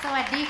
Sawadee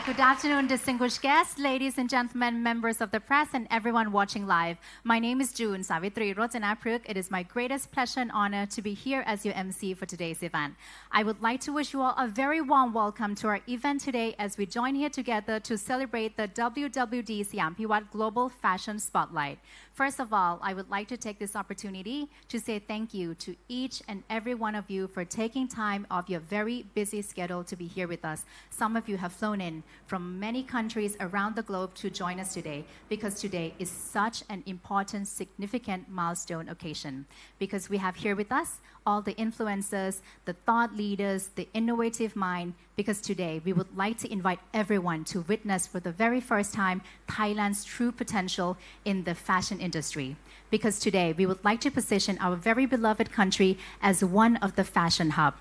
Good afternoon, distinguished guests, ladies and gentlemen, members of the press, and everyone watching live. My name is June Savitri Rojanapruk. It is my greatest pleasure and honor to be here as your MC for today's event. I would like to wish you all a very warm welcome to our event today as we join here together to celebrate the WWD SIAM PIWAT Global Fashion Spotlight. First of all, I would like to take this opportunity to say thank you to each and every one of you for taking time off your very busy schedule to be here with us. Some of you have flown in from many countries around the globe to join us today because today is such an important, significant milestone occasion. Because we have here with us all the influencers, the thought leaders, the innovative mind, because today we would like to invite everyone to witness for the very first time Thailand's true potential in the fashion industry. Because today we would like to position our very beloved country as one of the fashion hub.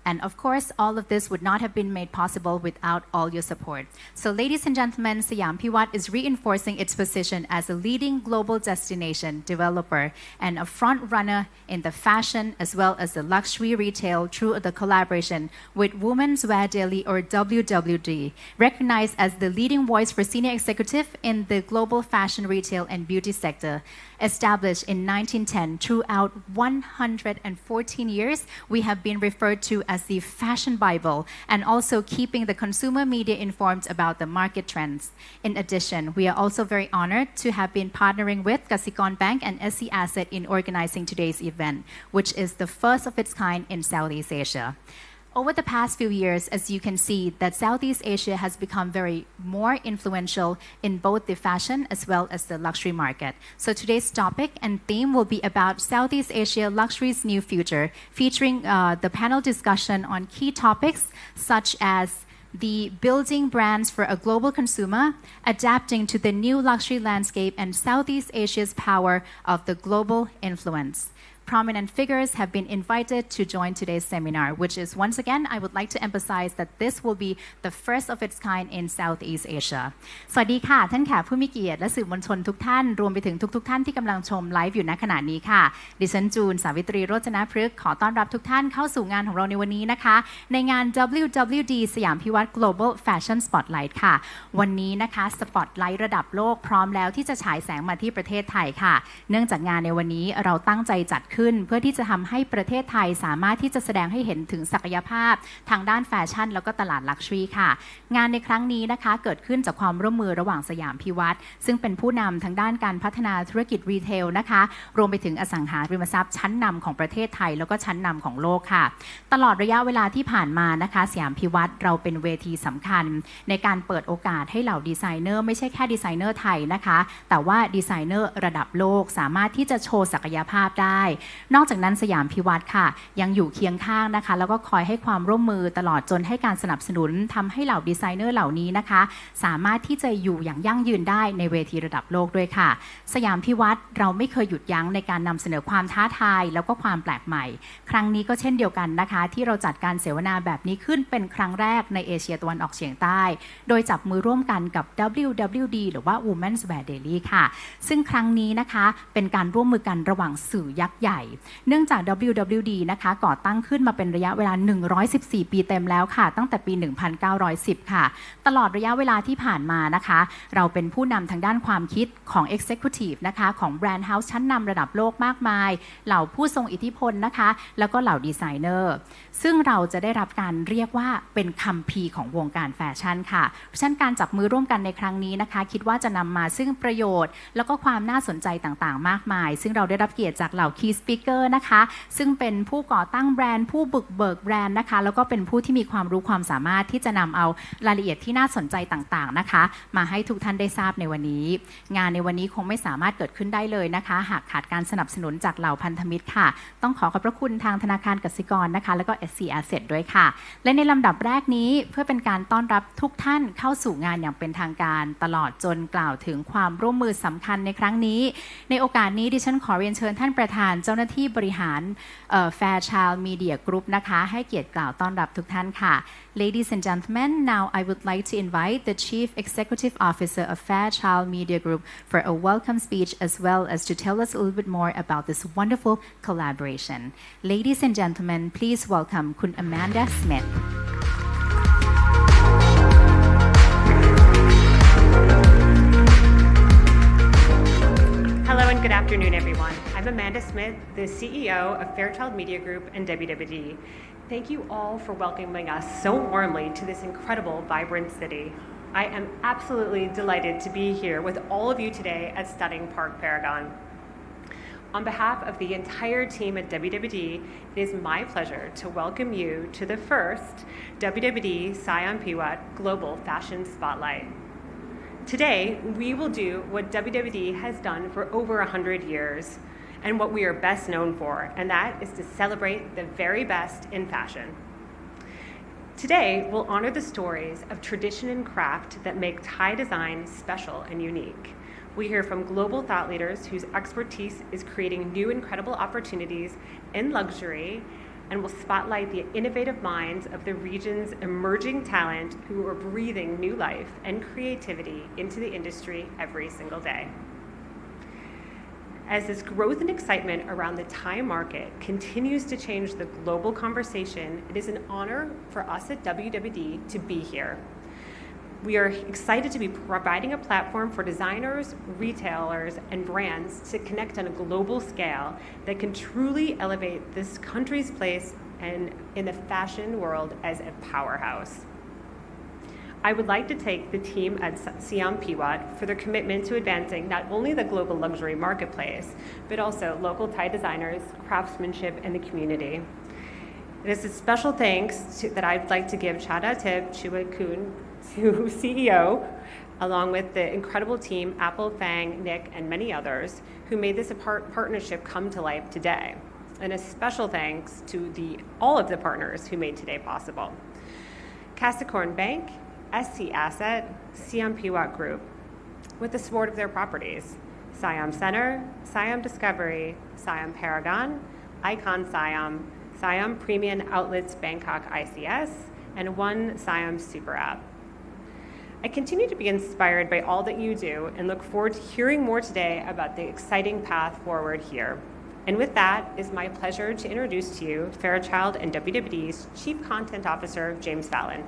And of course, all of this would not have been made possible without all your support. So ladies and gentlemen, SIAM PIWAT is reinforcing its position as a leading global destination developer and a front runner in the fashion as well as the luxury retail through the collaboration with Women's Wear Daily or WWD, recognized as the leading voice for senior executive in the global fashion retail and beauty sector. Established in 1910, throughout 114 years, we have been referred to as the Fashion Bible and also keeping the consumer media informed about the market trends. In addition, we are also very honored to have been partnering with Kasikorn Bank and SC Asset in organizing today's event, which is the first of its kind in Southeast Asia. Over the past few years, as you can see, that Southeast Asia has become very more influential in both the fashion as well as the luxury market. So today's topic and theme will be about Southeast Asia luxury's new future, featuring the panel discussion on key topics such as the building brands for a global consumer, adapting to the new luxury landscape, and Southeast Asia's power of the global influence. Prominent figures have been invited to join today's seminar, which is once again, I would like to emphasize that this will be the first of its kind in Southeast Asia. สวัสดีค่ะท่านแขกผู้มีเกียรติและสื่อมวลชนทุกท่านรวมไปถึงทุกท่านที่กำลังชมไลฟ์อยู่ณขณะนี้ค่ะดิฉันจูนสาวิตรีโรจนพฤกษ์ขอต้อนรับทุกท่านเข้าสู่งานของเราในวันนี้นะคะในงาน WWD สยามพิวัตร Global Fashion Spotlight ค่ะวันนี้นะคะสปอตไลท์ระดับโลกพร้อมแล้วที่จะฉายแสงมาที่ประเทศไทยค่ะเนื่องจากงานในวันนี้เราตั้งใจจัดขึ้นเพื่อที่จะทำให้ประเทศไทยสามารถที่จะแสดงให้เห็นถึงศักยภาพทางด้านแฟชั่นแล้วก็ตลาดลักชัวรี่ค่ะงานในครั้งนี้นะคะเกิดขึ้นจากความร่วมมือระหว่างสยามพิวัตรซึ่งเป็นผู้นำทางด้านการพัฒนาธุรกิจรีเทลนะคะรวมไปถึงอสังหาริมทรัพย์ชั้นนำของประเทศไทยแล้วก็ชั้นนำของโลกค่ะตลอดระยะเวลาที่ผ่านมานะคะสยามพิวัตรเราเป็นเวทีสำคัญในการเปิดโอกาสให้เหล่าดีไซเนอร์ไม่ใช่แค่ดีไซเนอร์ไทยนะคะแต่ว่าดีไซเนอร์ระดับโลกสามารถที่จะโชว์ศักยภาพได้นอกจากนั้นสยามพิวัตรค่ะยังอยู่เคียงข้างนะคะแล้วก็คอยให้ความร่วมมือตลอดจนให้การสนับสนุนทำให้เหล่าดีไซเนอร์เหล่านี้นะคะสามารถที่จะอยู่อย่างยั่งยืนได้ในเวทีระดับโลกด้วยค่ะสยามพิวัตรเราไม่เคยหยุดยั้งในการนำเสนอความท้าทายแล้วก็ความแปลกใหม่ครั้งนี้ก็เช่นเดียวกันนะคะที่เราจัดการเสวนาแบบนี้ขึ้นเป็นครั้งแรกในเอเชียตะวันออกเฉียงใต้โดยจับมือร่วมกันกับ WWD หรือว่า Women's Wear Daily ค่ะซึ่งครั้งนี้นะคะเป็นการร่วมมือกันระหว่างสื่อยักษ์ใหญ่เนื่องจาก WWD นะคะก่อตั้งขึ้นมาเป็นระยะเวลา114ปีเต็มแล้วค่ะตั้งแต่ปี1910ค่ะตลอดระยะเวลาที่ผ่านมานะคะเราเป็นผู้นำทางด้านความคิดของ Executive นะคะของแบรนด์เฮาส์ชั้นนำระดับโลกมากมายเหล่าผู้ทรงอิทธิพลนะคะแล้วก็เหล่าดีไซเนอร์ซึ่งเราจะได้รับการเรียกว่าเป็นคัมภีร์ของวงการแฟชั่นค่ะเพราะฉะนั้นการจับมือร่วมกันในครั้งนี้นะคะคิดว่าจะนำมาซึ่งประโยชน์แล้วก็ความน่าสนใจต่างๆมากมายซึ่งเราได้รับเกียรติจากเหล่า Key Speaker นะคะซึ่งเป็นผู้ก่อตั้งแบรนด์ผู้บุกเบิกแบรนด์นะคะแล้วก็เป็นผู้ที่มีความรู้ความสามารถที่จะนำเอารายละเอียดที่น่าสนใจต่างๆนะคะมาให้ทุกท่านได้ทราบในวันนี้งานในวันนี้คงไม่สามารถเกิดขึ้นได้เลยนะคะหากขาดการสนับสนุนจากเหล่าพันธมิตรค่ะต้องขอบพระคุณทางธนาคารกสิกรนะคะแล้วก็ SC Asset ด้วยค่ะและในลำดับแรกนี้เพื่อเป็นการต้อนรับทุกท่านเข้าสู่งานอย่างเป็นทางการตลอดจนกล่าวถึงความร่วมมือสำคัญในครั้งนี้ในโอกาสนี้ดิฉันขอเรียนเชิญท่านประธานเจ้าหน้าที่บริหารFairchild Media Group นะคะให้เกียรติกล่าวต้อนรับทุกท่านค่ะ Ladies and gentlemen, now I would like to invite the Chief Executive Officer of Fairchild Media Group for a welcome speech as well as to tell us a little bit more about this wonderful collaboration. Ladies and gentlemen, please welcome คุณ Amanda Smith I'm Amanda Smith, the CEO of Fairchild Media Group and WWD. Thank you all for welcoming us so warmly to this incredible, vibrant city. I am absolutely delighted to be here with all of you today at stunning Park Paragon. On behalf of the entire team at WWD, it is my pleasure to welcome you to the first WWD SIAM PIWat Global Fashion Spotlight. Today, we will do what WWD has done for over 100 years and what we are best known for, and that is to celebrate the very best in fashion. Today, we'll honor the stories of tradition and craft that make tie design special and unique. We hear from global thought leaders whose expertise is creating new incredible opportunities in luxury, and will spotlight the innovative minds of the region's emerging talent who are breathing new life and creativity into the industry every single day. As this growth and excitement around the tie market continues to change the global conversation, it is an honor for us at WWD to be here. We are excited to be providing a platform for designers, retailers, and brands to connect on a global scale that can truly elevate this country's place in the fashion world as a powerhouse. I would like to thank the team at SIAM PIWat for their commitment to advancing not only the global luxury marketplace, but also local tie designers, craftsmanship, and the community. It is a special thanks that I'd like to give shout-out to Chua Kun, to CEO, along with the incredible team, Apple, Fang, Nick, and many others, who made this partnership come to life today. And a special thanks to all of the partners who made today possible. Capricorn Bank, SC Asset, SIAM PIWat Group, with the support of their properties, SIAM Center, SIAM Discovery, SIAM Paragon, Icon SIAM, SIAM Premium Outlets Bangkok ICS, and One SIAM Super App. I continue to be inspired by all that you do and look forward to hearing more today about the exciting path forward here. And with that, it's my pleasure to introduce to you Fairchild and WWD's Chief Content Officer, James Fallon.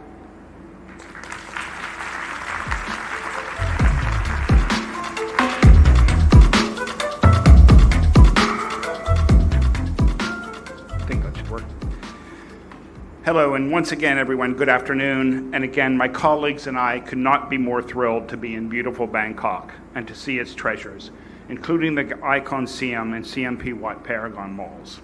Hello, and once again, everyone, good afternoon. And again, my colleagues and I could not be more thrilled to be in beautiful Bangkok and to see its treasures, including the Icon SIAM and SIAM PIWat Paragon malls.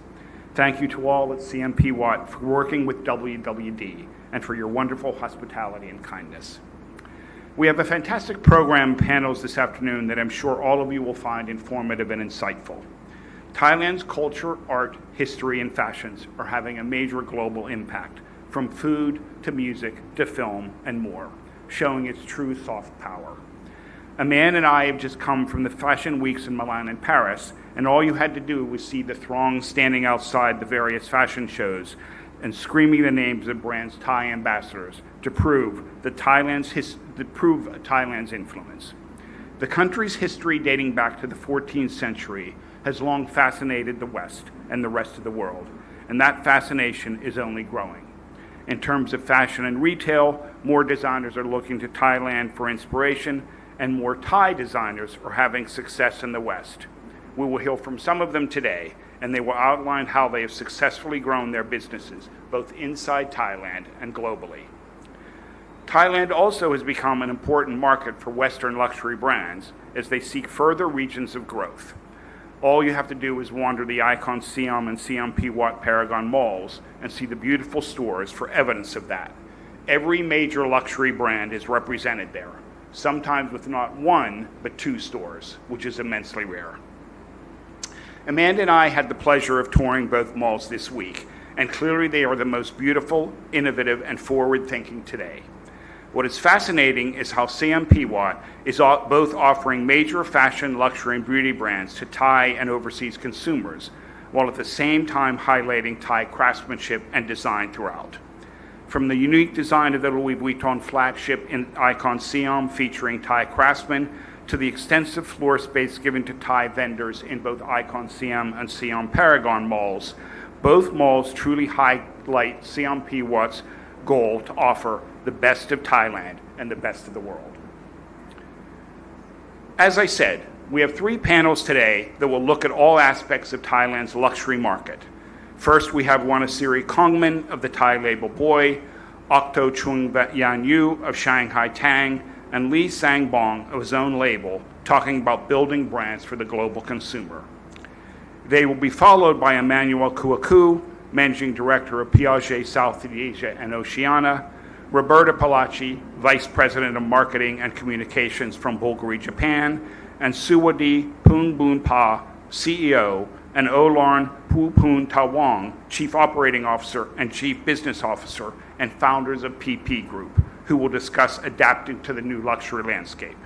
Thank you to all at SIAM PIWat for working with WWD and for your wonderful hospitality and kindness. We have a fantastic program panels this afternoon that I'm sure all of you will find informative and insightful. Thailand's culture, art, history, and fashions are having a major global impact, from food to music to film and more, showing its true soft power. Aman and I have just come from the fashion weeks in Milan and Paris, and all you had to do was see the throng standing outside the various fashion shows and screaming the names of brands' Thai ambassadors to prove Thailand's influence. The country's history dating back to the 14th century has long fascinated the West and the rest of the world, and that fascination is only growing. In terms of fashion and retail, more designers are looking to Thailand for inspiration, and more Thai designers are having success in the West. We will hear from some of them today, and they will outline how they have successfully grown their businesses, both inside Thailand and globally. Thailand also has become an important market for Western luxury brands as they seek further regions of growth. All you have to do is wander the Icon SIAM and SIAM PIWat Paragon malls and see the beautiful stores for evidence of that. Every major luxury brand is represented there, sometimes with not one, but two stores, which is immensely rare. Amanda and I had the pleasure of touring both malls this week, and clearly they are the most beautiful, innovative, and forward-thinking today. What is fascinating is how SIAM PIWat is both offering major fashion, luxury, and beauty brands to Thai and overseas consumers, while at the same time highlighting Thai craftsmanship and design throughout. From the unique design of the Louis Vuitton flagship in Icon SIAM featuring Thai craftsmen, to the extensive floor space given to Thai vendors in both Icon SIAM and SIAM Paragon malls, both malls truly highlight SIAM PIWat's goal to offer the best of Thailand and the best of the world. As I said, We have 3 panels today that will look at all aspects of Thailand's luxury market. First, we have Wanasiri Kongman of the Thai label Boy, Okto Chung Yan Yu of Shanghai Tang, and Lee Sang Bong of his own label, talking about building brands for the global consumer. They will be followed by Emmanuel Kouakou, Managing Director of Piaget South Asia and Oceania, Roberta Palacci, Vice President of Marketing and Communications from Bulgari, Japan, and Suwadi Poonboonpa, CEO, and Olarn Poopoon Tawong, Chief Operating Officer and Chief Business Officer, and founders of PP Group, who will discuss adapting to the new luxury landscape.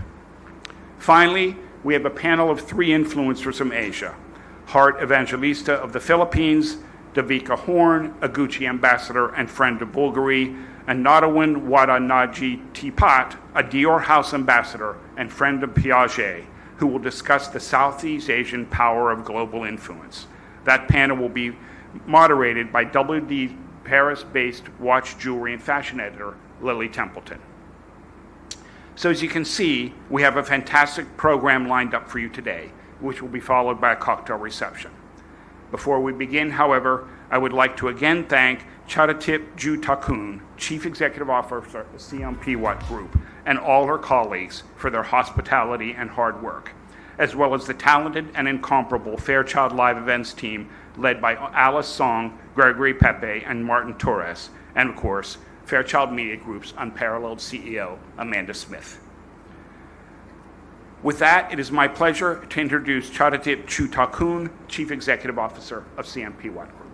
Finally, we have a panel of 3 influencers from Asia: Heart Evangelista of the Philippines, Davika Horn, a Gucci ambassador and friend of Bulgari, and Nadawin Wadanaji Tipat, a Dior House ambassador and friend of Piaget, who will discuss the Southeast Asian power of global influence. That panel will be moderated by WWD Paris-based watch, jewelry, and fashion editor, Lily Templeton. So as you can see, we have a fantastic program lined up for you today, which will be followed by a cocktail reception. Before we begin, however, I would like to again thank Charatip Jutakun, Chief Executive Officer of SIAM PIWAT Group, and all her colleagues for their hospitality and hard work, as well as the talented and incomparable Fairchild Live Events team led by Alice Song, Gregory Pepe, and Martin Torres, and of course, Fairchild Media Group's unparalleled CEO, Amanda Smith. With that, it is my pleasure to introduce Charatip Jutakun, Chief Executive Officer of SIAM PIWAT Group.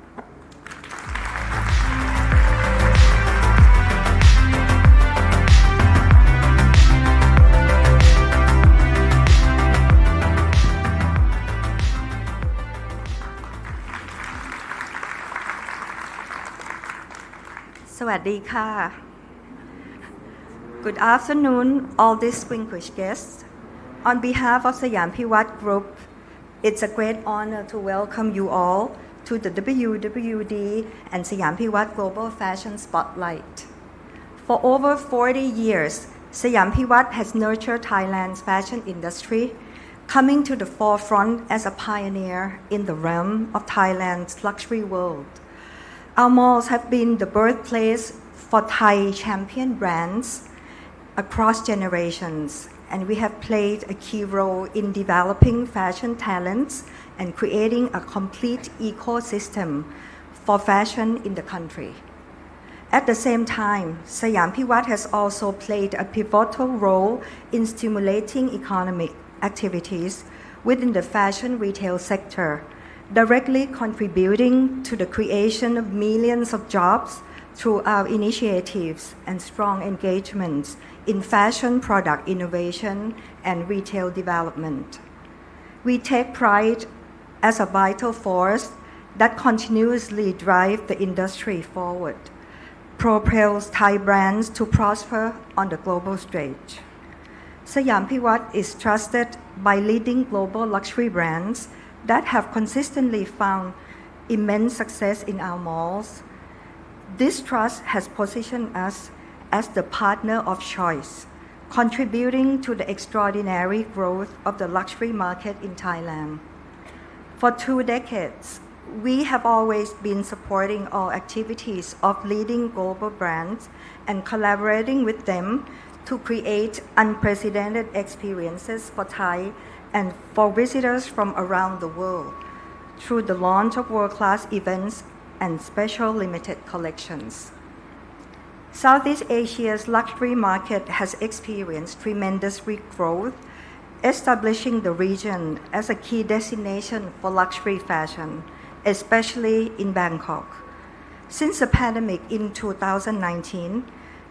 สวัสดีค่ะ Good afternoon, all distinguished guests. On behalf of SIAM PIWAT Group, it's a great honor to welcome you all to the WWD and SIAM PIWAT Global Fashion Spotlight. For over 40 years, SIAM PIWAT has nurtured Thailand's fashion industry, coming to the forefront as a pioneer in the realm of Thailand's luxury world. Our malls have been the birthplace for Thai champion brands across generations, and we have played a key role in developing fashion talents and creating a complete ecosystem for fashion in the country. At the same time, SIAM PIWAT has also played a pivotal role in stimulating economic activities within the fashion retail sector, directly contributing to the creation of millions of jobs through our initiatives and strong engagements in fashion product innovation and retail development. We take pride as a vital force that continuously drives the industry forward, propels Thai brands to prosper on the global stage. SIAM PIWAT is trusted by leading global luxury brands that have consistently found immense success in our malls. This trust has positioned us as the partner of choice, contributing to the extraordinary growth of the luxury market in Thailand. For 2 decades, we have always been supporting all activities of leading global brands and collaborating with them to create unprecedented experiences for Thai and for visitors from around the world through the launch of world-class events and special limited collections. Southeast Asia's luxury market has experienced tremendous growth, establishing the region as a key destination for luxury fashion, especially in Bangkok. Since the pandemic in 2019,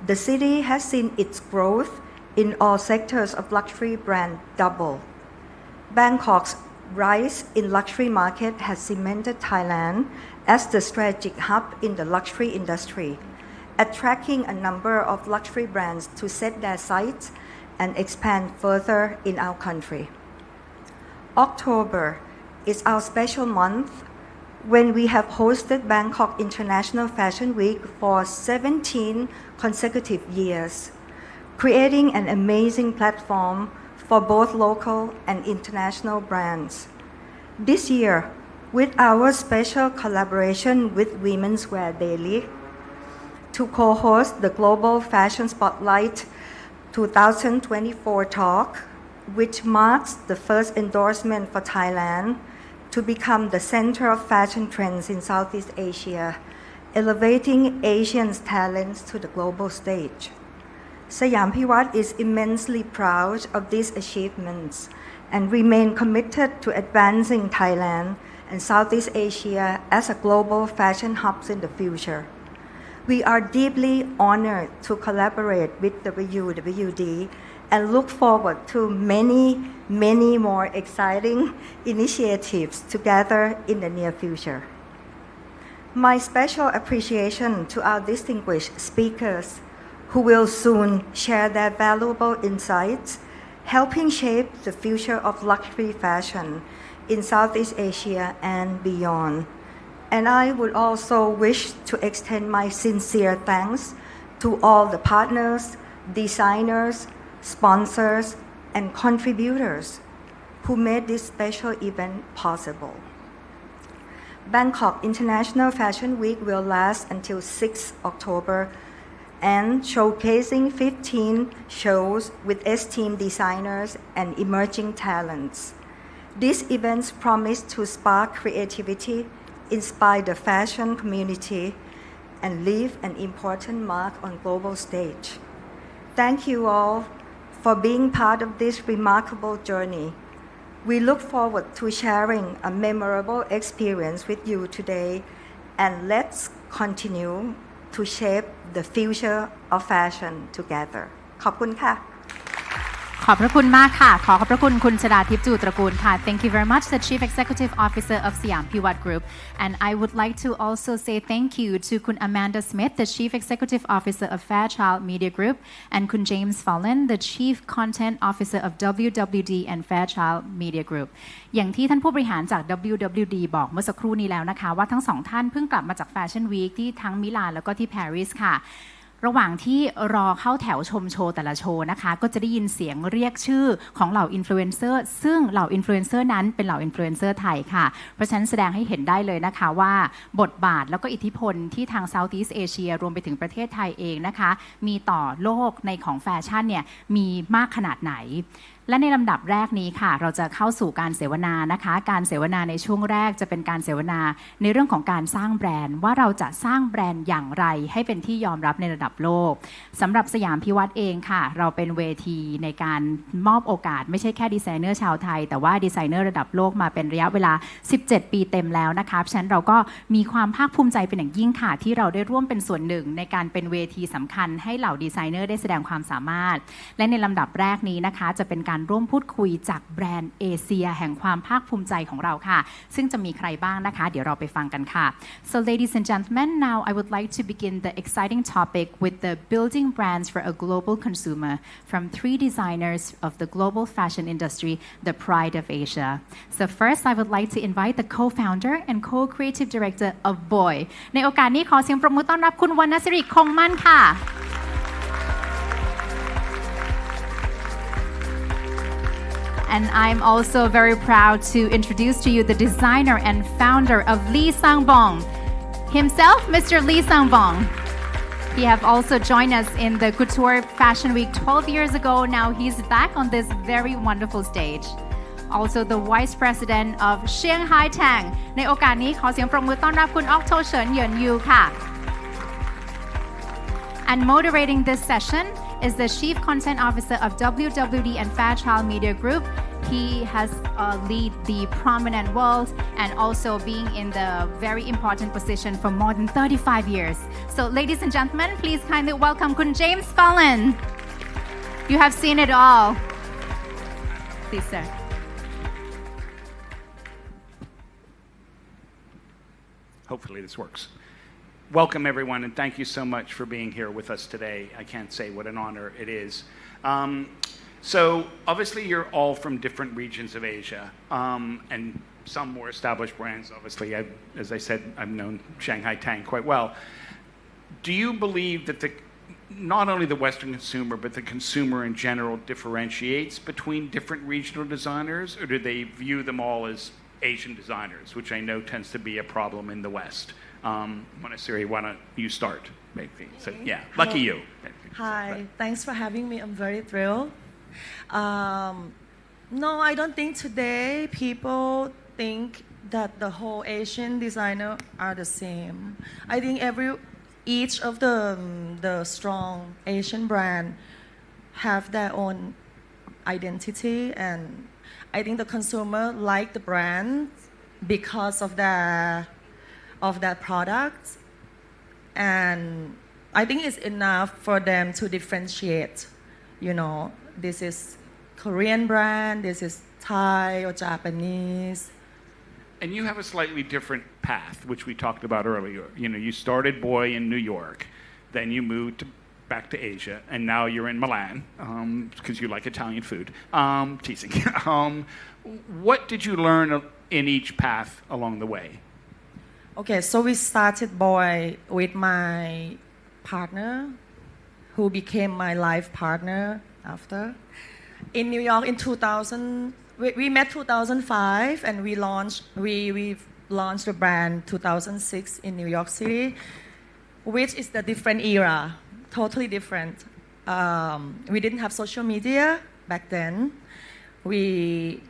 the city has seen its growth in all sectors of luxury brand double. Bangkok's rise in luxury market has cemented Thailand as the strategic hub in the luxury industry, attracting a number of luxury brands to set their sights and expand further in our country. October is our special month when we have hosted Bangkok International Fashion Week for 17 consecutive years, creating an amazing platform for both local and international brands. This year, with our special collaboration with Women's Wear Daily, to co-host the Global Fashion Spotlight 2024 talk, which marks the first endorsement for Thailand to become the center of fashion trends in Southeast Asia, elevating Asian talents to the global stage. SIAM PIWAT is immensely proud of these achievements and remain committed to advancing Thailand and Southeast Asia as a global fashion hubs in the future. We are deeply honored to collaborate with WWD and look forward to many more exciting initiatives together in the near future. My special appreciation to our distinguished speakers who will soon share their valuable insights, helping shape the future of luxury fashion in Southeast Asia and beyond. And I would also wish to extend my sincere thanks to all the partners, designers, sponsors, and contributors who made this special event possible. Bangkok International Fashion Week will last until 6 October and showcasing 15 shows with esteemed designers and emerging talents. These events promise to spark creativity, inspire the fashion community, and leave an important mark on global stage. Thank you all for being part of this remarkable journey. We look forward to sharing a memorable experience with you today, and let's continue to shape the future of fashion together. ขอบคุณค่ะ ขอบพระคุณมากค่ะขอขอบพระคุณคุณชฎาทิพย์จูตระกูลค่ะ Thank you very much, the Chief Executive Officer of SIAM PIWAT Group. And I would like to also say thank you toคุณ Amanda Smith, the Chief Executive Officer of Fairchild Media Group, and คุณ James Fallon, the Chief Content Officer of WWD and Fairchild Media Group. อย่างที่ท่านผู้บริหารจาก WWD บอกเมื่อสักครู่นี้แล้วนะคะว่าทั้งสองท่านเพิ่งกลับมาจากแฟชั่นวีคที่ทั้งมิลานแล้วก็ที่ปารีสค่ะระหว่างที่รอเข้าแถวชมโชว์แต่ละโชว์นะคะก็จะได้ยินเสียงเรียกชื่อของเหล่าอินฟลูเอนเซอร์ซึ่งเหล่าอินฟลูเอนเซอร์นั้นเป็นเหล่าอินฟลูเอนเซอร์ไทยค่ะเพราะฉะนั้นแสดงให้เห็นได้เลยนะคะว่าบทบาทแล้วก็อิทธิพลที่ทาง Southeast Asia รวมไปถึงประเทศไทยเองนะคะมีต่อโลกในของแฟชั่นเนี่ยมีมากขนาดไหนและในลำดับแรกนี้ค่ะเราจะเข้าสู่การเสวนานะคะการเสวนาในช่วงแรกจะเป็นการเสวนาในเรื่องของการสร้างแบรนด์ว่าเราจะสร้างแบรนด์อย่างไรให้เป็นที่ยอมรับในระดับโลกสำหรับสยามพิวัตรเองค่ะเราเป็นเวทีในการมอบโอกาสไม่ใช่แค่ดีไซเนอร์ชาวไทยแต่ว่าดีไซเนอร์ระดับโลกมาเป็นระยะเวลา17ปีเต็มแล้วนะคะฉะนั้นเราก็มีความภาคภูมิใจเป็นอย่างยิ่งค่ะที่เราได้ร่วมเป็นส่วนหนึ่งในการเป็นเวทีสำคัญให้เหล่าดีไซเนอร์ได้แสดงความสามารถและในลำดับแรกนี้นะคะจะเป็นการร่วมพูดคุยจากแบรนด์เอเชียแห่งความภาคภูมิใจของเราค่ะซึ่งจะมีใครบ้างนะคะเดี๋ยวเราไปฟังกันค่ะ So ladies and gentlemen, now I would like to begin the exciting topic with the building brands for a global consumer from 3 designers of the global fashion industry, the pride of Asia. So first, I would like to invite the co-founder and co-creative director of Boy. ในโอกาสนี้ขอเสียงปรบมือต้อนรับคุณวรรณศิริคงมั่นค่ะAnd I'm also very proud to introduce to you the designer and founder of Lee Sang-bong, himself, Mr. Lee Sang-bong. He have also joined us in the Couture Fashion Week 12 years ago. Now he's back on this very wonderful stage. Also the Vice President of Shanghai Tang. ในโอกาสนี้ขอเสียงปรบมือต้อนรับคุณออกโทเฉินเหยินยูค่ะ And moderating this session is the Chief Content Officer of WWD and Fairchild Media Group. He has lead the prominent world and also being in the very important position for more than 35 years. So ladies and gentlemen, please kindly welcome Kun James Fallon. You have seen it all. Please, sir. Hopefully this works. Welcome, everyone, and thank you so much for being here with us today. I can't say what an honor it is. So obviously you're all from different regions of Asia, and some more established brands. Obviously, as I said, I've known Shanghai Tang quite well. Do you believe that not only the Western consumer, but the consumer in general differentiates between different regional designers, or do they view them all as Asian designers, which I know tends to be a problem in the West? Monasiri, why don't you start? Maybe. So, yeah, lucky you. Hi, thanks for having me. I'm very thrilled. No, I don't think today people think that the whole Asian designer are the same. I think each of the strong Asian brand have their own identity, and I think the consumer like the brand because of their products, and I think it's enough for them to differentiate. You know, this is Korean brand, this is Thai or Japanese. And you have a slightly different path, which we talked about earlier. You know, you started boy in New York, then you moved back to Asia, and now you're in Milan because you like Italian food. Teasing. What did you learn in each path along the way? Okay, so we started boy with my partner, who became my life partner after. In New York in 2000, we met 2005, and we launched the brand 2006 in New York City, which is the different era, totally different. We didn't have social media back then. We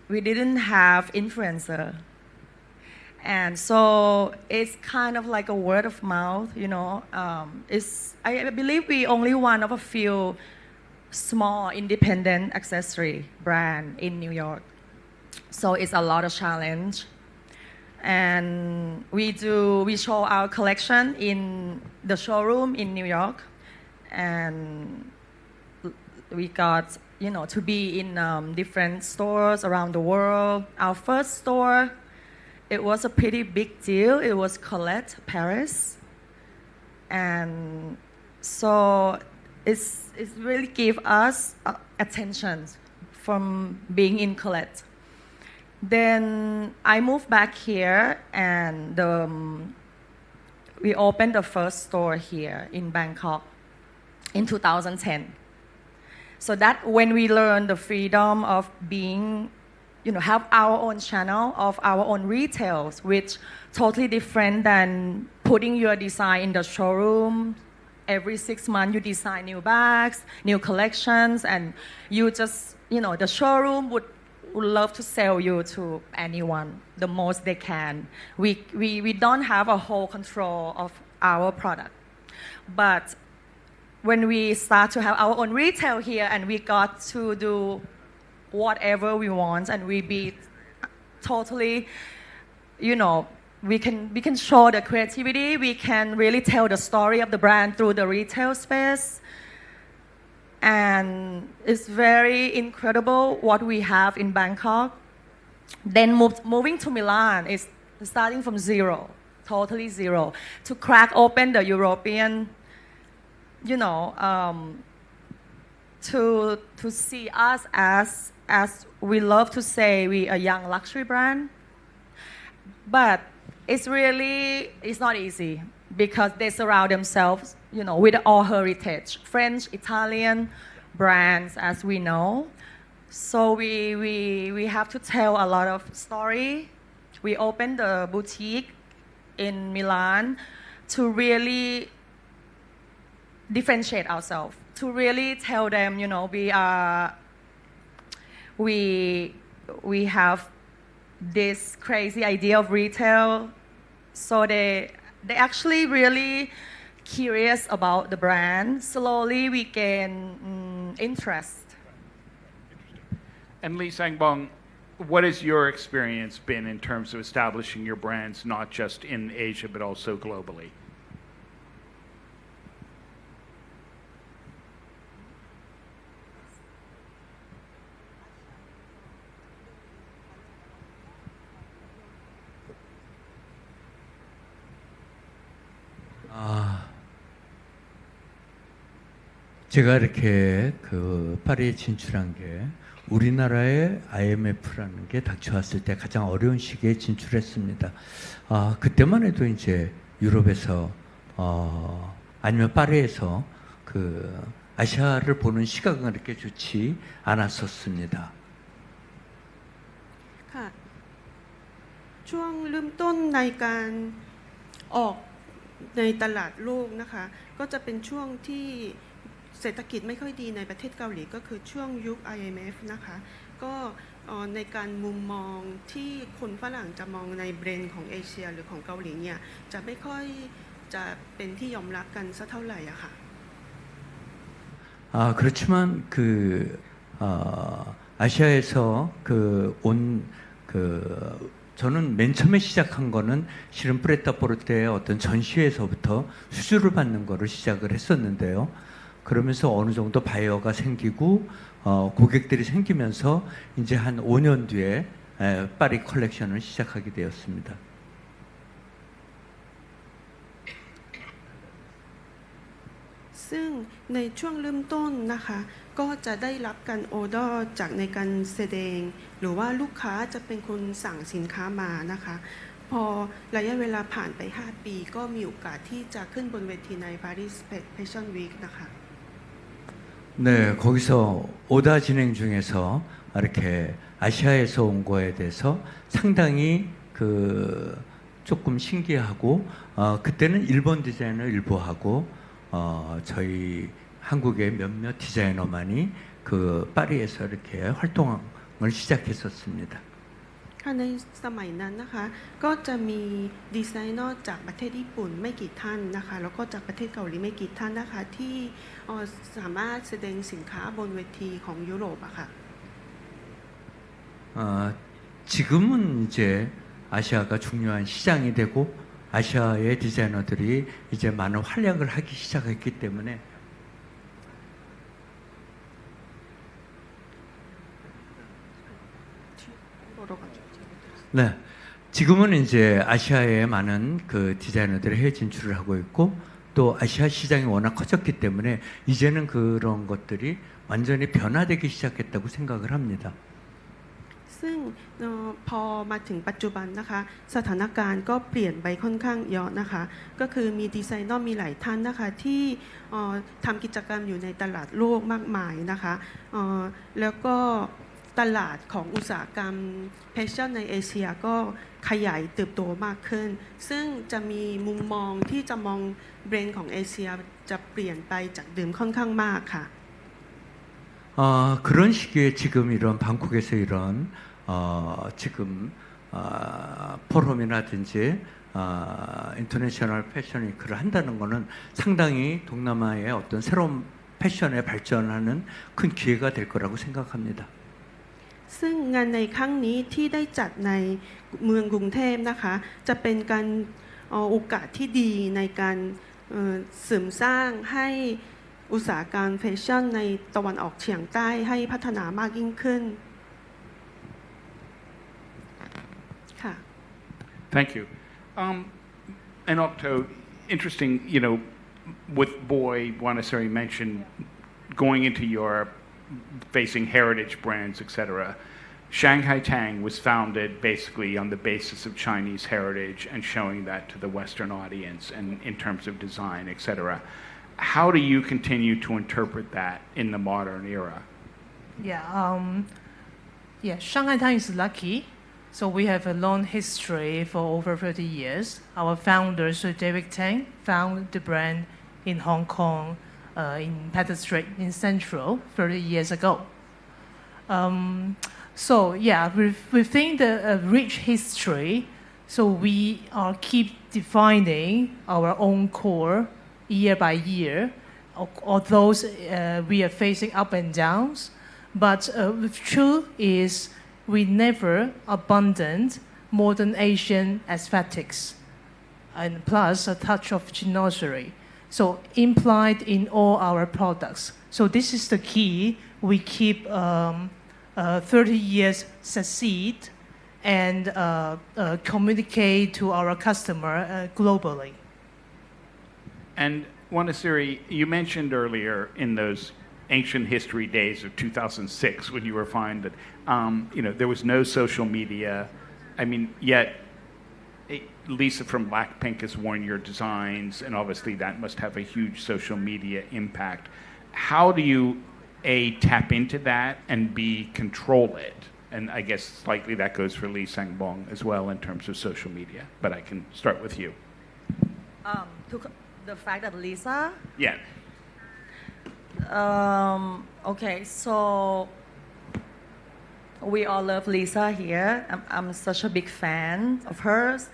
didn't have influencer. And so it's kind of like a word of mouth, you know. I believe we only one of a few small independent accessory brand in New York. So it's a lot of challenge. And we show our collection in the showroom in New York. And we got, you know, to be in different stores around the world. Our first store, it was a pretty big deal. It was Colette, Paris. And so it's really gave us attention from being in Colette. Then I moved back here, and we opened the first store here in Bangkok in 2010. So that when we learned the freedom of being, you know, have our own channel of our own retails, which totally different than putting your design in the showroom. Every 6 months you design new bags, new collections, and you just, you know, the showroom would love to sell you to anyone the most they can. We don't have a whole control of our product. But when we start to have our own retail here, and we got to do whatever we want, and we be totally, you know, we can show the creativity, we can really tell the story of the brand through the retail space. And it's very incredible what we have in Bangkok. Then moving to Milan is starting from zero, totally zero, to crack open the European, you know, to see us as we love to say, we a young luxury brand. But it's not easy, because they surround themselves, you know, with all heritage, French, Italian brands, as we know. So we have to tell a lot of story. We opened the boutique in Milan to really differentiate ourselves, to really tell them, you know, we have this crazy idea of retail. So they actually really curious about the brand. Slowly we gain interest. And Lee Sangbong, what has your experience been in terms of establishing your brands, not just in Asia, but also globally? 제가 이렇게 파리에 진출한 게 우리나라의 IMF라는 게 닥쳐왔을 때 가장 어려운 시기에 진출했습니다. 그때만 해도 이제 유럽에서 아니면 파리에서 그 아시아를 보는 시각은 그렇게 좋지 않았었습니다. ค่ะช่วงเริ่มต้นในการออกในตลาดโลกนะคะก็จะเป็นช่วงที่เศรษฐกิจไม่ค่อยดีในประเทศเกาหลีก็คือช่วงยุค IMF นะคะก็ในการมุมมองที่คนฝรั่งจะมองในแบรนด์ของเอเชียหรือของเกาหลีเนี่ยจะไม่ค่อยจะเป็นที่ยอมรับกันสักเท่าไหร่อะค่ะ 그렇지만 그 아시아에서 저는 맨 처음에 시작한 거는 실은 프레타포르테의 어떤 전시회에서부터 수주를 받는 거를 시작을 했었는데요. 그러면서 어느 정도 바이어가 생기고 고객들이 생기면서 이제 한 5년 뒤에 파리 컬렉션을 시작하게 되었습니다. ซึ่งในช่วงเริ่มต้นนะคะก็จะได้รับการออเดอร์จากในการแสดงหรือว่าลูกค้าจะเป็นคนสั่งสินค้ามานะคะพอระยะเวลาผ่านไป5ปีก็มีโอกาสที่จะขึ้นบนเวทีใน Paris Fashion Week นะคะ 네, 거기서 오다 진행 중에서 이렇게 아시아에서 온 거에 대해서 상당히 조금 신기하고 그때는 일본 디자이너 일부 하고 저희 한국의 몇몇 디자이너만이 그 파리에서 이렇게 활동을 시작했었습니다. ในสมัยนั้นนะคะก็จะมีดีไซเนอร์จากประเทศญี่ปุ่นไม่กี่ท่านนะคะแล้วก็จากประเทศเกาหลีไม่กี่ท่านนะคะที่สามารถแสดงสินค้าบนเวทีของยุโรปอะค่ะ 지금은 이제 아시아가 중요한 시장이 되고 아시아의 디자이너들이 이제 많은 활약을 하기 시작했기 때문에 네, 지금은 이제 아시아에 많은 그 디자이너들이 해외 진출을 하고 있고 또 아시아 시장이 워낙 커졌기 때문에 이제는 그런 것들이 완전히 변화되기 시작했다고 생각을 합니다. ซึ่งพอมาถึงปัจจุบันนะคะสถานการณ์ก็เปลี่ยนไปค่อนข้างเยอะนะคะก็คือมีดีไซเนอร์มีหลายท่านนะคะที่ทำกิจกรรมอยู่ในตลาดโลกมากมายนะคะแล้วก็ตลาดของอุตสาหกรรมแฟชั่นในเอเชียก็ขยายเติบโตมากขึ้นซึ่งจะมีมุมมองที่จะมองแบรนด์ของเอเชียจะเปลี่ยนไปจากเดิมค่อนข้างมากค่ะ 그런 시기에 지금 이런 방콕에서 이런 지금 포럼이라든지 인터내셔널 패션 위크를 한다는 것은 상당히 동남아의 어떤 새로운 패션에 발전하는 큰 기회가 될 거라고 생각합니다. ซึ่งงานในครั้งนี้ที่ได้จัดในเมืองกรุงเทพนะคะจะเป็นการโอกาสที่ดีในการเสริมสร้างให้อุตสาหกรรมแฟชั่นในตะวันออกเฉียงใต้ให้พัฒนามากยิ่งขึ้นค่ะ Thank you. And Octo, interesting, you know, with Boy, Wanasari mentioned going into Europe, facing heritage brands, etc. Shanghai Tang was founded basically on the basis of Chinese heritage and showing that to the Western audience and in terms of design, etc. How do you continue to interpret that in the modern era? Shanghai Tang is lucky. So we have a long history for over 30 years. Our founder, Sir David Tang, founded the brand in Hong Kong, in Patton Street in Central 30 years ago. Within the rich history, so we are keep defining our own core year by year, although we are facing up and downs. But the truth is we never abandoned modern Asian aesthetics, and plus a touch of chinoiserie. So implied in all our products. So this is the key. We keep 30 years succeed and communicate to our customer globally. And Wanasiri, you mentioned earlier in those ancient history days of 2006 when you were finding that there was no social media. I mean, yet Lisa from Blackpink has worn your designs, and obviously that must have a huge social media impact. How do you, A, tap into that, and B, control it? And I guess slightly that goes for Lee Sang-bong as well in terms of social media, but I can start with you. The fact that Lisa? Yeah. Okay, so we all love Lisa here. I'm such a big fan of hers.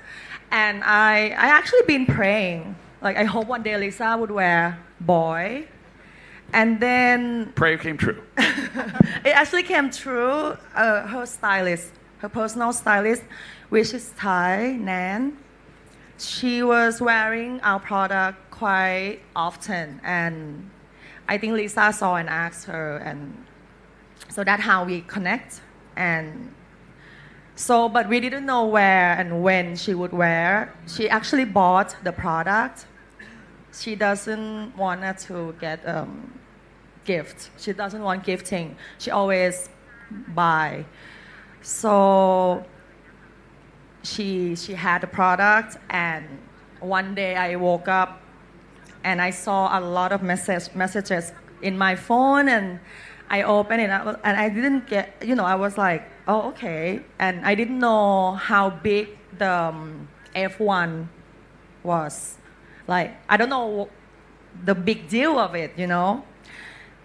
And I actually been praying. Like, I hope one day Lisa would wear boy. And then... Prayer came true. It actually came true. Her stylist, her personal stylist, which is Thai, Nan, she was wearing our product quite often. And I think Lisa saw and asked her. And so that's how we connect. And so, but we didn't know where and when she would wear. She actually bought the product. She doesn't want her to get gift. She doesn't want gifting. She always buy. So she had the product, and one day I woke up and I saw a lot of messages in my phone, and I opened it up, and I didn't get, I was like, oh, okay. And I didn't know how big the F1 was. Like, I don't know the big deal of it,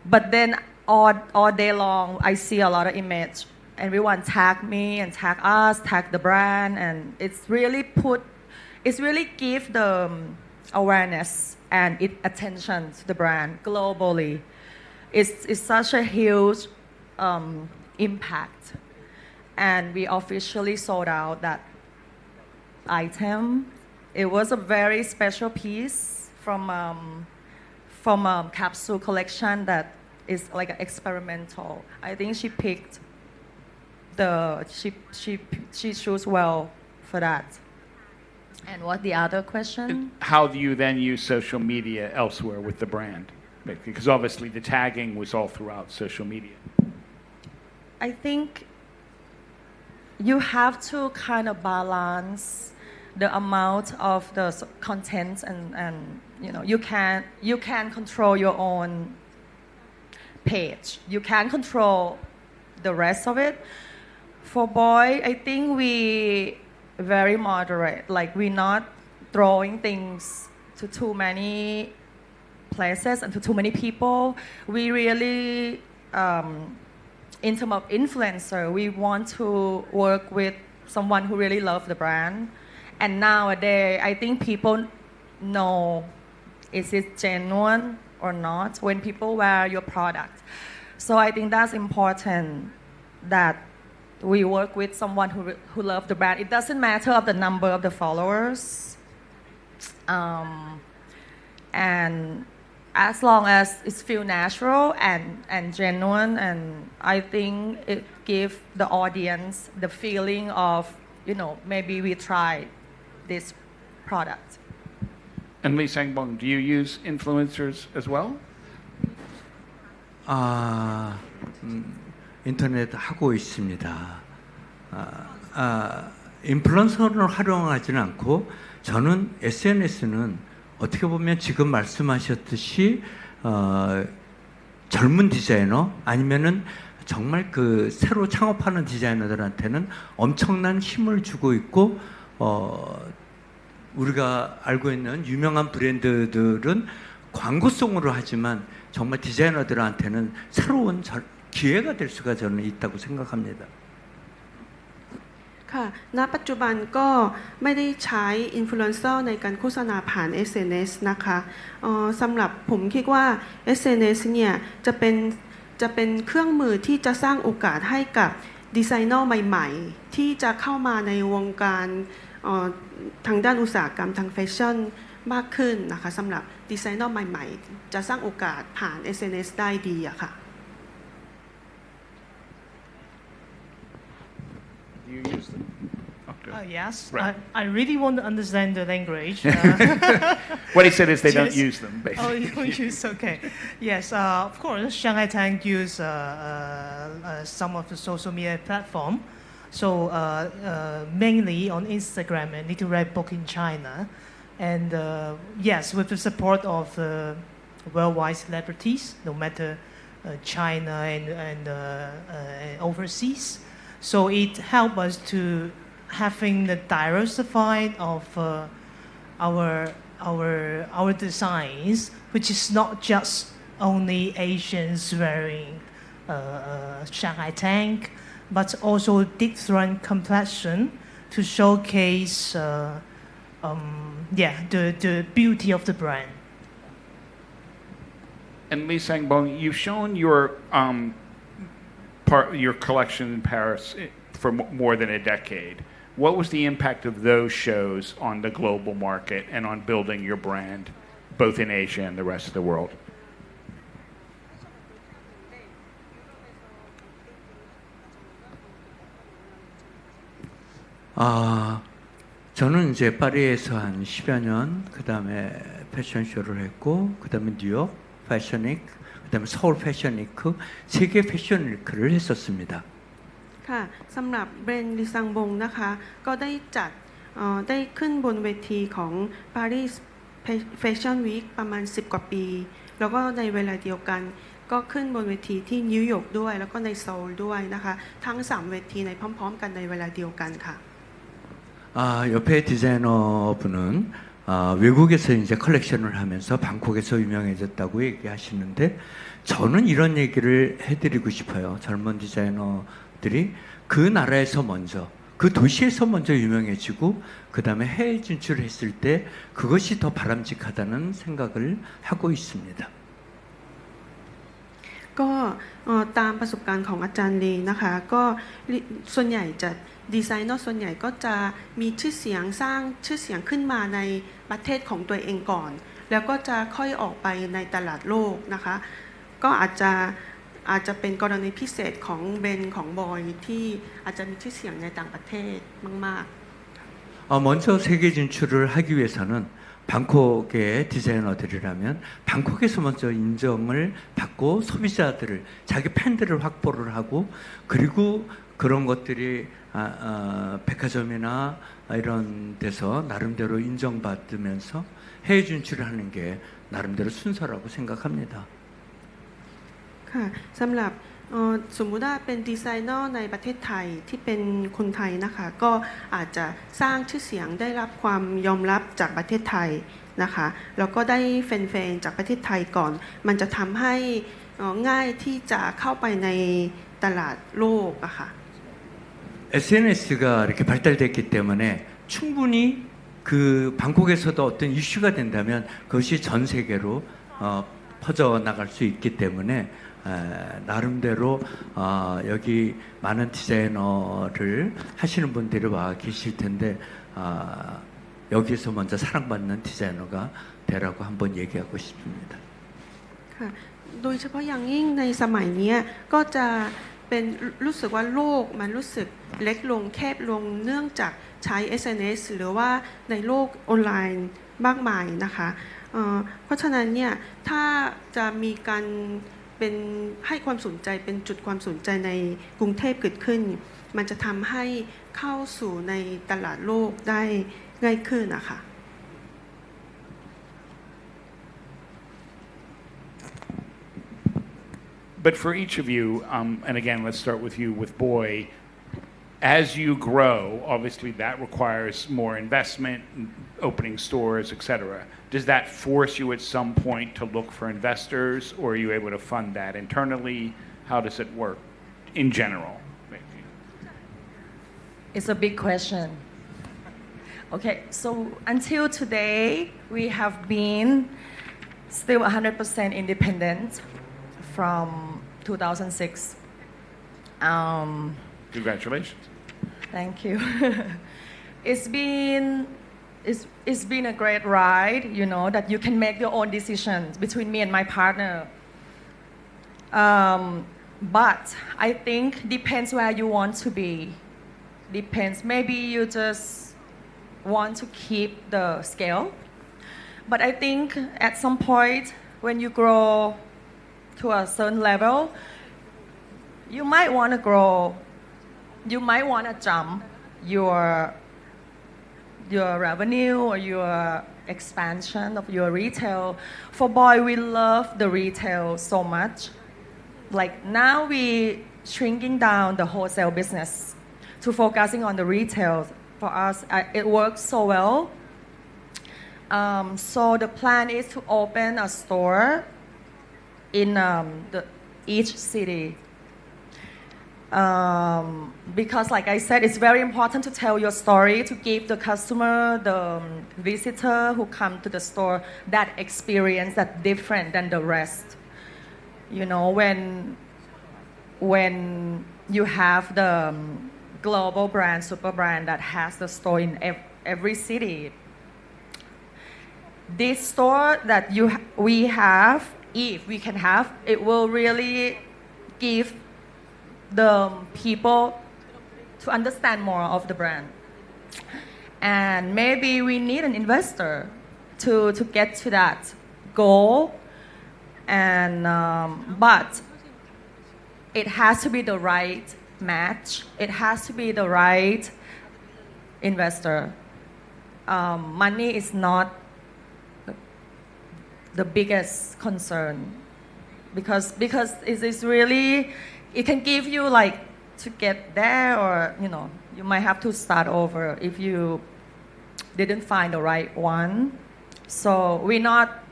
But then all day long, I see a lot of image. Everyone tag me and tag us, tag the brand, and it's really give the awareness and attention to the brand globally. It's such a huge impact. And we officially sold out that item. It was a very special piece from a capsule collection that is like an experimental. I think she picked she chose well for that. And what the other question? How do you then use social media elsewhere with the brand? Because obviously the tagging was all throughout social media. I think you have to kind of balance the amount of the content and you can control your own page. You can control the rest of it. For boy, I think we very moderate. Like, we're not throwing things to too many places and to too many people. We really, in terms of influencer, we want to work with someone who really loves the brand. And nowadays, I think people know, is it genuine or not when people wear your product. So I think that's important that we work with someone who loves the brand. It doesn't matter of the number of the followers. And as long as it feels natural and genuine, and I think it gives the audience the feeling of, maybe we tried this product. And Lee Sang-bong, do you use influencers as well? 인터넷 하고 있습니다. 인플루언서를 활용하지는 않고 저는 SNS는 어떻게 보면 지금 말씀하셨듯이 젊은 디자이너 아니면은 정말 그 새로 창업하는 디자이너들한테는 엄청난 힘을 주고 있고 우리가 알고 있는 유명한 브랜드들은 광고성으로 하지만 정말 디자이너들한테는 새로운 기회가 될 수가 저는 있다고 생각합니다. ค่ะ ณ ปัจจุบันก็ไม่ได้ใช้อินฟลูเอนเซอร์ในการโฆษณาผ่าน SNS นะคะสำหรับผมคิดว่า SNS เนี่ยจะเป็นเครื่องมือที่จะสร้างโอกาสให้กับดีไซเนอร์ใหม่ๆที่จะเข้ามาในวงการทางด้านอุตสาหกรรมทางแฟชั่นมากขึ้นนะคะสำหรับดีไซเนอร์ใหม่ๆจะสร้างโอกาสผ่าน SNS ได้ดีอะค่ะ Do you use them? Yes, Right. I really want to understand the language. What he said is they don't use them, basically. Oh, you don't use, okay. Yes, of course, Shanghai Tang use some of the social media platform. So mainly on Instagram and Little Red Book in China. And yes, with the support of worldwide celebrities, no matter China and overseas. So it helped us to having the diversified of our designs, which is not just only Asians wearing Shanghai tank, but also different complexion to showcase the beauty of the brand. And Li Sangbong, you've shown your collection in Paris for more than a decade. What was the impact of those shows on the global market and on building your brand, both in Asia and the rest of the world? 저는 이제 파리에서 한 10여 년, 그 다음에 패션쇼를 했고, 그 다음에 뉴욕 패션 위크, 그 다음에 서울 패션 위크, 세계 패션 위크를 했었습니다. ค่ะสำหรับแบรนด์ลิซังบงนะคะก็ได้จัดได้ขึ้นบนเวทีของ Paris Fashion Week ประมาณ10 กว่าปีแล้วก็ในเวลาเดียวกันก็ขึ้นบนเวทีที่นิวยอร์กด้วยแล้วก็ในโซลด้วยนะคะทั้ง3เวทีในพร้อมๆกันในเวลาเดียวกันค่ะ 옆에 디자이너분은 외국에서 이제 컬렉션을 하면서 방콕에서 유명해졌다고 얘기하시는데 저는 이런 얘기를 해드리고 싶어요. 젊은 디자이너들이 그 나라에서 먼저 그 도시에서 먼저 유명해지고 그 다음에 해외 진출을 했을 때 그것이 더 바람직하다는 생각을 하고 있습니다. ก็ตามประสบการณ์ของอาจารย์ลีนะคะก็ส่วนใหญ่จะดีไซเนอร์ส่วนใหญ่ก็จะมีชื่อเสียงสร้างชื่อเสียงขึ้นมาในประเทศของตัวเองก่อนแล้วก็จะค่อยออกไปในตลาดโลกนะคะก็อาจจะเป็นกรณีพิเศษของเบนของบอยที่อาจจะมีชื่อเสียงในต่างประเทศมากๆ 먼저 세계 진출을 하기 위해서는 방콕의 디자이너들이라면 방콕에서 먼저 인정을 받고 소비자들을 자기 팬들을 확보를 하고 그리고 그런 것들이 백화점이나 이런 데서 나름대로 인정받으면서 해외 진출을 하는 게 나름대로 순서라고 생각합니다. ค่ะสำหรับสมมุติว่าเป็นดีไซเนอร์ในประเทศไทยที่เป็นคนไทยนะคะก็อาจจะสร้างชื่อเสียงได้รับความยอมรับจากประเทศไทยนะคะแล้วก็ได้แฟนๆจากประเทศไทยก่อนมันจะทำให้ง่ายที่จะเข้าไปในตลาดโลกอะค่ะ SNS가 이렇게 발달됐기 때문에 충분히 그 방콕에서도 어떤 이슈가 된다면 그것이 전 세계로 퍼져나갈 수 있기 때문에 나름대로 여기 많은 디자이너를 하시는 분들이 와 계실 텐데 여기서 먼저 사랑받는 디자이너가 되라고 한번 얘기하고 싶습니다. ค่ะโดยเฉพาะอย่างยิ่งในสมัยนี้ก็จะเป็นรู้สึกว่าโลกมันรู้สึกเล็กลงแคบลงเนื่องจากใช้ SNS หรือว่าในโลกออนไลน์มากมายนะคะเพราะฉะนั้นเนี่ยถ้าจะมีการเป็นให้ความสนใจเป็นจุดความสนใจในกรุงเทพเกิดขึ้นมันจะทำให้เข้าสู่ในตลาดโลกได้ง่ายขึ้นนะคะ But for each of you, and again, let's start with you, with Boy, as you grow, obviously that requires more investment, opening stores, etc. Does that force you at some point to look for investors, or are you able to fund that internally? How does it work in general? It's a big question. Okay, so until today, we have been still 100% independent from 2006. Congratulations. Thank you. It's been a great ride, you know, that you can make your own decisions between me and my partner. But I think depends where you want to be. Depends. Maybe you just want to keep the scale. But I think at some point when you grow to a certain level, you might want to grow you might want to jump your revenue or your expansion of your retail. For boy, we love the retail so much. Like now we shrinking down the wholesale business to focusing on the retail. For us, it works so well. So the plan is to open a store in each city. Because like I said, it's very important to tell your story, to give the customer, the visitor who come to the store that experience that's different than the rest. You know, when you have the global brand, super brand that has the store in every city, this store that we have, if we can have, it will really give the people to understand more of the brand. And maybe we need an investor to get to that goal. And but it has to be the right match. It has to be the right investor. Money is not the biggest concern because it is really, it can give you like to get there, or you know, you might have to start over if you didn't find the right one. So we're not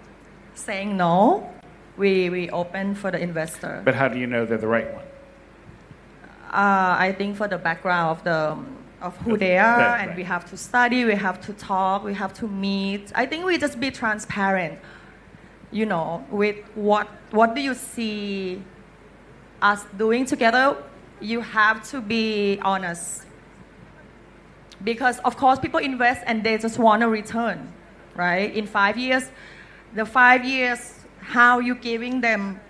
saying no. We open for the investor. But how do you know they're the right one? I think for the background of who they are, and right. we have to study, we have to talk, we have to meet. I think we just be transparent. You know, with what do you see us doing together? You have to be honest. Because of course people invest and they just want a return, right? In 5 years, the 5 years, how you giving them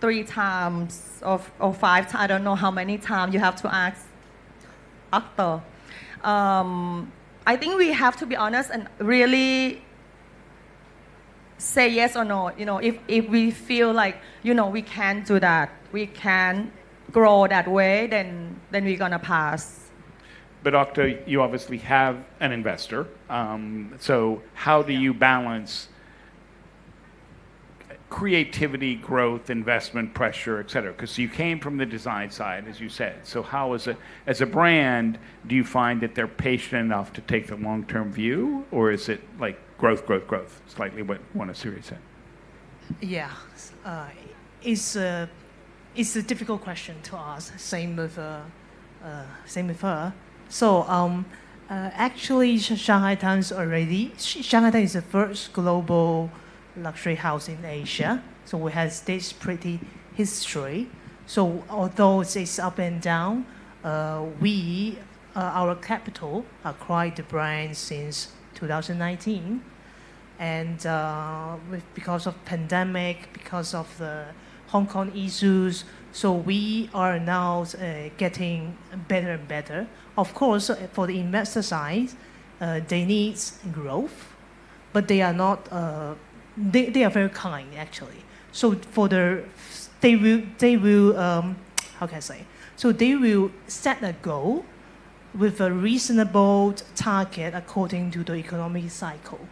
3 times or 5 times, I don't know how many times you have to ask after. I think we have to be honest and really say yes or no. You know, if we feel like, you know, we can't do that, we can't grow that way, then we're gonna pass. But Okta, you obviously have an investor. So how do you balance creativity, growth, investment, pressure, et cetera? Because you came from the design side, as you said. So how as a brand, do you find that they're patient enough to take the long-term view? Or is it like growth, slightly what one of Siri said? Yeah, it's a difficult question to ask. Same with her. So actually, Shanghai Town is the first global luxury house in Asia. So we have this pretty history. So although it's up and down, our capital acquired the brand since 2019, and because of pandemic, because of the Hong Kong issues, so we are now getting better and better. Of course, for the investor side, they need growth, but they are not. They are very kind actually. So they will how can I say? So they will set a goal with a reasonable target according to the economic cycle.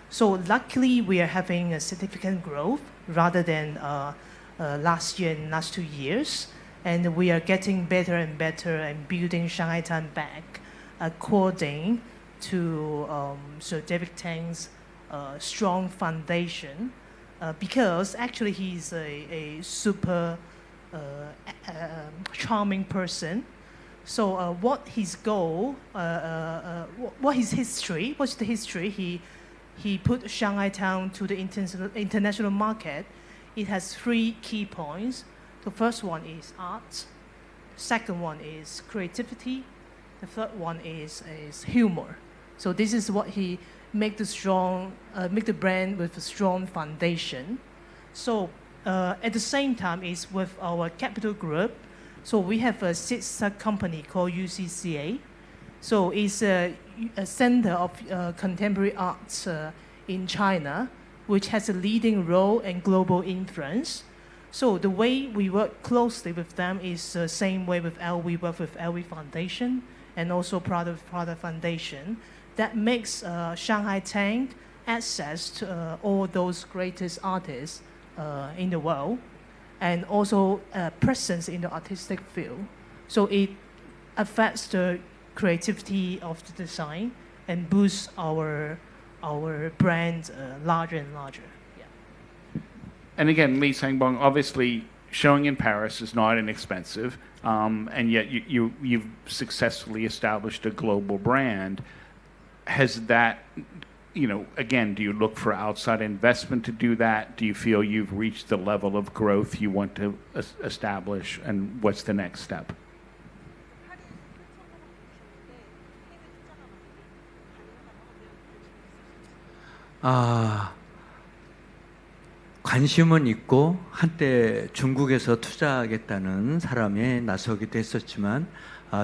So luckily we are having a significant growth rather than last year and last 2 years, and we are getting better and better and building Shanghai Town back according to Sir David Tang's strong foundation, because actually he's a super charming person. So what's the history? He put Shanghai Town to the international market. It has 3 key points. The first one is art. The second one is creativity. The third one is humor. So this is what he make the brand with a strong foundation. So at the same time is with our capital group. So we have a sister company called UCCA. So it's a center of contemporary arts in China, which has a leading role and global influence. So the way we work closely with them is the same way we work with LV Foundation and also Prada Foundation. That makes Shanghai Tang access to all those greatest artists in the world, and also presence in the artistic field. So it affects the creativity of the design and boosts our brand larger and larger. And again, Lee Sangbong, obviously showing in Paris is not inexpensive, and yet you've successfully established a global brand. Has that, again, do you look for outside investment to do that? Do you feel you've reached the level of growth you want to establish, and what's the next step? 관심은 있고 한때 중국에서 투자하겠다는 사람이 나서기도 했었지만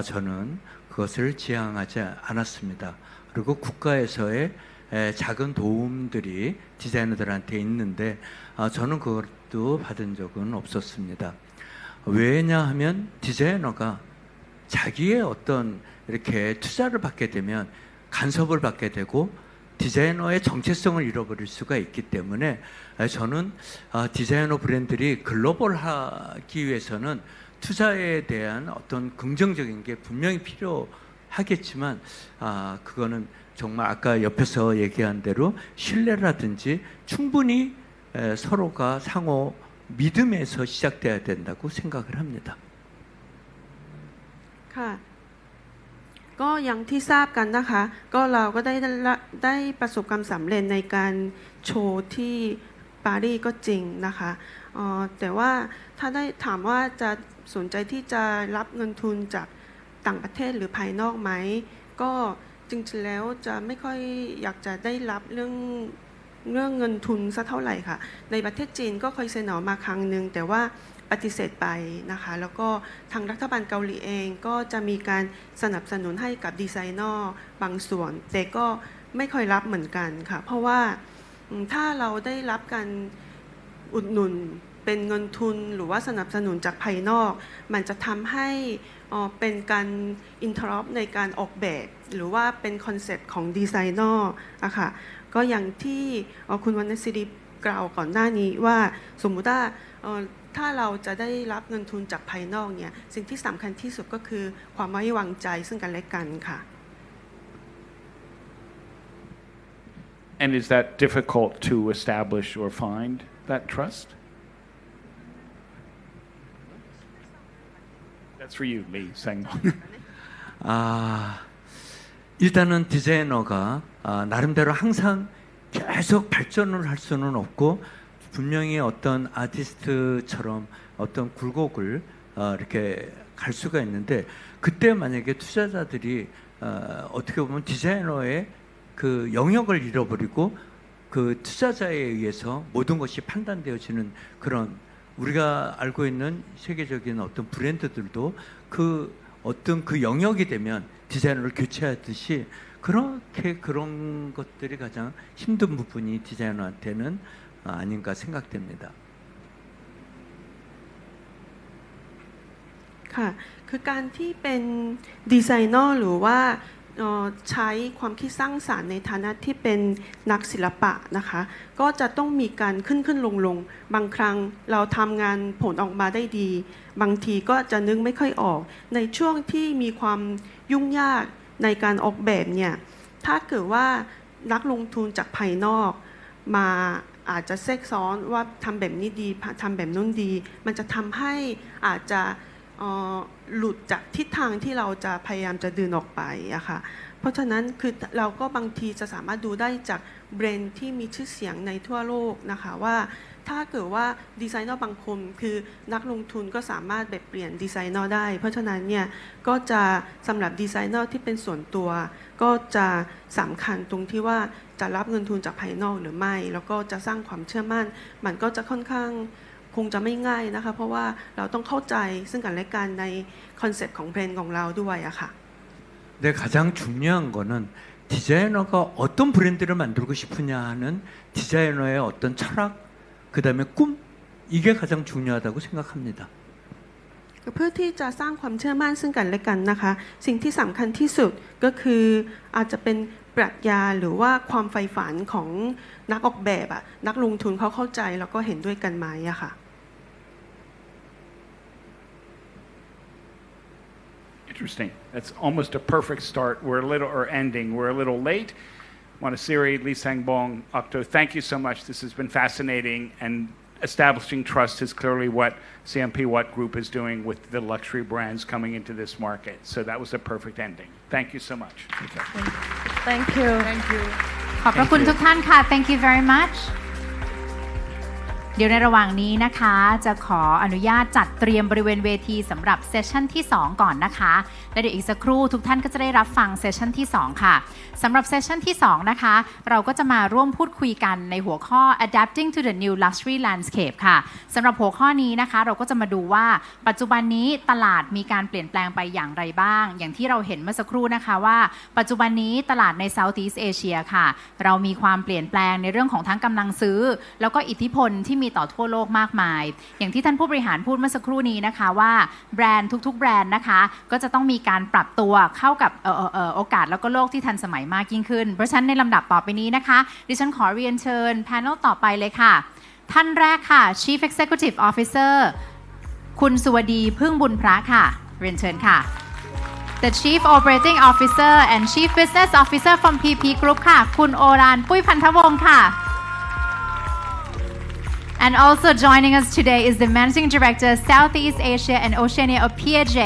저는 그것을 지향하지 않았습니다. 그리고 국가에서의 작은 도움들이 디자이너들한테 있는데 저는 그것도 받은 적은 없었습니다. 왜냐하면 디자이너가 자기의 어떤 이렇게 투자를 받게 되면 간섭을 받게 되고 디자이너의 정체성을 잃어버릴 수가 있기 때문에 저는 디자이너 브랜드들이 글로벌하기 위해서는 투자에 대한 어떤 긍정적인 게 분명히 필요하겠지만 그거는 정말 아까 옆에서 얘기한 대로 신뢰라든지 충분히 서로가 상호 믿음에서 시작돼야 된다고 생각을 합니다. ก็อย่างที่ทราบกันนะคะก็เราก็ได้ประสบความสำเร็จในการโชว์ที่ปารีสก็จริงนะคะแต่ว่าถ้าได้ถามว่าจะสนใจที่จะรับเงินทุนจากต่างประเทศหรือภายนอกไหมก็จริงๆแล้วจะไม่ค่อยอยากจะได้รับเรื่องเงินทุนสักเท่าไหร่ค่ะในประเทศจีนก็เคยเสนอมาครั้งหนึ่งแต่ว่าปฏิเสธไปนะคะแล้วก็ทางรัฐบาลเกาหลีเองก็จะมีการสนับสนุนให้กับดีไซเนอร์บางส่วนแต่ก็ไม่ค่อยรับเหมือนกันค่ะเพราะว่าถ้าเราได้รับการอุดหนุนเป็นเงินทุนหรือว่าสนับสนุนจากภายนอกมันจะทำให้เป็นการอินเทอร์รัปในการออกแบบหรือว่าเป็นคอนเซ็ปต์ของดีไซเนอร์อะค่ะก็อย่างที่คุณวรรณศิริกล่าวก่อนหน้านี้ว่าสมมุติว่าถ้าเราจะได้รับเงินทุนจากภายนอกเนี่ยสิ่งที่สำคัญที่สุดก็คือความไว้วางใจซึ่งกันและกันค่ะ And is that difficult to establish or find that trust? That's for you, Lee Sangbong. 일단은 디자이너가 나름대로 항상 계속 발전을 할 수는 없고 분명히 어떤 아티스트처럼 어떤 굴곡을 이렇게 갈 수가 있는데 그때 만약에 투자자들이 어떻게 보면 디자이너의 그 영역을 잃어버리고 그 투자자에 의해서 모든 것이 판단되어지는 그런 우리가 알고 있는 세계적인 어떤 브랜드들도 그 어떤 그 영역이 되면 디자이너를 교체하듯이 그렇게 그런 것들이 가장 힘든 부분이 디자이너한테는 아닌가 생각됩니다. ค่ะคือการที่เป็นดีไซเนอร์หรือว่าใช้ความคิดสร้างสรรค์ในฐานะที่เป็นนักศิลปะนะคะก็จะต้องมีการขึ้นลงบางครั้งเราทำงานผลออกมาได้ดีบางทีก็จะนึกไม่ค่อยออกในช่วงที่มีความยุ่งยากในการออกแบบเนี่ยถ้าเกิดว่านักลงทุนจากภายนอกมาอาจจะแทรกซ้อนว่าทำแบบนี้ดีทำแบบนู้นดีมันจะทำให้อาจจะหลุดจากทิศทางที่เราจะพยายามจะดึงออกไปอะค่ะเพราะฉะนั้นคือเราก็บางทีจะสามารถดูได้จากแบรนด์ที่มีชื่อเสียงในทั่วโลกนะคะว่าถ้าเกิดว่าดีไซเนอร์บางคนคือนักลงทุนก็สามารถแบบเปลี่ยนดีไซเนอร์ได้เพราะฉะนั้นเนี่ยก็จะสำหรับดีไซเนอร์ที่เป็นส่วนตัวก็จะสำคัญตรงที่ว่าจะรับเงินทุนจากภายนอกหรือไม่แล้วก็จะสร้างความเชื่อมั่นมันก็จะค่อนข้างคงจะไม่ง่ายนะคะเพราะว่าเราต้องเข้าใจซึ่งกันและกันในคอนเซ็ปต์ของแบรนด์ของเราด้วยอะค่ะ 근데 가장 중요한 거는 디자이너가 어떤 브랜드를 만들고 싶으냐 하는 디자이너의 어떤 철학, 그 다음에 꿈, 이게 가장 중요하다고 생각합니다. เพื่อที่จะสร้างความเชื่อมั่นซึ่งกันและกันนะคะสิ่งที่สำคัญที่สุดก็คืออาจจะเป็นปรัชญาหรือว่าความใฝ่ฝันของนักออกแบบนักลงทุนเขาเข้าใจแล้วก็เห็นด้วยกันไหมอะค่ะ Interesting. That's almost a perfect start. We're a little, or ending. We're a little late. Montessori, Lee Sang-bong, Octo, thank you so much. This has been fascinating, and establishing trust is clearly what SIAM PIWat Group is doing with the luxury brands coming into this market. So that was a perfect ending. Thank you so much. Thank you. ขอบพระคุณทุกท่านค่ะ Thank you very much เดี๋ยวในระหว่างนี้นะคะจะขออนุญาตจัดเตรียมบริเวณเวทีสำหรับเซสชั่นที่2ก่อนนะคะและเดี๋ยวอีกสักครู่ทุกท่านก็จะได้รับฟังเซสชั่นที่2ค่ะสำหรับเซสชั่นที่2นะคะเราก็จะมาร่วมพูดคุยกันในหัวข้อ Adapting to the New Luxury Landscape ค่ะสำหรับหัวข้อนี้นะคะเราก็จะมาดูว่าปัจจุบันนี้ตลาดมีการเปลี่ยนแปลงไปอย่างไรบ้างอย่างที่เราเห็นเมื่อสักครู่นะคะว่าปัจจุบันนี้ตลาดใน Southeast Asia ค่ะเรามีความเปลี่ยนแปลงในเรื่องของทั้งกำลังซื้อแล้วก็อิทธิพลที่มีต่อทั่วโลกมากมายอย่างที่ท่านผู้บริหารพูดเมื่อสักครู่นี้นะคะว่าแบรนด์ทุกๆแบรนด์นะคะก็จะต้องมีการปรับตัวเข้ากับโอกาสแล้วก็โลกที่ทันสมัยมากยิ่งขึ้นเพราะฉะนั้นในลำดับต่อไปนี้นะคะดิฉันขอเรียนเชิญแพนเนลต่อไปเลยค่ะท่านแรกค่ะ Chief Executive Officer คุณสุวดีพึ่งบุญพระค่ะเรียนเชิญค่ะ The Chief Operating Officer and Chief Business Officer from PP Group ค่ะคุณโอรานปุ้ยพันธวงศ์ค่ะAnd also joining us today is the Managing Director Southeast Asia and Oceania of PAJ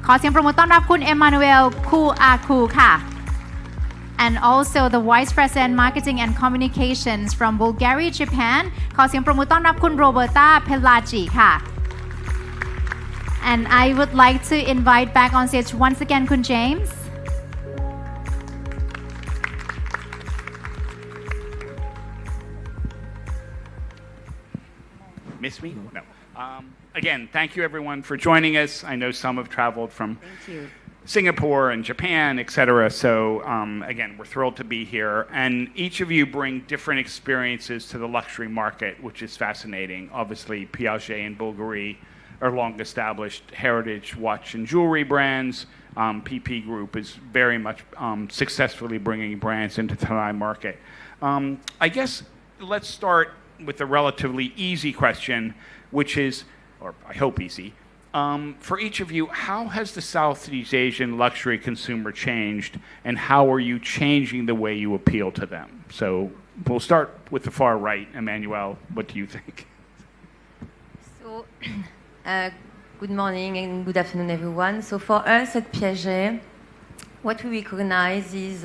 ขอเสียงปรบมือต้อนรับคุณเอมานูเอลคูอาคูค่ะ And also the Vice President Marketing and Communications from Bulgaria Japan ขอเสียงปรบมือต้อนรับคุณโรเบร์ตาเพลลาจิค่ะ And I would like to invite back on stage once again คุณ James Miss me? No. Again, thank you everyone for joining us. I know some have traveled from Singapore and Japan, etc. So again, we're thrilled to be here. And each of you bring different experiences to the luxury market, which is fascinating. Obviously, Piaget and Bulgari are long-established heritage watch and jewelry brands. PP Group is very much successfully bringing brands into the Thai market. I guess let's start with a relatively easy question, which is, or I hope easy, for each of you, how has the Southeast Asian luxury consumer changed, and how are you changing the way you appeal to them? So we'll start with the far right. Emmanuel, what do you think? So, good morning and good afternoon, everyone. So for us at Piaget, what we recognize is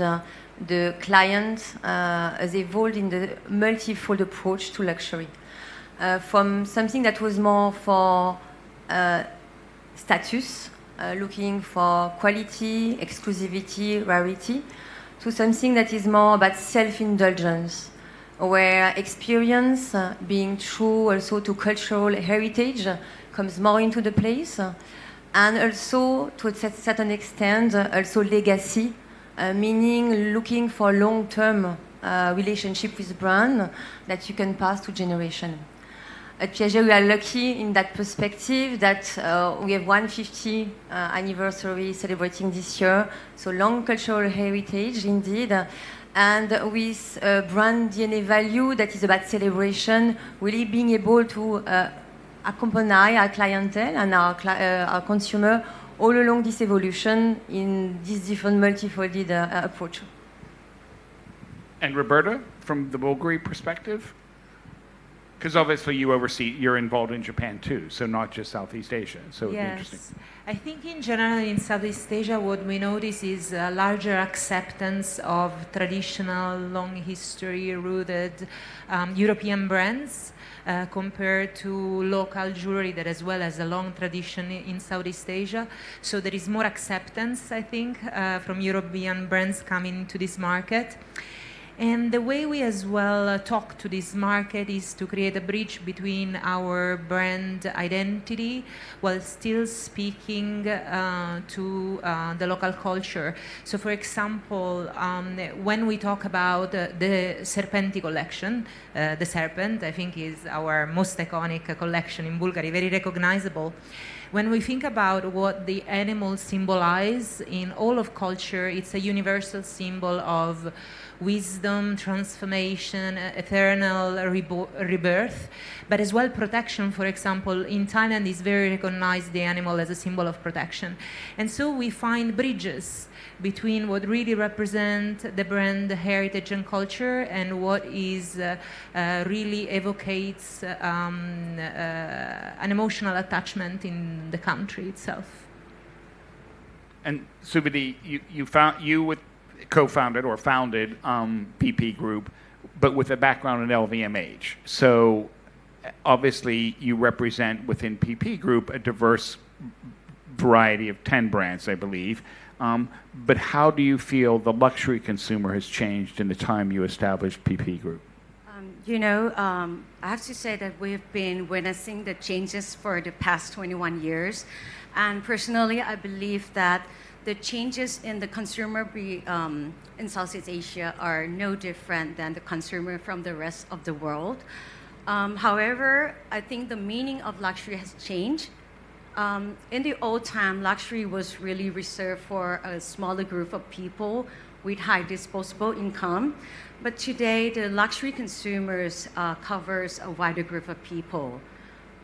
the client has evolved in the multifold approach to luxury. From something that was more for status, looking for quality, exclusivity, rarity, to something that is more about self-indulgence, where experience, being true also to cultural heritage, comes more into the place, and also, to a certain extent, also legacy, meaning looking for long-term relationship with brand that you can pass to generation. At Piaget, we are lucky in that perspective that we have 150 anniversary celebrating this year, so long cultural heritage indeed, and with brand DNA value that is about celebration, really being able to accompany our clientele and our consumer all along this evolution in this different multifolded approach. And Roberta, from the Bulgari perspective? Because obviously you're involved in Japan too, so not just Southeast Asia. So it'd be interesting. I think in general in Southeast Asia what we notice is a larger acceptance of traditional, long history-rooted European brands compared to local jewelry that as well as a long tradition in Southeast Asia. So there is more acceptance, I think, from European brands coming into this market. And the way we as well talk to this market is to create a bridge between our brand identity while still speaking to the local culture. So for example, when we talk about the Serpenti collection, the serpent I think is our most iconic collection in Bulgari, very recognizable. When we think about what the animals symbolize in all of culture, it's a universal symbol of wisdom, transformation, eternal rebirth, but as well protection. For example, in Thailand is very recognized the animal as a symbol of protection. And so we find bridges between what really represents the brand heritage and culture and what is really evocates an emotional attachment in the country itself. And Subhadi, you co-founded or founded PP Group, but with a background in LVMH. So obviously you represent within PP Group a diverse variety of 10 brands, I believe. But how do you feel the luxury consumer has changed in the time you established PP Group? I have to say that we've been witnessing the changes for the past 21 years. And personally, I believe that the changes in the consumer in Southeast Asia are no different than the consumer from the rest of the world. However, I think the meaning of luxury has changed. In the old time, luxury was really reserved for a smaller group of people with high disposable income. But today, the luxury consumers covers a wider group of people.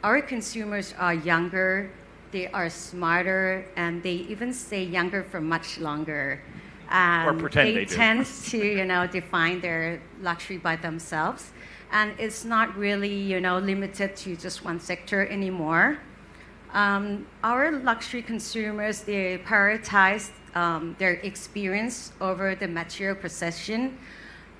Our consumers are younger, they are smarter, and they even stay younger for much longer. Or pretend they do. tend to, define their luxury by themselves. And it's not really, limited to just one sector anymore. Our luxury consumers, they prioritize their experience over the material possession.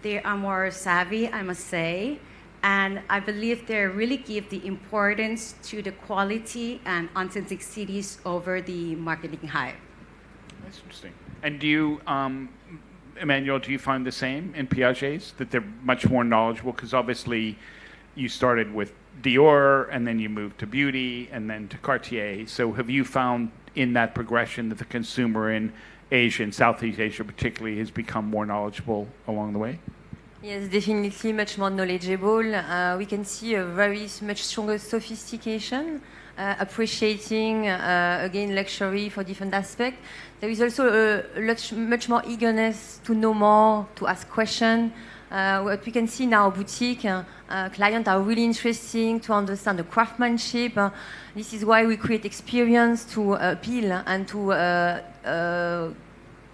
They are more savvy, I must say, and I believe they really give the importance to the quality and authenticities over the marketing hype. That's interesting. And do you, Emmanuel, do you find the same in Piaget's, that they're much more knowledgeable? Because obviously you started with Dior, and then you moved to beauty, and then to Cartier. So have you found in that progression that the consumer in Asia, and Southeast Asia particularly, has become more knowledgeable along the way? Yes, definitely much more knowledgeable. We can see a much stronger sophistication, appreciating, again, luxury for different aspects. There is also much more eagerness to know more, to ask questions. What we can see in our boutique, clients are really interested to understand the craftsmanship. This is why we create experience to appeal and to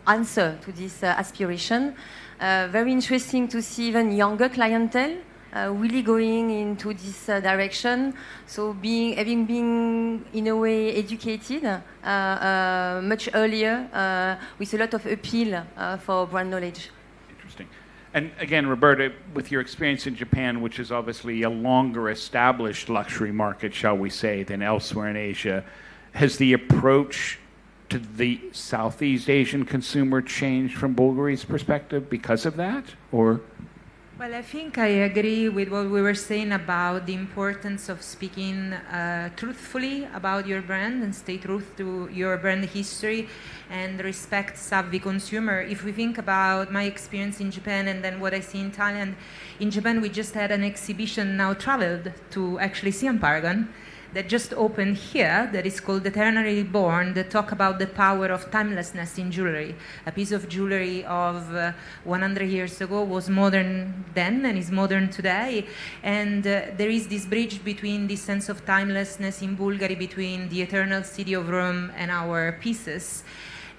answer to this aspiration. Very interesting to see even younger clientele really going into this direction. So having been in a way educated much earlier with a lot of appeal for brand knowledge. Interesting. And again, Roberta, with your experience in Japan, which is obviously a longer established luxury market, shall we say, than elsewhere in Asia, has the approach to the Southeast Asian consumer changed from Bulgari's perspective because of that, or? Well, I think I agree with what we were saying about the importance of speaking truthfully about your brand and stay true to your brand history and respect savvy consumer. If we think about my experience in Japan and then what I see in Thailand, in Japan we just had an exhibition now traveled to actually SIAM Paragon that just opened here that is called Eternally Reborn, that talk about the power of timelessness in jewelry. A piece of jewelry of 100 years ago was modern then and is modern today. And there is this bridge between this sense of timelessness in Bulgari between the eternal city of Rome and our pieces.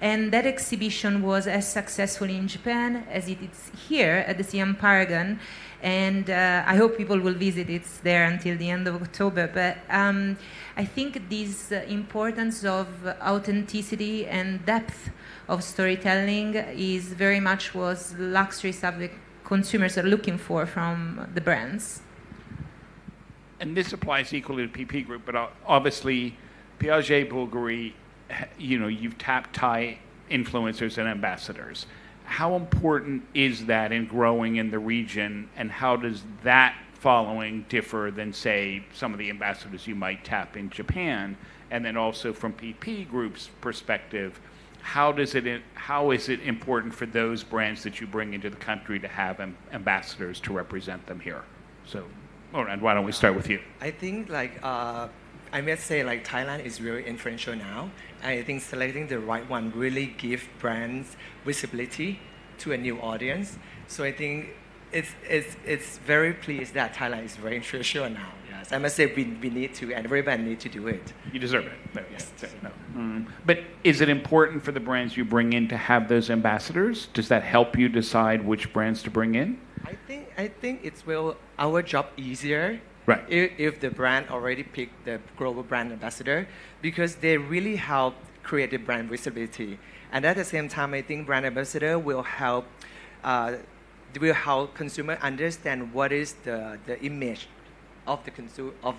And that exhibition was as successful in Japan as it is here at the SIAM Paragon. And I hope people will visit. It's there until the end of October. But I think this importance of authenticity and depth of storytelling is very much what luxury savvy consumers are looking for from the brands. And this applies equally to PP Group, but obviously Piaget Bulgari, you've tapped Thai influencers and ambassadors. how important is that in growing in the region, and how does that following differ than, say, some of the ambassadors you might tap in Japan? And then also from PP Group's perspective, how is it important for those brands that you bring into the country to have ambassadors to represent them here? So, and why don't we start with you? I think I must say Thailand is very influential now. I think selecting the right one really gives brands visibility to a new audience. So I think it's very pleased that Thailand is very influential now. Yes, I must say we need to, and everybody need to do it. You deserve it. No, yes. No. But is it important for the brands you bring in to have those ambassadors? Does that help you decide which brands to bring in? I think it will our job easier. Right. If the brand already picked the global brand ambassador, because they really help create the brand visibility. And at the same time, I think brand ambassador will help consumer understand what is the image of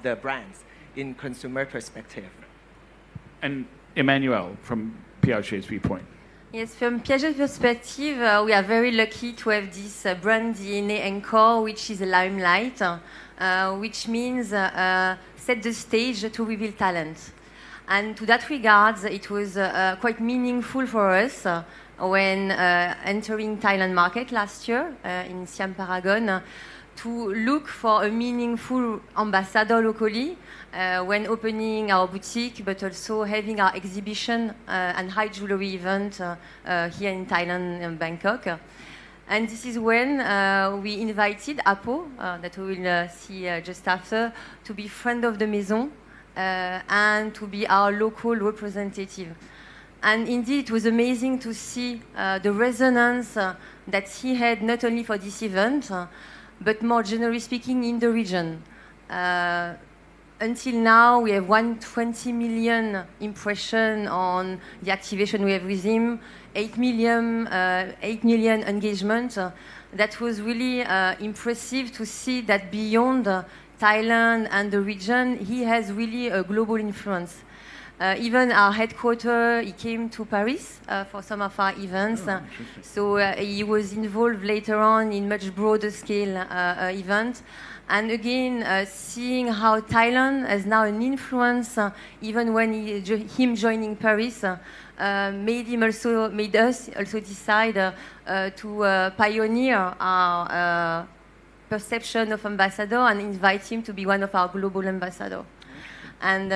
the brands in consumer perspective. And Emmanuel, from Piaget's viewpoint. Yes, from Piaget's perspective, we are very lucky to have this brand DNA anchor, which is a limelight, which means set the stage to reveal talent. And to that regard, it was quite meaningful for us when entering Thailand market last year in SIAM Paragon to look for a meaningful ambassador locally when opening our boutique, but also having our exhibition and high jewelry event here in Thailand and Bangkok. And this is when we invited Apo, that we will see just after, to be friend of the maison and to be our local representative. And indeed, it was amazing to see the resonance that he had not only for this event, but more generally speaking in the region. Until now, we have 120 million impressions on the activation we have with him, 8 million engagement. That was really impressive to see that beyond Thailand and the region, he has really a global influence. Even our headquarters, he came to Paris for some of our events. So he was involved later on in much broader scale events. And again, seeing how Thailand has now an influence, even when him joining Paris, made us also decide to pioneer our perception of ambassador and invite him to be one of our global ambassadors. And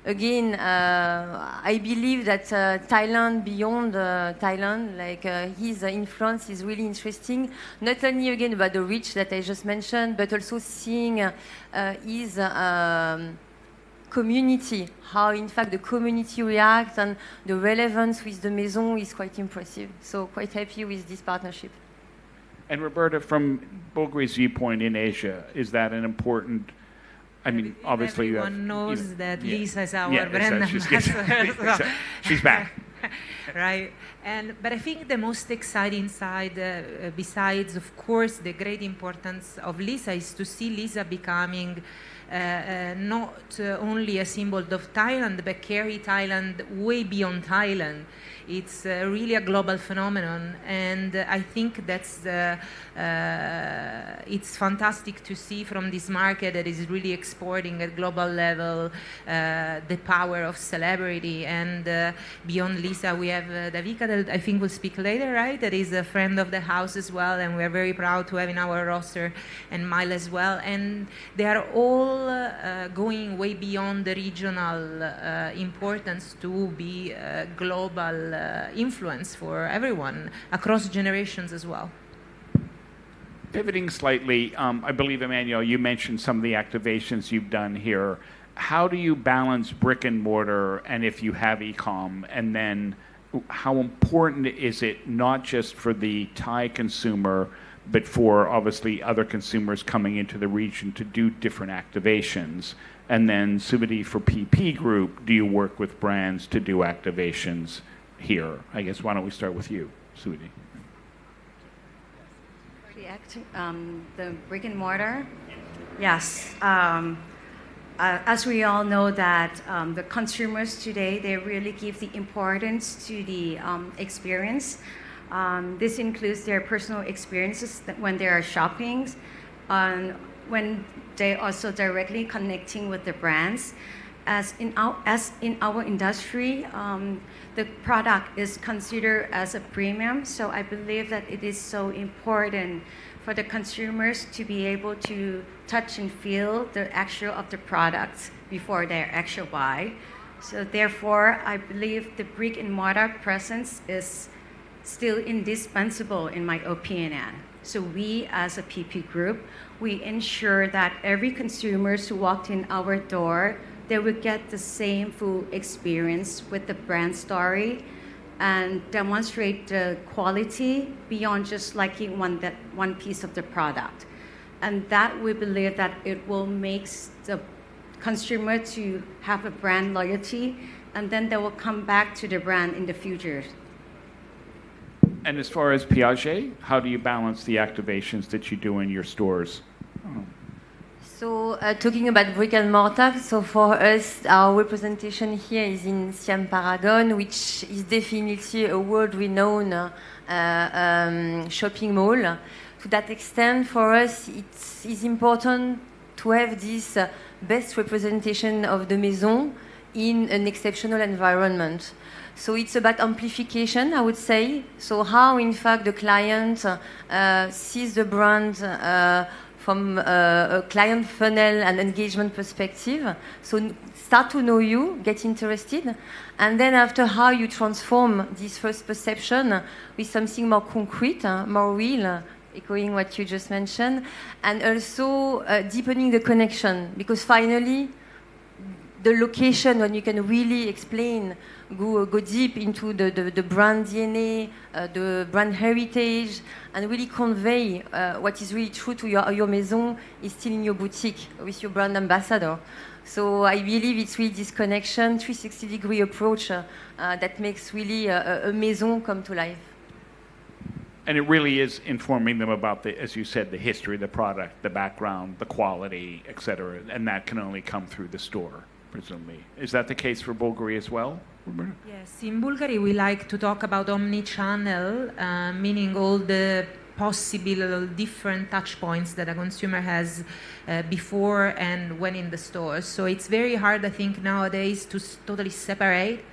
again, I believe that Thailand, beyond Thailand, his influence is really interesting. Not only again about the reach that I just mentioned, but also seeing his community, how in fact the community reacts, and the relevance with the maison is quite impressive. So quite happy with this partnership. And Roberta, from Bulgari's viewpoint in Asia, is that an important? I mean, obviously, everyone knows that Lisa is our brand ambassador. She's back. Right. But I think the most exciting side, besides, of course, the great importance of Lisa, is to see Lisa becoming not only a symbol of Thailand, but carry Thailand way beyond Thailand. It's really a global phenomenon, and I think that's it's fantastic to see from this market that is really exporting at global level the power of celebrity. And beyond Lisa, we have Davika, that I think will speak later, right? That is a friend of the house as well, and we're very proud to have in our roster, and Mile as well. And they are all going way beyond the regional importance to be global influence for everyone across generations as well. Pivoting slightly, I believe, Emmanuel, you mentioned some of the activations you've done here. How do you balance brick and mortar, and if you have e-com, and then how important is it not just for the Thai consumer, but for obviously other consumers coming into the region to do different activations? And then, Subhadi, for PP Group, do you work with brands to do activations here? I guess, why don't we start with you, Subhadi? The brick and mortar, yes. As we all know that the consumers today, they really give the importance to the experience. This includes their personal experiences when they are shopping, when they also directly connecting with the brands. As in our industry, the product is considered as a premium, so I believe that it is so important for the consumers to be able to touch and feel the actual of the products before they actually buy. So therefore, I believe the brick and mortar presence is still indispensable in my opinion. So we as a PP group, we ensure that every consumer who walked in our door, they will get the same full experience with the brand story and demonstrate the quality beyond just liking one piece of the product. And that we believe that it will make the consumer to have a brand loyalty, and then they will come back to the brand in the future. And as far as Piaget, how do you balance the activations that you do in your stores? So talking about brick and mortar, so for us, our representation here is in SIAM Paragon, which is definitely a world-renowned shopping mall. To that extent, for us, it is important to have this best representation of the maison in an exceptional environment. So it's about amplification, I would say. So how, in fact, the client sees the brand from a client funnel and engagement perspective. So start to know you, get interested, and then after how you transform this first perception with something more concrete, more real, echoing what you just mentioned, and also deepening the connection, because finally, the location, when you can really explain, go deep into the brand DNA, the brand heritage, and really convey what is really true to your maison is still in your boutique with your brand ambassador. So I believe it's really this connection, 360-degree approach that makes really a maison come to life. And it really is informing them about, as you said, the history of the product, the background, the quality, et cetera, and that can only come through the store, presumably. Is that the case for Bulgaria as well, Roberta? Yes, in Bulgaria we like to talk about omni-channel, meaning all the possible different touch points that a consumer has before and when in the store. So it's very hard, I think, nowadays to totally separate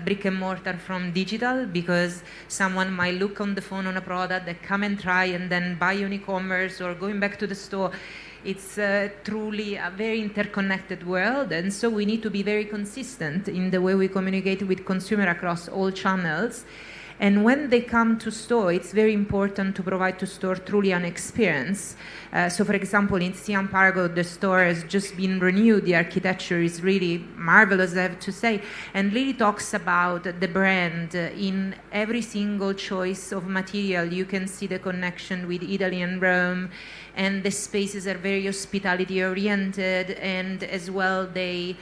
brick and mortar from digital, because someone might look on the phone on a product, they come and try and then buy on e-commerce or going back to the store. It's truly a very interconnected world, and so we need to be very consistent in the way we communicate with consumer across all channels. And when they come to store, it's very important to provide to store truly an experience. So for example, in SIAM Paragon, the store has just been renewed. The architecture is really marvelous, I have to say, and really talks about the brand in every single choice of material. You can see the connection with Italy and Rome, and the spaces are very hospitality oriented, and as well they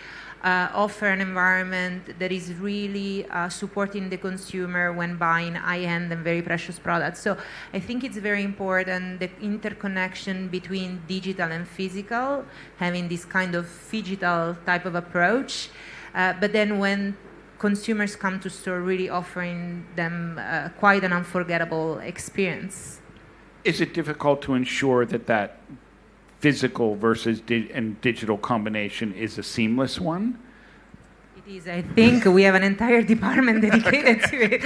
offer an environment that is really supporting the consumer when buying high-end and very precious products. So I think it's very important, the interconnection between digital and physical, having this kind of phygital type of approach. But then when consumers come to store, really offering them quite an unforgettable experience. Is it difficult to ensure that physical versus digital combination is a seamless one? It is. I think we have an entire department dedicated to it.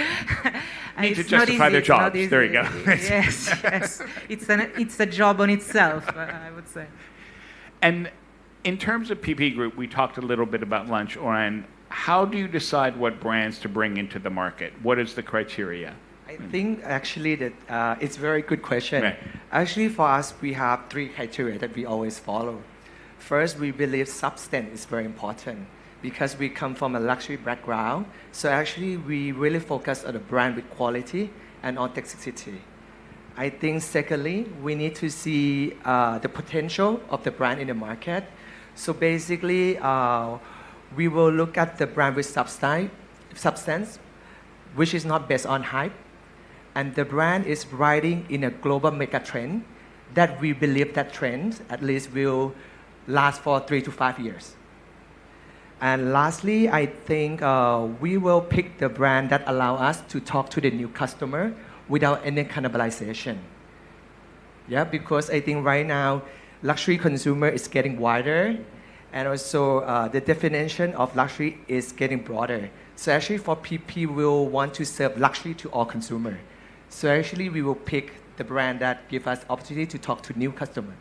Need to justify their jobs. There you go. Yes, yes. It's a job on itself, I would say. And in terms of PP Group, we talked a little bit about lunch, Oran. How do you decide what brands to bring into the market? What is the criteria? I think actually that it's a very good question. Right. Actually, for us, we have 3 criteria that we always follow. First, we believe substance is very important because we come from a luxury background. So actually, we really focus on the brand with quality and authenticity. I think secondly, we need to see the potential of the brand in the market. So basically, we will look at the brand with substance, which is not based on hype. And the brand is riding in a global mega trend that we believe that trend at least will last for 3 to 5 years. And lastly, I think we will pick the brand that allow us to talk to the new customer without any cannibalization. Yeah, because I think right now luxury consumer is getting wider, and also the definition of luxury is getting broader. So actually for PP, we will want to serve luxury to all consumer. So actually we will pick the brand that give us opportunity to talk to new customer.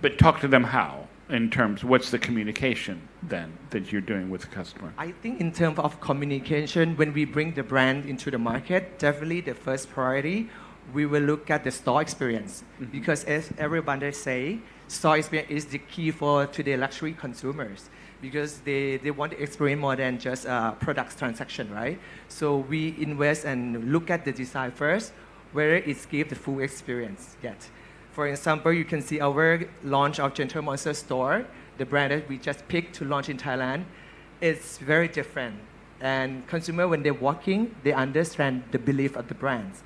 But talk to them how? In terms, what's the communication then that you're doing with the customer? I think in terms of communication, when we bring the brand into the market, definitely the first priority, we will look at the store experience. Mm-hmm. Because as everybody say, store experience is the key for today luxury consumers. Because they want to experience more than just products transaction, right? So we invest and look at the design first, whether it gives the full experience yet. For example, you can see our launch of Gentle Monster store, the brand that we just picked to launch in Thailand. It's very different. And consumer, when they're walking, they understand the belief of the brands.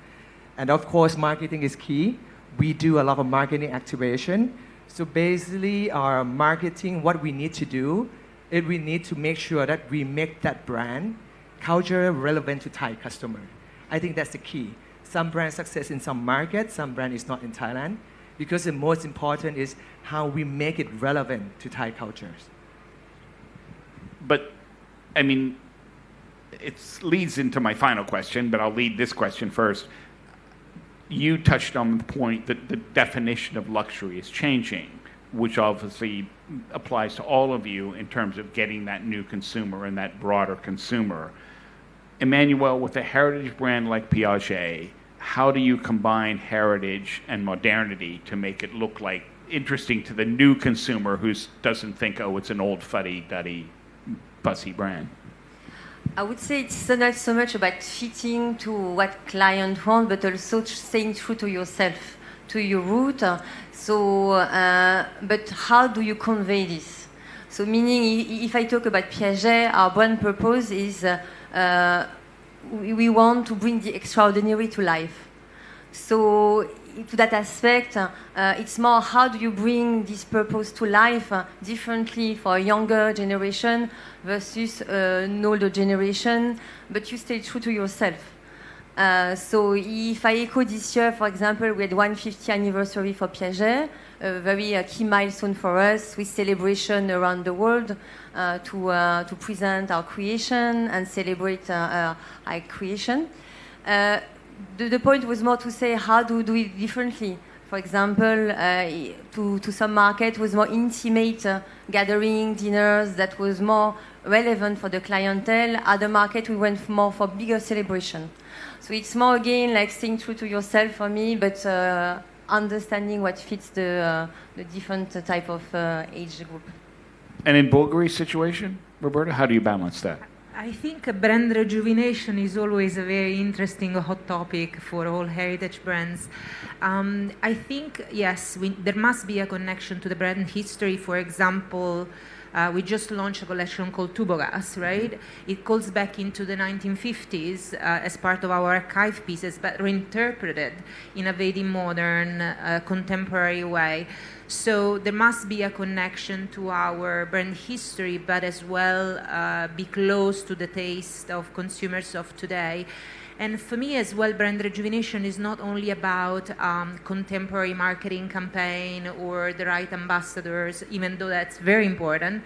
And of course, marketing is key. We do a lot of marketing activation. So basically, our marketing, what we need to do is we need to make sure that we make that brand culture relevant to Thai customer. I think that's the key. Some brand success in some markets, some brand is not in Thailand. Because the most important is how we make it relevant to Thai cultures. But, I mean, it leads into my final question, but I'll lead this question first. You touched on the point that the definition of luxury is changing, which obviously applies to all of you in terms of getting that new consumer and that broader consumer. Emmanuel, with a heritage brand like Piaget, how do you combine heritage and modernity to make it look like interesting to the new consumer who doesn't think, oh, it's an old fuddy-duddy, fussy brand? I would say it's not so much about fitting to what client want, but also staying true to yourself, to your root. But how do you convey this? So meaning, if I talk about Piaget, our brand purpose is we want to bring the extraordinary to life. So to that aspect, it's more how do you bring this purpose to life differently for a younger generation versus an older generation, but you stay true to yourself. So if I echo this year, for example, we had 150th anniversary for Piaget, a very key milestone for us with celebration around the world to present our creation and celebrate our creation. The point was more to say how do we do it differently. For example, to some market was more intimate gathering, dinners that was more relevant for the clientele. Other market we went more for bigger celebration. So it's more again like staying true to yourself for me, but understanding what fits the different type of age group. And in Bulgari's situation, Roberta, how do you balance that? I think brand rejuvenation is always a very interesting hot topic for all heritage brands. I think, yes, there must be a connection to the brand history. For example, we just launched a collection called Tubogas, right? It goes back into the 1950s as part of our archive pieces, but reinterpreted in a very modern, contemporary way. So there must be a connection to our brand history, but as well be close to the taste of consumers of today. And for me as well, brand rejuvenation is not only about contemporary marketing campaign or the right ambassadors, even though that's very important,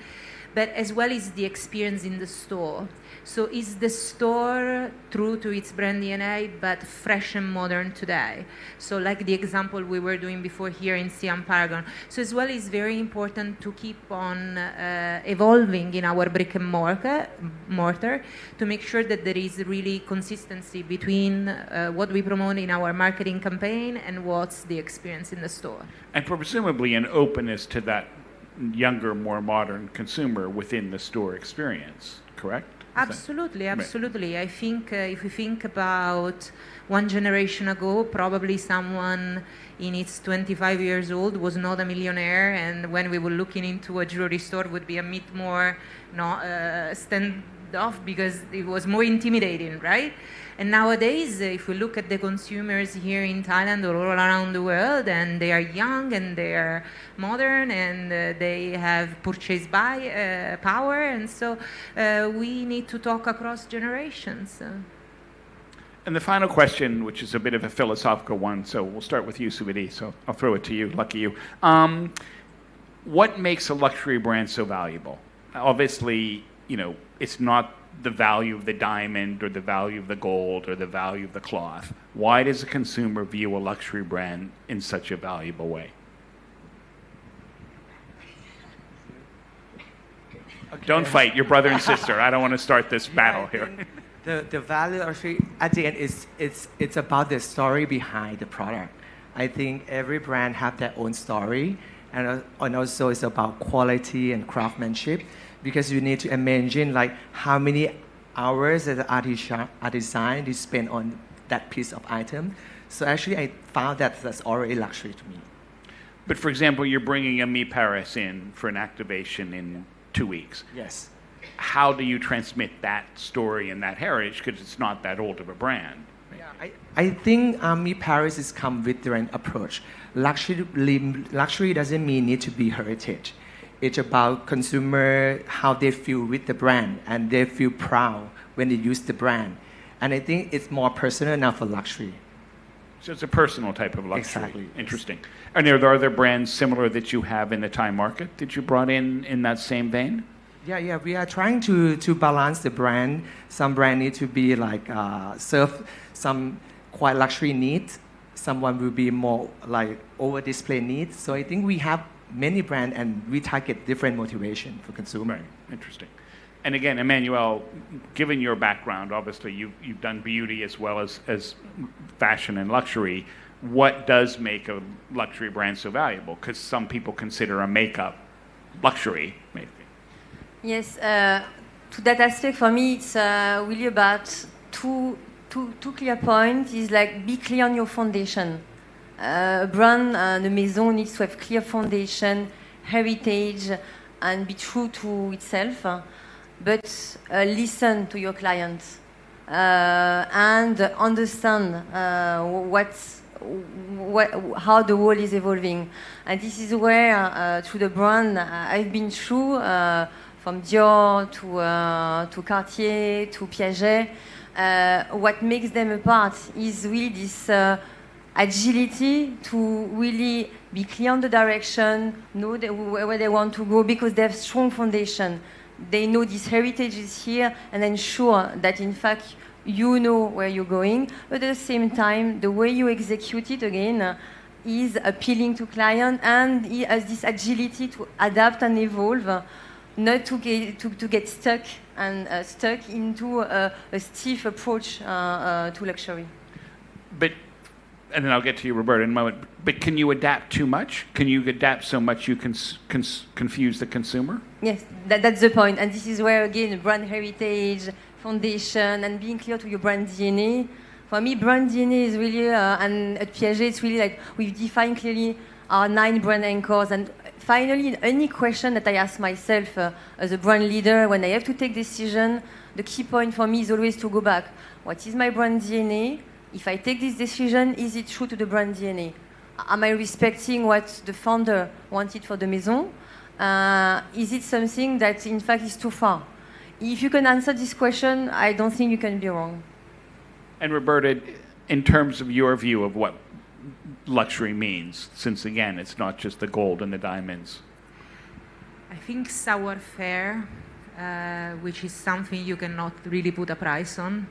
but as well is the experience in the store. So is the store true to its brand DNA, but fresh and modern today? So like the example we were doing before here in SIAM Paragon. So as well is very important to keep on evolving in our brick and mortar to make sure that there is really consistency between what we promote in our marketing campaign and what's the experience in the store. And presumably an openness to that younger, more modern consumer within the store experience, correct? Absolutely, absolutely. Right. I think if we think about one generation ago, probably someone in its 25 years old was not a millionaire, and when we were looking into a jewelry store would be a bit more stand off because it was more intimidating, right? And nowadays, if we look at the consumers here in Thailand or all around the world, and they are young and they are modern and they have purchase power, and so we need to talk across generations. And the final question, which is a bit of a philosophical one, so we'll start with you, Subhadi, so I'll throw it to you, lucky you. What makes a luxury brand so valuable? Obviously, it's not the value of the diamond or the value of the gold or the value of the cloth. Why does a consumer view a luxury brand in such a valuable way? Okay. Don't fight, your brother and sister. I don't want to start this battle here. The value actually at the end it's about the story behind the product. I think every brand have their own story, and also it's about quality and craftsmanship, because you need to imagine like how many hours that the artisan they spend on that piece of item. So actually, I found that that's already luxury to me. But for example, you're bringing a Mi Paris in for an activation in 2 weeks. Yes. How do you transmit that story and that heritage, because it's not that old of a brand? Yeah, I think Mi Paris has come with different approach. Luxury doesn't mean need to be heritage. It's about consumer, how they feel with the brand, and they feel proud when they use the brand. And I think it's more personal now for luxury. So it's a personal type of luxury. Exactly. Interesting. And are there other brands similar that you have in the Thai market that you brought in that same vein? Yeah, we are trying to balance the brand. Some brand need to be like serve some quite luxury needs. Someone will be more like over display needs. So I think we have many brands and we target different motivation for consumer. Right. Interesting. And again, Emmanuel, given your background, obviously you've done beauty as well as fashion and luxury. What does make a luxury brand so valuable? Because some people consider a makeup luxury, maybe. Yes, to that aspect, for me, it's really about two clear points. Is like be clear on your foundation. A brand, the maison needs to have clear foundation, heritage, and be true to itself. But listen to your clients and understand how the world is evolving. And this is where, through the brand, I've been through. From Dior to Cartier to Piaget, what makes them apart is really this agility to really be clear on the direction, know where they want to go, because they have strong foundation. They know this heritage is here, and ensure that in fact you know where you're going. But at the same time, the way you execute it again is appealing to client, and has this agility to adapt and evolve. Not to get stuck into a stiff approach to luxury. But, and then I'll get to you, Roberta, in a moment. But can you adapt too much? Can you adapt so much you can confuse the consumer? Yes, that's the point. And this is where, again, brand heritage, foundation, and being clear to your brand DNA. For me, brand DNA is really, and at Piaget, it's really like we've defined clearly our 9 brand anchors. And finally, any question that I ask myself as a brand leader, when I have to take decision, the key point for me is always to go back. What is my brand DNA? If I take this decision, is it true to the brand DNA? Am I respecting what the founder wanted for the maison? Is it something that, in fact, is too far? If you can answer this question, I don't think you can be wrong. And Roberta, in terms of your view of what luxury means, since again it's not just the gold and the diamonds? I think savoir-faire, which is something you cannot really put a price on.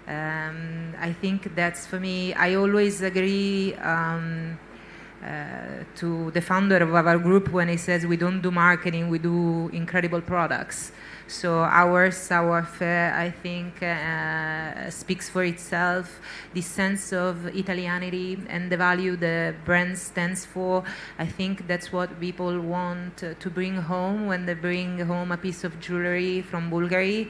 I think that's, for me, I always agree to the founder of our group when he says we don't do marketing, we do incredible products. So our savoir-faire, I think, speaks for itself. This sense of Italianity and the value the brand stands for, I think that's what people want to bring home when they bring home a piece of jewelry from Bulgari.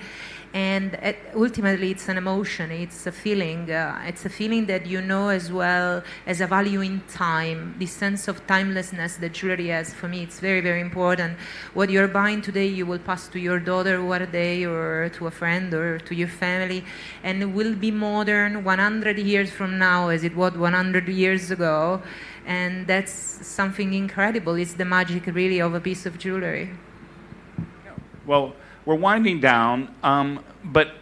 And ultimately, it's an emotion, it's a feeling. It's a feeling that you know as well as a value in time, this sense of timelessness that jewelry has. For me, it's very, very important. What you're buying today, you will pass to your daughter one day, or to a friend, or to your family, and it will be modern 100 years from now as it was 100 years ago. And that's something incredible. It's the magic, really, of a piece of jewelry. Well, we're winding down, but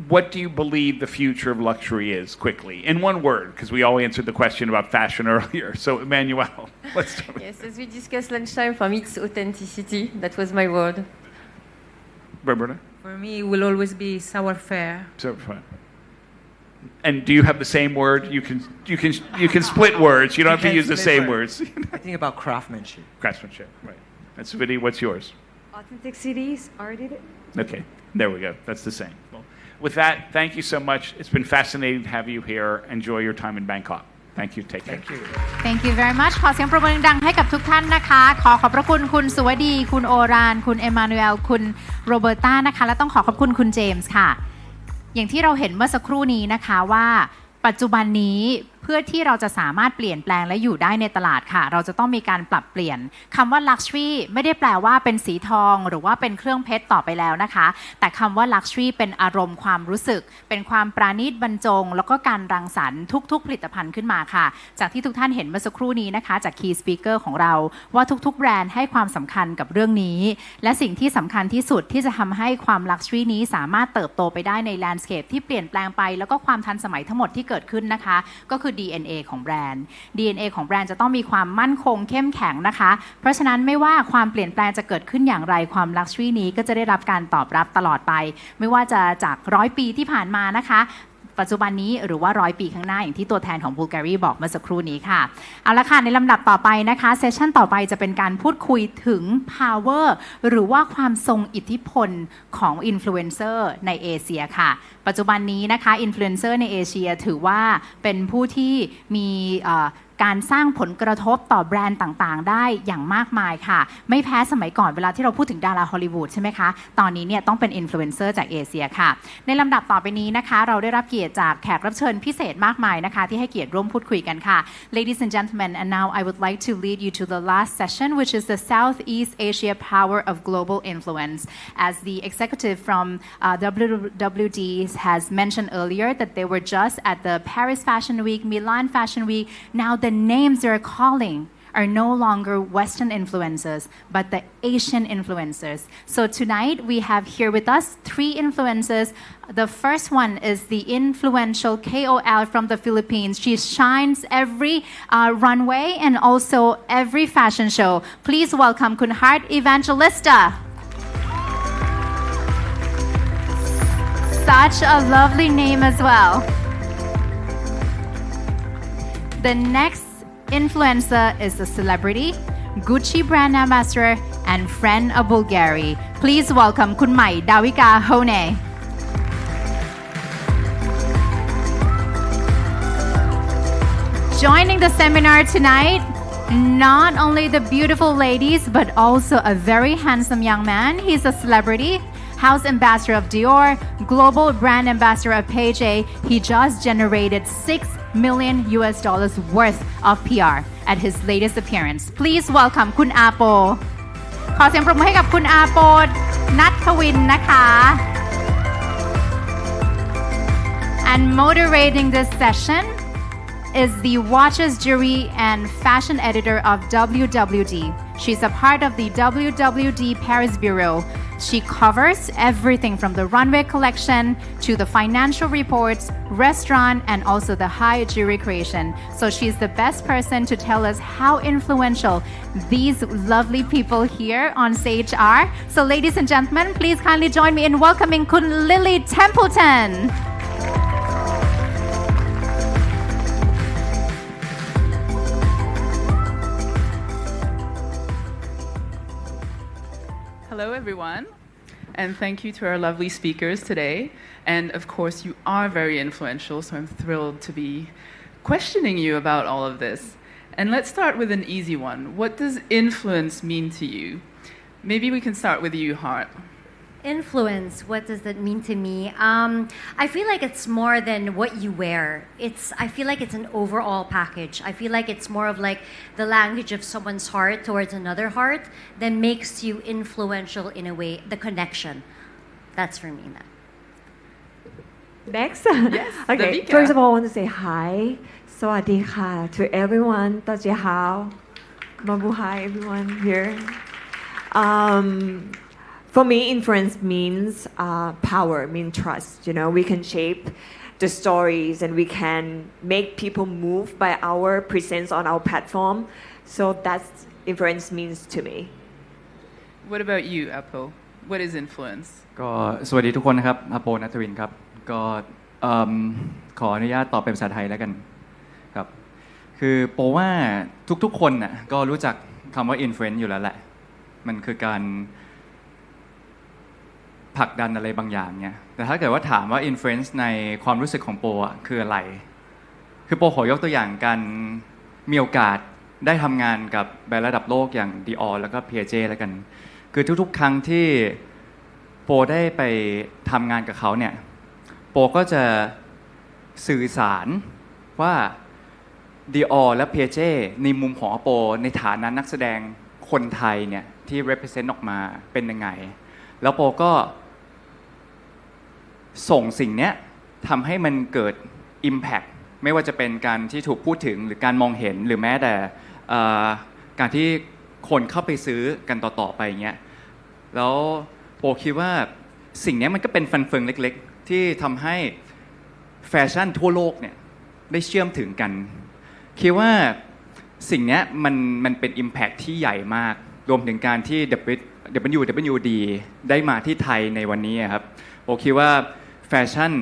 what do you believe the future of luxury is, quickly, in one word, because we all answered the question about fashion earlier. So, Emmanuel, let's start. Yes, as we discussed lunchtime, for me it's authenticity. That was my word. Roberta? For me, it will always be savoir-faire. Savoir-faire. And do you have the same word? You can split words. You don't have to use the same words. I think about craftsmanship. Craftsmanship, right. That's Vidi. What's yours? Authenticity, already did. Okay, there we go. That's the same. Well, with that, thank you so much. It's been fascinating to have you here. Enjoy your time in Bangkok. Thank you. Take care. Thank you. Thank you very much ขอเสียงปรบมือดังๆให้กับทุกท่านนะคะขอบพระคุณคุณสุวดีคุณโอรานคุณเอมานูเอลคุณโรเบิร์ต้านะคะและต้องขอบคุณคุณเจมส์ค่ะอย่างที่เราเห็นเมื่อสักครู่นี้นะคะว่าปัจจุบันนี้เพื่อที่เราจะสามารถเปลี่ยนแปลงและอยู่ได้ในตลาดค่ะเราจะต้องมีการปรับเปลี่ยนคำว่า luxury ไม่ได้แปลว่าเป็นสีทองหรือว่าเป็นเครื่องเพชรต่อไปแล้วนะคะแต่คำว่า luxury เป็นอารมณ์ความรู้สึกเป็นความปราณีตบรรจงแล้วก็การรังสรรค์ทุกๆผลิตภัณฑ์ขึ้นมาค่ะจากที่ทุกท่านเห็นเมื่อสักครู่นี้นะคะจาก key speaker ของเราว่าทุกๆแบรนด์ให้ความสำคัญกับเรื่องนี้และสิ่งที่สำคัญที่สุดที่จะทำให้ความ luxury นี้สามารถเติบโตไปได้ใน landscape ที่เปลี่ยนแปลงไปแล้วก็ความทันสมัยทั้งหมดที่เกิดขึ้นนะคะก็คือ DNA ของแบรนด์ DNA ของแบรนด์จะต้องมีความมั่นคงเข้มแข็งนะคะเพราะฉะนั้นไม่ว่าความเปลี่ยนแปลงจะเกิดขึ้นอย่างไรความ luxury นี้ก็จะได้รับการตอบรับตลอดไปไม่ว่าจะจาก100 ปีที่ผ่านมานะคะปัจจุบันนี้หรือว่า100 ปีข้างหน้าอย่างที่ตัวแทนของ Bulgari บอกเมื่อสักครู่นี้ค่ะเอาละค่ะในลำดับต่อไปนะคะเซสชั่นต่อไปจะเป็นการพูดคุยถึง power หรือว่าความทรงอิทธิพลของอินฟลูเอนเซอร์ในเอเชียค่ะปัจจุบันนี้นะคะอินฟลูเอนเซอร์ในเอเชียถือว่าเป็นผู้ที่มีการสร้างผลกระทบต่อแบรนด์ต่างๆได้อย่างมากมายค่ะไม่แพ้สมัยก่อนเวลาที่เราพูดถึงดาราฮอลลีวูดใช่ไหมคะตอนนี้เนี่ยต้องเป็นอินฟลูเอนเซอร์จากเอเชียค่ะในลำดับต่อไปนี้นะคะเราได้รับเกียรติจากแขกรับเชิญพิเศษมากมายนะคะที่ให้เกียรติร่วมพูดคุยกันค่ะ Ladies and gentlemen and now I would like to lead you to the last session which is the Southeast Asia Power of Global Influence as the executive from WWD has mentioned earlier that they were just at the Paris Fashion Week, Milan Fashion Week. Now the names they're calling are no longer Western influencers, but the Asian influencers. So tonight we have here with us 3 influencers. The first one is the influential KOL from the Philippines. She shines every runway and also every fashion show. Please welcome Kun Heart Evangelista. Such a lovely name as well. The next influencer is a celebrity, Gucci brand ambassador, and friend of Bulgari. Please welcome Kun Mai Dawika Hone. Joining the seminar tonight, not only the beautiful ladies, but also a very handsome young man. He's a celebrity, house ambassador of Dior, global brand ambassador of Paige. He just generated $6 million worth of PR at his latest appearance. Please welcome Kun Apo. ขอเสียงปรบมือให้กับคุณอาโปนัทวินนะคะ And moderating this session is the watches, jewelry, and fashion editor of WWD. She's a part of the WWD Paris Bureau. She covers everything from the runway collection to the financial reports, restaurant, and also the high jewelry creation. So she's the best person to tell us how influential these lovely people here on stage are. So ladies and gentlemen, please kindly join me in welcoming Kun Lily Templeton. Hello, everyone, and thank you to our lovely speakers today. And of course, you are very influential, so I'm thrilled to be questioning you about all of this. And let's start with an easy one. What does influence mean to you? Maybe we can start with you, Hart. Influence, what does that mean to me? I feel like it's more than what you wear. I feel like it's an overall package. I feel like it's more of like the language of someone's heart towards another heart that makes you influential in a way, the connection. That's for me. Next? Yes, okay, Davika. First of all, I want to say hi. Sawadee to everyone. Tajihao. Mabuhay, everyone here. For me, influence means power, means trust. You know, we can shape the stories and we can make people move by our presence on our platform. So that's influence means to me. What about you, Apo? What is influence? ก็สวัสดีทุกคนนะครับอโปณัฐวินครับก็ขออนุญาตตอบเป็นภาษาไทยแล้วกันครับคือโปว่าทุกๆคนน่ะก็รู้จักคำว่า influence อยู่แล้วแหละมันคือการผลักดันอะไรบางอย่างเนี่ยแต่ถ้าเกิดว่าถามว่า influence ในความรู้สึกของโปอ่ะคืออะไรคือโปขอยกตัวอย่างการมีโอกาสได้ทำงานกับแบรนด์ระดับโลกอย่าง Dior แล้วก็ Piaget แล้วกันคือทุกๆครั้งที่โปได้ไปทำงานกับเขาเนี่ยโปก็จะสื่อสารว่า Dior และ Piaget ในมุมของโปในฐานะนักแสดงคนไทยเนี่ยที่ represent ออกมาเป็นยังไงแล้วโปก็ส่งสิ่งนี้ทำให้มันเกิด impact ไม่ว่าจะเป็นการที่ถูกพูดถึงหรือการมองเห็นหรือแม้แต่การที่คนเข้าไปซื้อกันต่อไปเงี้ยแล้วโปคิดว่าสิ่งนี้มันก็เป็นฟันเฟืองเล็กๆที่ทำให้แฟชั่นทั่วโลกเนี่ยได้เชื่อมถึงกันคิดว่าสิ่งนี้มันเป็น impact ที่ใหญ่มากรวมถึงการที่ WWD ได้มาที่ไทยในวันนี้ครับโปคิดว่าแฟชั่น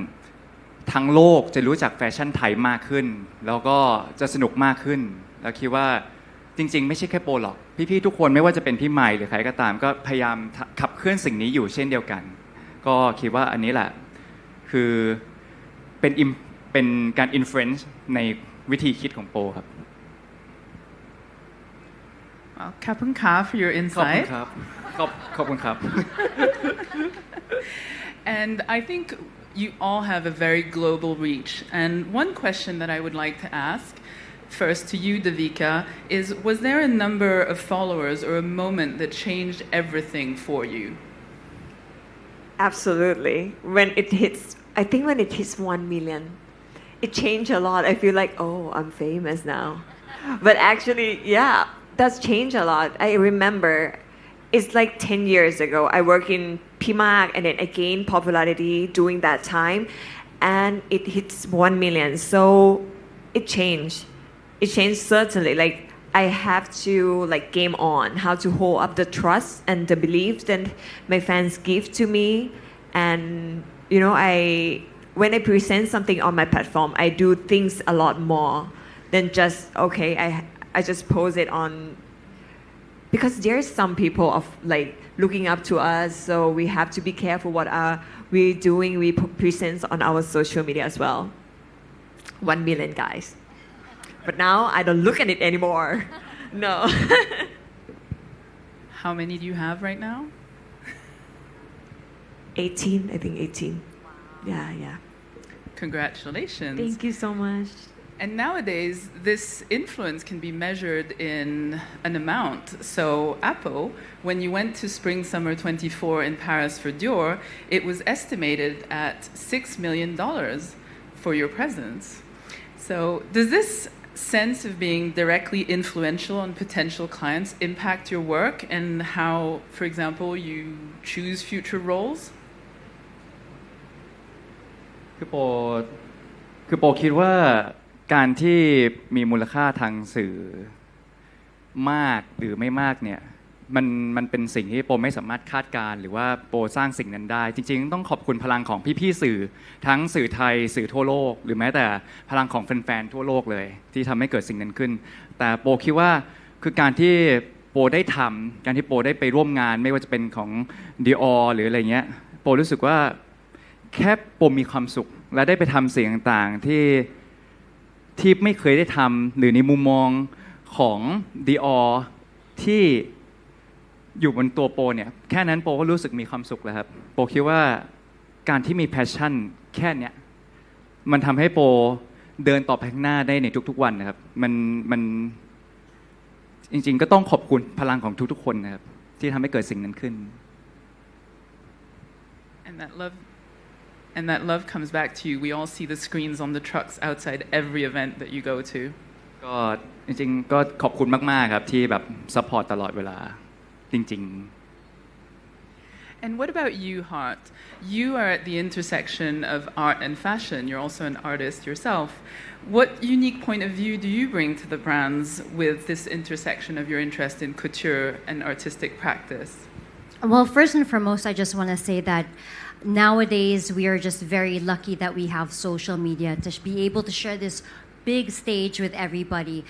ทั้งโลกจะรู้จักแฟชั่นไทยมากขึ้นแล้วก็จะสนุกมากขึ้นแล้วคิดว่าจริงๆไม่ใช่แค่โปหรอกพี่ๆทุกคนไม่ว่าจะเป็นพี่ใหม่หรือใครก็ตามก็พยายามขับเคลื่อนสิ่งนี้อยู่เช่นเดียวกันก็คิดว่าอันนี้แหละคือเป็นการ influence ในวิธีคิดของโปครับขอบคุณครับ for your insight ขอบคุณครับ And I think you all have a very global reach and one question that I would like to ask first to you, Devika, is was there a number of followers or a moment that changed everything for you? Absolutely. I think when it hits 1 million, it changed a lot. I feel like, oh, I'm famous now. But actually, yeah, that's changed a lot. I remember it's like 10 years ago. I worked in PMAC and then I gained popularity during that time and it hits 1 million. So it changed. It changed certainly. Like I have to like game on how to hold up the trust and the belief that my fans give to me. And you know, when I present something on my platform, I do things a lot more than just okay. I just post it on because there's some people of like looking up to us, so we have to be careful what we doing. We present on our social media as well. 1 million guys. But now I don't look at it anymore. No. How many do you have right now? 18, I think 18. Yeah. Congratulations. Thank you so much. And nowadays, this influence can be measured in an amount. So, Apo, when you went to Spring Summer 24 in Paris for Dior, it was estimated at $6 million for your presence. So, does this sense of being directly influential on potential clients impact your work and how, for example, you choose future roles? คือโปคิดว่าการที่มีมูลค่าทางสื่อมากหรือไม่มากเนี่ยมันเป็นสิ่งที่โปไม่สามารถคาดการหรือว่าโปสร้างสิ่งนั้นได้จริงๆต้องขอบคุณพลังของพี่ๆสื่อทั้งสื่อไทยสื่อทั่วโลกหรือแม้แต่พลังของแฟนๆทั่วโลกเลยที่ทำให้เกิดสิ่งนั้นขึ้นแต่โปคิดว่าคือการที่โปได้ทำการที่โปได้ไปร่วมงานไม่ว่าจะเป็นของ Dior หรืออะไรเงี้ยโปรู้สึกว่าแค่โปมีความสุขและได้ไปทำสิ่งต่างๆที่ไม่เคยได้ทำหรือในมุมมองของ Dior ที่อยู่บนตัวโปเนี่ยแค่นั้นโปก็รู้สึกมีความสุขแล้วครับโปคิดว่าการที่มี passion แค่เนี้ยมันทำให้โปเดินต่อไปข้างหน้าได้ในทุกๆวันนะครับมันจริงๆก็ต้องขอบคุณพลังของทุกๆคนนะครับที่ทำให้เกิดสิ่งนั้นขึ้น And that love comes back to you. We all see the screens on the trucks outside every event that you go to. ก็จริงๆก็ขอบคุณมากๆครับที่แบบซัพพอร์ตตลอดเวลาจริง And what about you, Hart? You are at the intersection of art and fashion. You're also an artist yourself. What unique point of view do you bring to the brands with this intersection of your interest in couture and artistic practice? Well, first and foremost, I just want to say that nowadays we are just very lucky that we have social media to be able to share this big stage with everybody.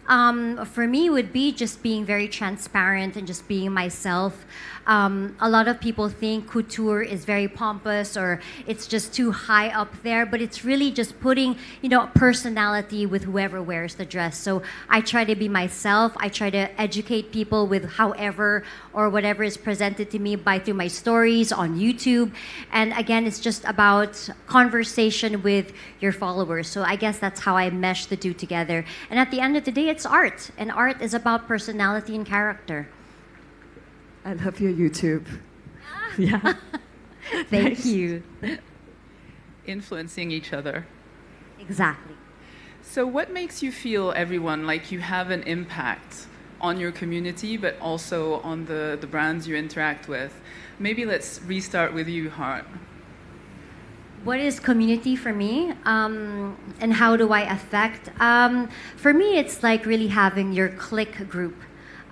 For me, it would be just being very transparent and just being myself. A lot of people think couture is very pompous or it's just too high up there, but it's really just putting, personality with whoever wears the dress. So I try to be myself. I try to educate people with however or whatever is presented to me through my stories on YouTube. And again, it's just about conversation with your followers. So I guess that's how I mesh the two together. And at the end of the day, it's art. And art is about personality and character. I love your YouTube. Yeah. Thank you. Influencing each other. Exactly. So what makes you feel, everyone, like you have an impact on your community, but also on the brands you interact with? Maybe let's restart with you, Hart. What is community for me, and how do I affect? For me, it's like really having your clique group.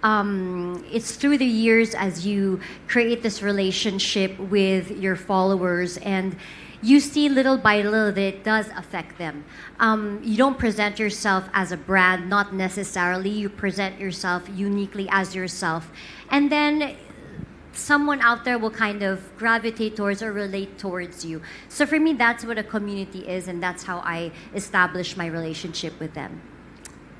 It's through the years as you create this relationship with your followers and you see little by little that it does affect them. You don't present yourself as a brand, not necessarily. You present yourself uniquely as yourself. And then someone out there will kind of gravitate towards or relate towards you. So for me, that's what a community is, and that's how I establish my relationship with them.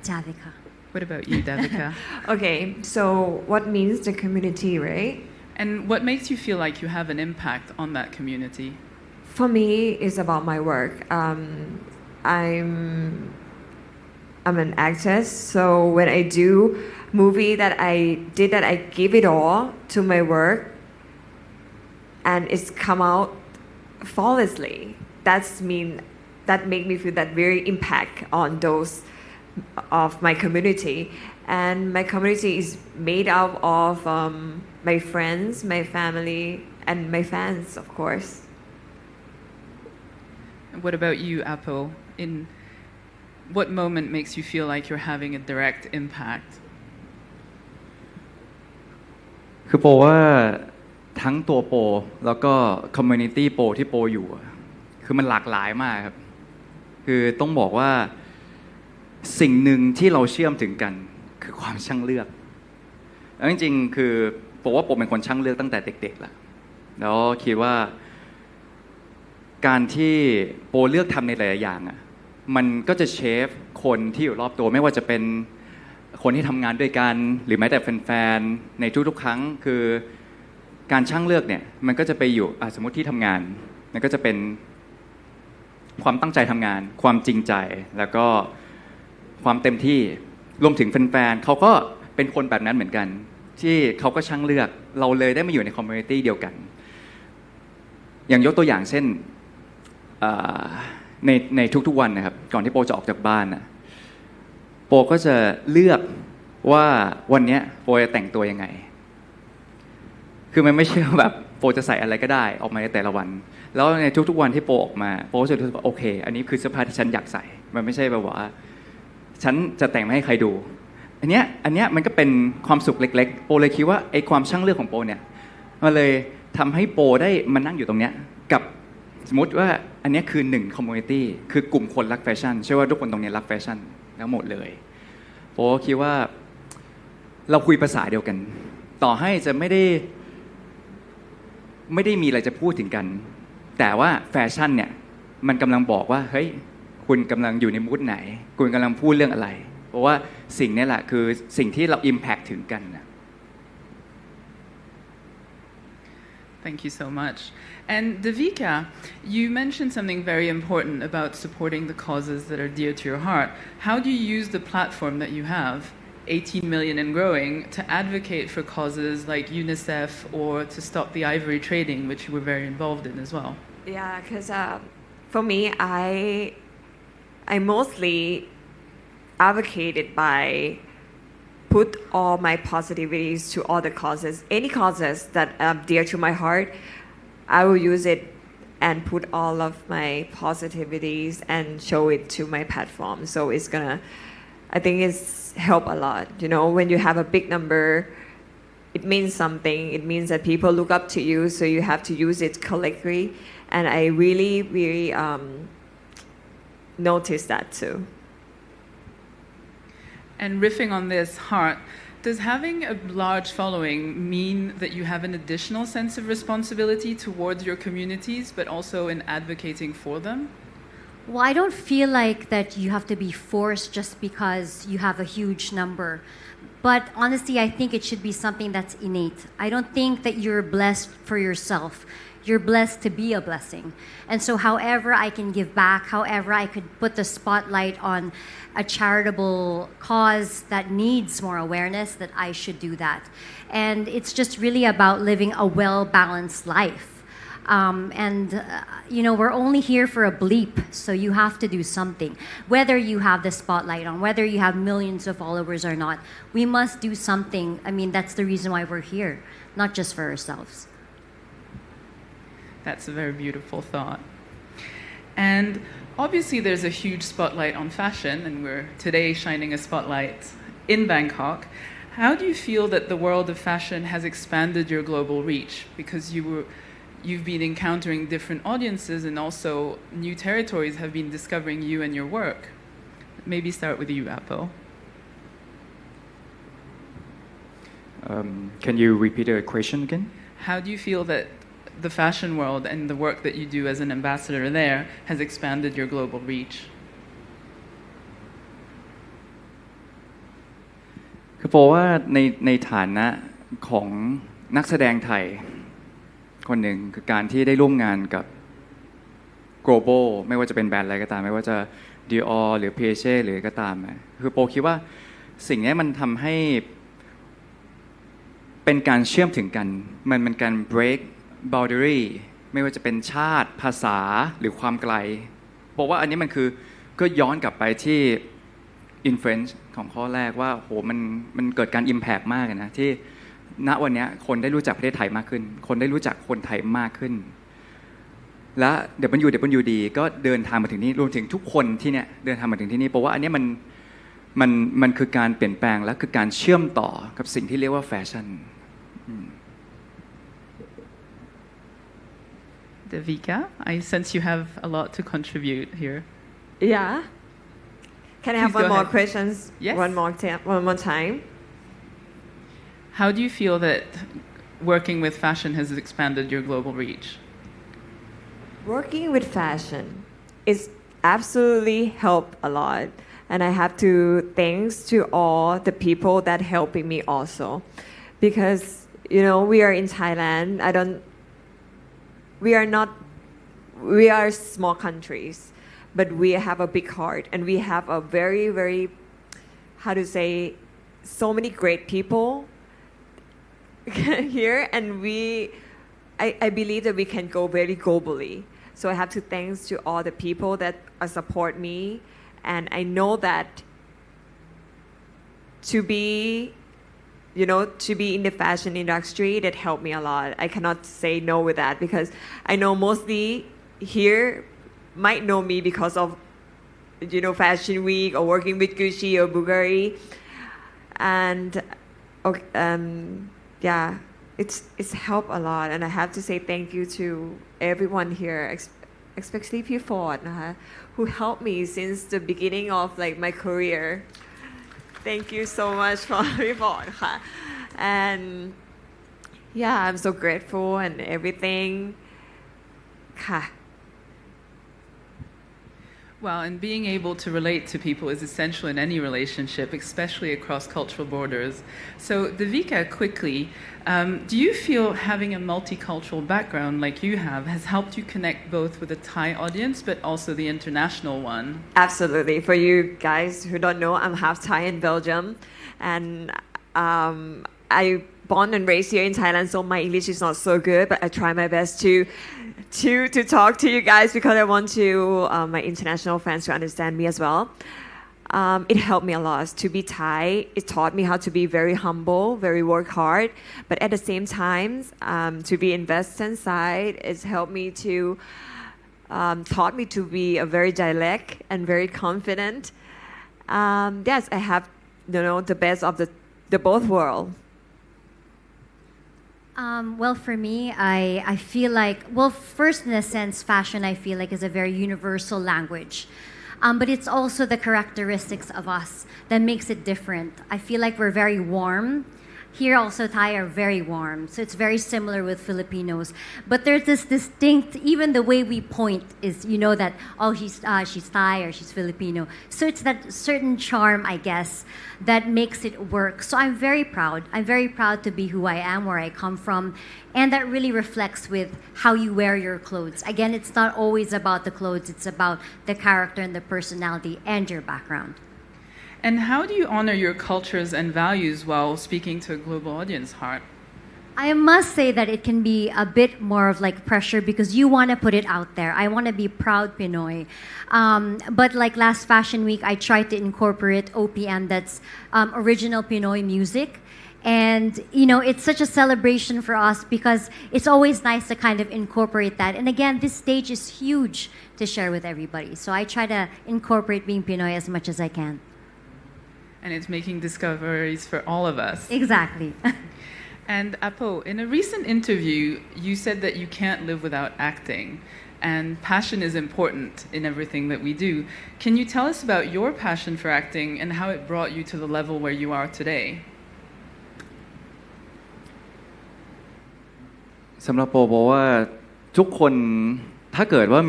Davika. What about you, Davika? Okay, so what means the community, right? And what makes you feel like you have an impact on that community? For me, it's about my work. I'm an actress, so when I do movie that I give it all to my work, and it's come out flawlessly. That make me feel that very impact on those of my community, and my community is made up of my friends, my family, and my fans, of course. And what about you, Apo? In what moment makes you feel like you're having a direct impact? คือโปว่าทั้งตัวโปแล้วก็คอมมูนิตี้โปที่โปอยู่คือมันหลากหลายมากครับคือต้องบอกว่าสิ่งหนึ่งที่เราเชื่อมถึงกันคือความช่างเลือกแล้วจริงๆคือโปว่าโปเป็นคนช่างเลือกตั้งแต่เด็กๆแล้วคิดว่าการที่โปเลือกทำในหลายๆอย่างมันก็จะเชฟคนที่อยู่รอบตัวไม่ว่าจะเป็นคนที่ทำงานด้วยกันหรือแม้แต่แฟนๆในทุกๆครั้งคือการช่างเลือกเนี่ยมันก็จะไปอยู่สมมติที่ทำงานมันก็จะเป็นความตั้งใจทำงานความจริงใจแล้วก็ความเต็มที่รวมถึงแฟนๆเขาก็เป็นคนแบบนั้นเหมือนกันที่เขาก็ช่างเลือกเราเลยได้มาอยู่ในคอมมูนิตี้เดียวกันอย่างยกตัวอย่างเช่นในทุกๆวันนะครับก่อนที่โปจะออกจากบ้านโปก็จะเลือกว่าวันนี้โปจะแต่งตัวยังไงคือมันไม่ใช่แบบโปจะใส่อะไรก็ได้ออกมาในแต่ละวันแล้วในทุกๆวันที่โปออกมาโปก็จะรู้สึกว่าโอเคอันนี้คือเสื้อผ้าที่ฉันอยากใส่มันไม่ใช่แบบว่าฉันจะแต่งมาให้ใครดูอันเนี้ยมันก็เป็นความสุขเล็กๆโปเลยคิดว่าไอ้ความช่างเลือกของโปเนี่ยมันเลยทำให้โปได้มานั่งอยู่ตรงเนี้ยกับสมมติว่าอันนี้คือ1 community คือกลุ่มคนรักแฟชั่นเชื่อว่าทุกคนตรงนี้รักแฟชั่นทั้งหมดเลยโปคิดว่าเราคุยภาษาเดียวกันต่อให้จะไม่ได้มีอะไรจะพูดถึงกันแต่ว่าแฟชั่นเนี่ยมันกำลังบอกว่าเฮ้ยคุณกำลังอยู่ในมูดไหนคุณกำลังพูดเรื่องอะไรเพราะว่าสิ่งนี้แหละคือสิ่งที่เรา impact ถึงกันนะ Thank you so much. And Davika, you mentioned something very important about supporting the causes that are dear to your heart. How do you use the platform that you have, 18 million and growing, to advocate for causes like UNICEF or to stop the ivory trading, which you were very involved in as well? Yeah, because for me, I mostly advocated by put all my positivities to all the causes. Any causes that are dear to my heart, I will use it and put all of my positivities and show it to my platform. So it's gonna, I think it's help a lot. You know, when you have a big number, it means something. It means that people look up to you, so you have to use it collectively. And I really, really noticed that too. And riffing on this, Hart, does having a large following mean that you have an additional sense of responsibility towards your communities, but also in advocating for them? Well, I don't feel like that you have to be forced just because you have a huge number. But honestly, I think it should be something that's innate. I don't think that you're blessed for yourself. You're blessed to be a blessing. And so however I can give back, however I could put the spotlight on a charitable cause that needs more awareness, that I should do that. And it's just really about living a well-balanced life. You know, we're only here for a bleep, so you have to do something. Whether you have the spotlight on, whether you have millions of followers or not, we must do something. I mean, that's the reason why we're here, not just for ourselves. That's a very beautiful thought. And obviously there's a huge spotlight on fashion, and we're today shining a spotlight in Bangkok. How do you feel that the world of fashion has expanded your global reach? Because you've been encountering different audiences, and also new territories have been discovering you and your work. Maybe start with you, Apple. Can you repeat the question again? How do you feel that the fashion world and the work that you do as an ambassador there has expanded your global reach? คือเพราะว่าในฐานะของนักแสดงไทยคนหนึ่งคือการที่ได้ร่วมงานกับ global ไม่ว่าจะเป็นแบรนด์อะไรก็ตามไม่ว่าจะ Dior หรือ Piaget หรือก็ตามคือโปคิดว่าสิ่งนี้มันทำให้เป็นการเชื่อมถึงกันมันเป็นการ break boundary ไม่ว่าจะเป็นชาติภาษาหรือความไกลเพราะว่าอันนี้มันคือก็ย้อนกลับไปที่ influence ของข้อแรกว่าโหมันเกิดการ impact มากนะที่ณวันนี้คนได้รู้จักประเทศไทยมากขึ้นคนได้รู้จักคนไทยมากขึ้นและ WWD ก็เดินทางมาถึงนี่รวมถึงทุกคนที่เนี่ยเดินทางมาถึงที่นี่เพราะว่าอันนี้มันคือการเปลี่ยนแปลงและคือการเชื่อมต่อกับสิ่งที่เรียกว่าแฟชั่นDevika, I sense you have a lot to contribute here. Yeah. Can I have one more question? Yes. One more time. How do you feel that working with fashion has expanded your global reach? Working with fashion is absolutely helped a lot. And I have to thanks to all the people that helping me also. Because, you know, we are in Thailand. We are small countries, but we have a big heart, and we have a very, very, how to say, so many great people here, and I believe that we can go very globally. So I have to thanks to all the people that support me, and I know that to be in the fashion industry, that helped me a lot. I cannot say no with that because I know mostly here might know me because of, Fashion Week or working with Gucci or Bulgari. And, yeah, it's helped a lot. And I have to say thank you to everyone here, especially P. Ford, who helped me since the beginning of my career. Thank you so much for report. And yeah, I'm so grateful and everything. Well, and being able to relate to people is essential in any relationship, especially across cultural borders. So, Devika, quickly, do you feel having a multicultural background like you have has helped you connect both with the Thai audience but also the international one? Absolutely. For you guys who don't know, I'm half Thai and Belgium. And I born and raised here in Thailand, so my English is not so good, but I try my best to talk to you guys because I want to my international fans to understand me as well. It helped me a lot to be Thai. It taught me how to be very humble, very work hard, but at the same time, to be in Western side, it's helped me to taught me to be a very direct and very confident. Yes, I have the best of the both worlds. Well, for me, I feel like, well, first in a sense, fashion I feel like is a very universal language. But it's also the characteristics of us that makes it different. I feel like we're very warm. Here also Thai are very warm, so it's very similar with Filipinos. But there's this distinct, even the way we point is, that, oh, she's Thai or she's Filipino. So it's that certain charm, I guess, that makes it work. So I'm very proud. I'm very proud to be who I am, where I come from. And that really reflects with how you wear your clothes. Again, it's not always about the clothes. It's about the character and the personality and your background. And how do you honor your cultures and values while speaking to a global audience, Hart? I must say that it can be a bit more of like pressure because you want to put it out there. I want to be proud Pinoy. But like last Fashion Week, I tried to incorporate OPM, that's original Pinoy music. And, it's such a celebration for us because it's always nice to kind of incorporate that. And again, this stage is huge to share with everybody. So I try to incorporate being Pinoy as much as I can. And it's making discoveries for all of us. Exactly. And Apo, in a recent interview, you said that you can't live without acting. And passion is important in everything that we do. Can you tell us about your passion for acting and how it brought you to the level where you are today? สำหรับโปบอกว่าทุกคนถ้าเกิดว่า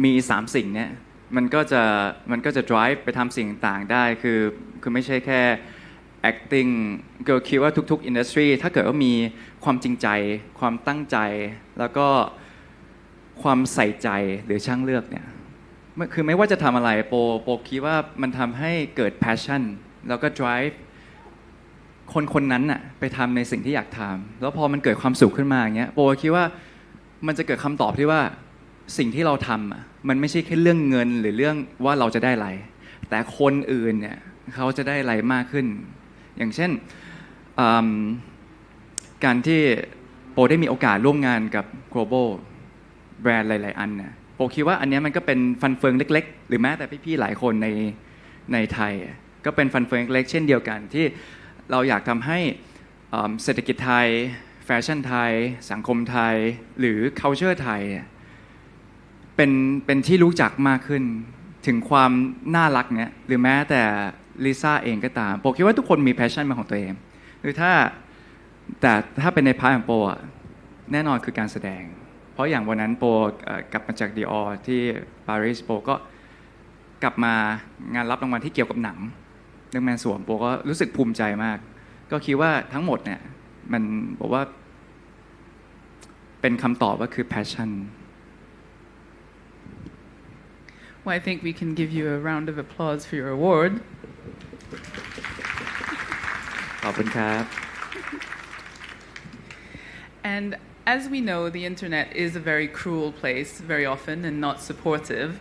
มี3สิ่งเนี้ยมันก็จะ drive ไปทำสิ่งต่างได้คือไม่ใช่แค่ acting ก็คิดว่าทุกๆ industry ถ้าเกิดว่ามีความจริงใจความตั้งใจแล้วก็ความใส่ใจหรือช่างเลือกเนี่ยคือไม่ว่าจะทำอะไรโปคิดว่ามันทำให้เกิด passion แล้วก็ drive คนนั้นน่ะไปทำในสิ่งที่อยากทำแล้วพอมันเกิดความสุขขึ้นมาอย่างเงี้ยโปคิดว่ามันจะเกิดคำตอบที่ว่าสิ่งที่เราทำมันไม่ใช่แค่เรื่องเงินหรือเรื่องว่าเราจะได้อะไรแต่คนอื่นเนี่ยเขาจะได้อะไรมากขึ้นอย่างเช่นการที่โปได้มีโอกาสร่วมงานกับ global แบรนด์หลายๆอันเนี่ยโปคิดว่าอันนี้มันก็เป็นฟันเฟืองเล็กๆหรือแม้แต่พี่ๆหลายคนในไทยก็เป็นฟันเฟืองเล็กๆเช่นเดียวกันที่เราอยากทำให้เศรษฐกิจไทยแฟชั่นไทยสังคมไทยหรือ culture ไทยเป็นที่รู้จักมากขึ้นถึงความน่ารักเนี่ยหรือแม้แต่ลิซ่าเองก็ตามโปคิดว่าทุกคนมีแพชชั่นมาของตัวเองคือถ้าเป็นในพาร์ทของโปแน่นอนคือการแสดงเพราะอย่างวันนั้นโปกลับมาจากดีออที่ปารีสโปก็กลับมางานรับรางวัลที่เกี่ยวกับหนังเรื่องแมนสวมโปก็รู้สึกภูมิใจมากก็คิดว่าทั้งหมดเนี่ยมันบอกว่าเป็นคำตอบว่าคือ passion Well, I think we can give you a round of applause for your award. ขอบคุณครับ And as we know, the internet is a very cruel place very often and not supportive.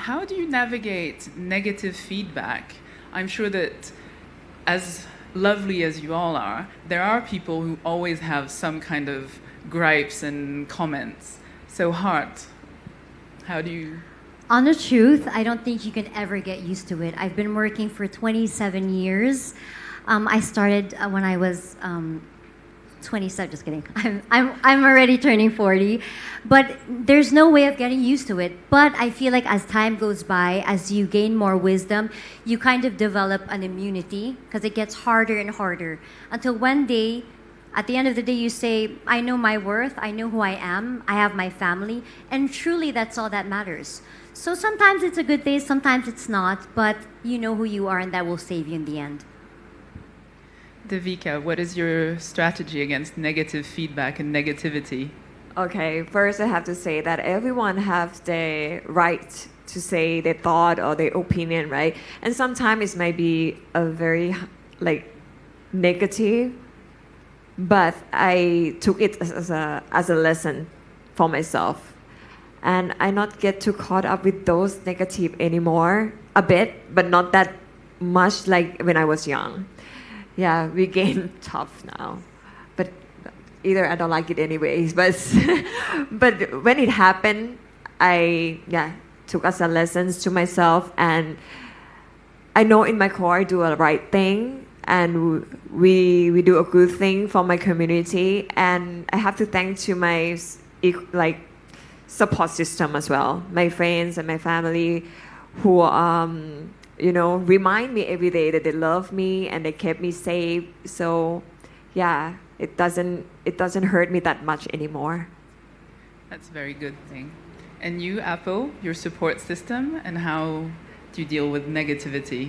How do you navigate negative feedback? I'm sure that as lovely as you all are, there are people who always have some kind of gripes and comments. So Hart, how do you... On the truth, I don't think you can ever get used to it. I've been working for 27 years. I started when I was 27. Just kidding. I'm already turning 40, but there's no way of getting used to it. But I feel like as time goes by, as you gain more wisdom, you kind of develop an immunity because it gets harder and harder until one day. At the end of the day, you say, I know my worth, I know who I am, I have my family, and truly that's all that matters. So sometimes it's a good day, sometimes it's not, but you know who you are and that will save you in the end. Devika, what is your strategy against negative feedback and negativity? Okay, first I have to say that everyone has the right to say their thought or their opinion, right? And sometimes it might be a very negative, but I took it as a lesson for myself. and I not get too caught up with those negative anymore. A bit, but not that much like when I was young. Yeah, we gain tough now, but either I don't like it anyways. But but when it happened, I took as a lessons to myself, and I know in my core I do a right thing, and we do a good thing for my community, and I have to thank to my support system as well, my friends and my family, who remind me every day that they love me and they kept me safe. So yeah, it doesn't hurt me that much anymore. That's a very good thing. And you, Apple, your support system, and how do you deal with negativity?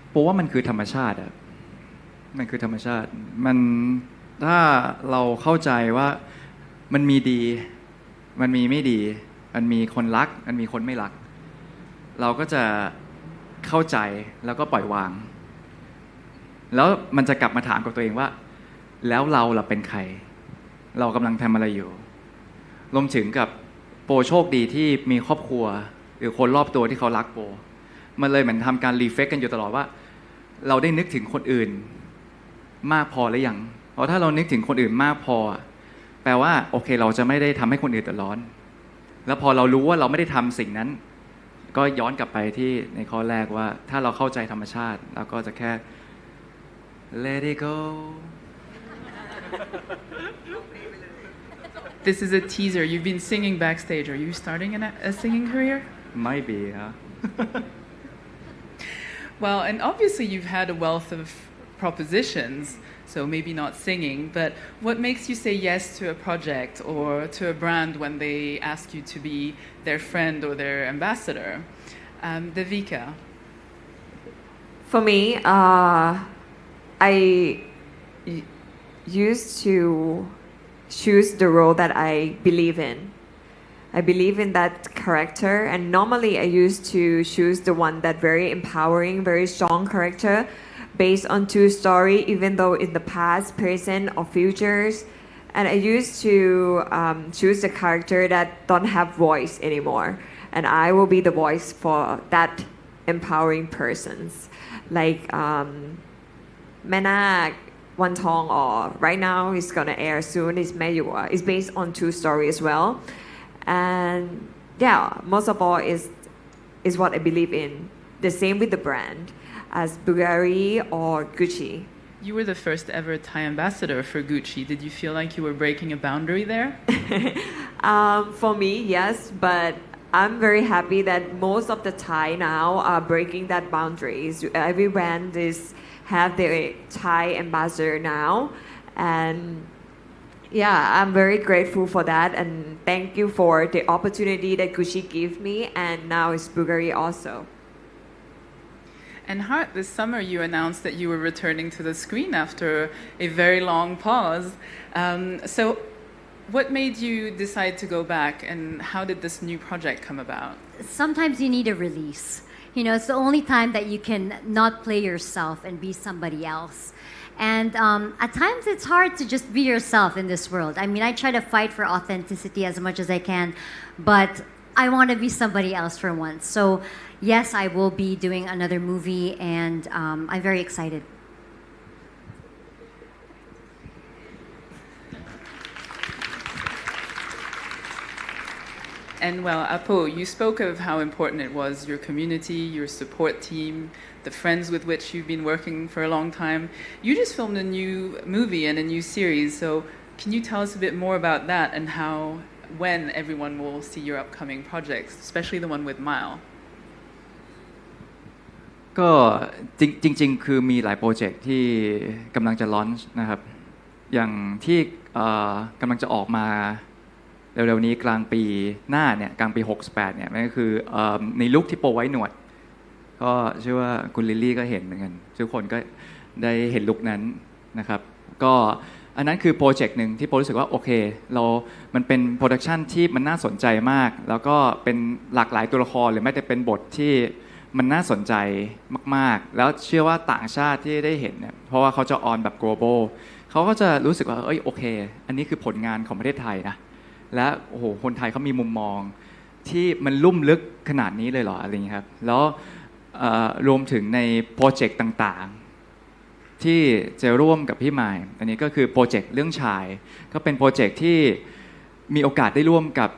เพราะว่ามันคือธรรมชาติอะมันคือธรรมชาติมันถ้าเราเข้าใจว่ามันมีดีมันมีไม่ดีมันมีคนรักมันมีคนไม่รักเราก็จะเข้าใจแล้วก็ปล่อยวางแล้วมันจะกลับมาถามกับตัวเองว่าแล้วเราล่ะเป็นใครเรากำลังทำอะไรอยู่รวมถึงกับโปโชคดีที่มีครอบครัวหรือคนรอบตัวที่เขารักโปมันเลยเหมือนทำการรีเฟกกันอยู่ตลอดว่าเราได้นึกถึงคนอื่นมากพอหรือยังเพราะถ้าเรานึกถึงคนอื่นมากพอแปลว่าโอเคเราจะไม่ได้ทำให้คนอื่นเดือดร้อนแล้วพอเรารู้ว่าเราไม่ได้ทำสิ่งนั้นก็ย้อนกลับไปที่ในข้อแรกว่าถ้าเราเข้าใจธรรมชาติเราก็จะแค่ let it go This is a teaser. You've been singing backstage. Are you starting a singing career? Might be, yeah. Well, and obviously you've had a wealth of propositions, so maybe not singing, but what makes you say yes to a project or to a brand when they ask you to be their friend or their ambassador? Devika. For me, I used to choose the role that I believe in. I believe in that character, and normally I used to choose the one that very empowering, very strong character based on true story, even though in the past, present, or futures. And I used to choose the character that don't have voice anymore, and I will be the voice for that empowering persons, like Menak, One Tong, or right now it's gonna air soon is Mayua. It's based on true story as well, and yeah, most of all is what I believe in. The same with the brand, as Bulgari or Gucci. You were the first ever Thai ambassador for Gucci. Did you feel like you were breaking a boundary there? For me, yes, but I'm very happy that most of the Thai now are breaking that boundaries. Every brand have their Thai ambassador now, and yeah, I'm very grateful for that, and thank you for the opportunity that Gucci gave me, and now it's Bulgari also. And Hart, this summer you announced that you were returning to the screen after a very long pause. So what made you decide to go back, and how did this new project come about? Sometimes you need a release. You know, it's the only time that you can not play yourself and be somebody else. And at times it's hard to just be yourself in this world. I mean, I try to fight for authenticity as much as I can, but I want to be somebody else for once. So yes, I will be doing another movie, and I'm very excited. And well, Apo, you spoke of how important it was, your community, your support team, the friends with which you've been working for a long time. You just filmed a new movie and a new series, so can you tell us a bit more about that and how, when everyone will see your upcoming projects, especially the one with Mile? ก็จริงๆคือมีหลายโปรเจกต์ที่กำลังจะลอนช์นะครับอย่างที่กำลังจะออกมาเร็วๆนี้กลางปีหน้าเนี่ยกลางปี68เนี่ยมันก็คือในลุคที่โปรไว้หนวดก็เชื่อว่าคุณลิลลี่ก็เห็นเหมือนกันทุกคนก็ได้เห็นลุคนั้นนะครับก็อันนั้นคือโปรเจกต์หนึ่งที่โปรรู้สึกว่าโอเคมันเป็นโปรดักชันที่มันน่าสนใจมากแล้วก็เป็นหลากหลายตัวละครหรือแม้แต่เป็นบทที่มันน่าสนใจมากๆแล้วเชื่อว่าต่างชาติที่ได้เห็นเนี่ยเพราะว่าเขาจะออนแบบ global เขาก็จะรู้สึกว่าโอเคอันนี้คือผลงานของประเทศไทยนะและโอ้โหคนไทยเขามีมุมมองที่มันลุ่มลึกขนาดนี้เลยเหรออะไรอย่างนี้ครับแล้วรวมถึงในโปรเจกต์ต่างๆที่จะร่วมกับพี่มายอันนี้ก็คือโปรเจกต์เรื่องชายก็เป็นโปรเจกต์ที่มีโอกาสได้ร่วมกับ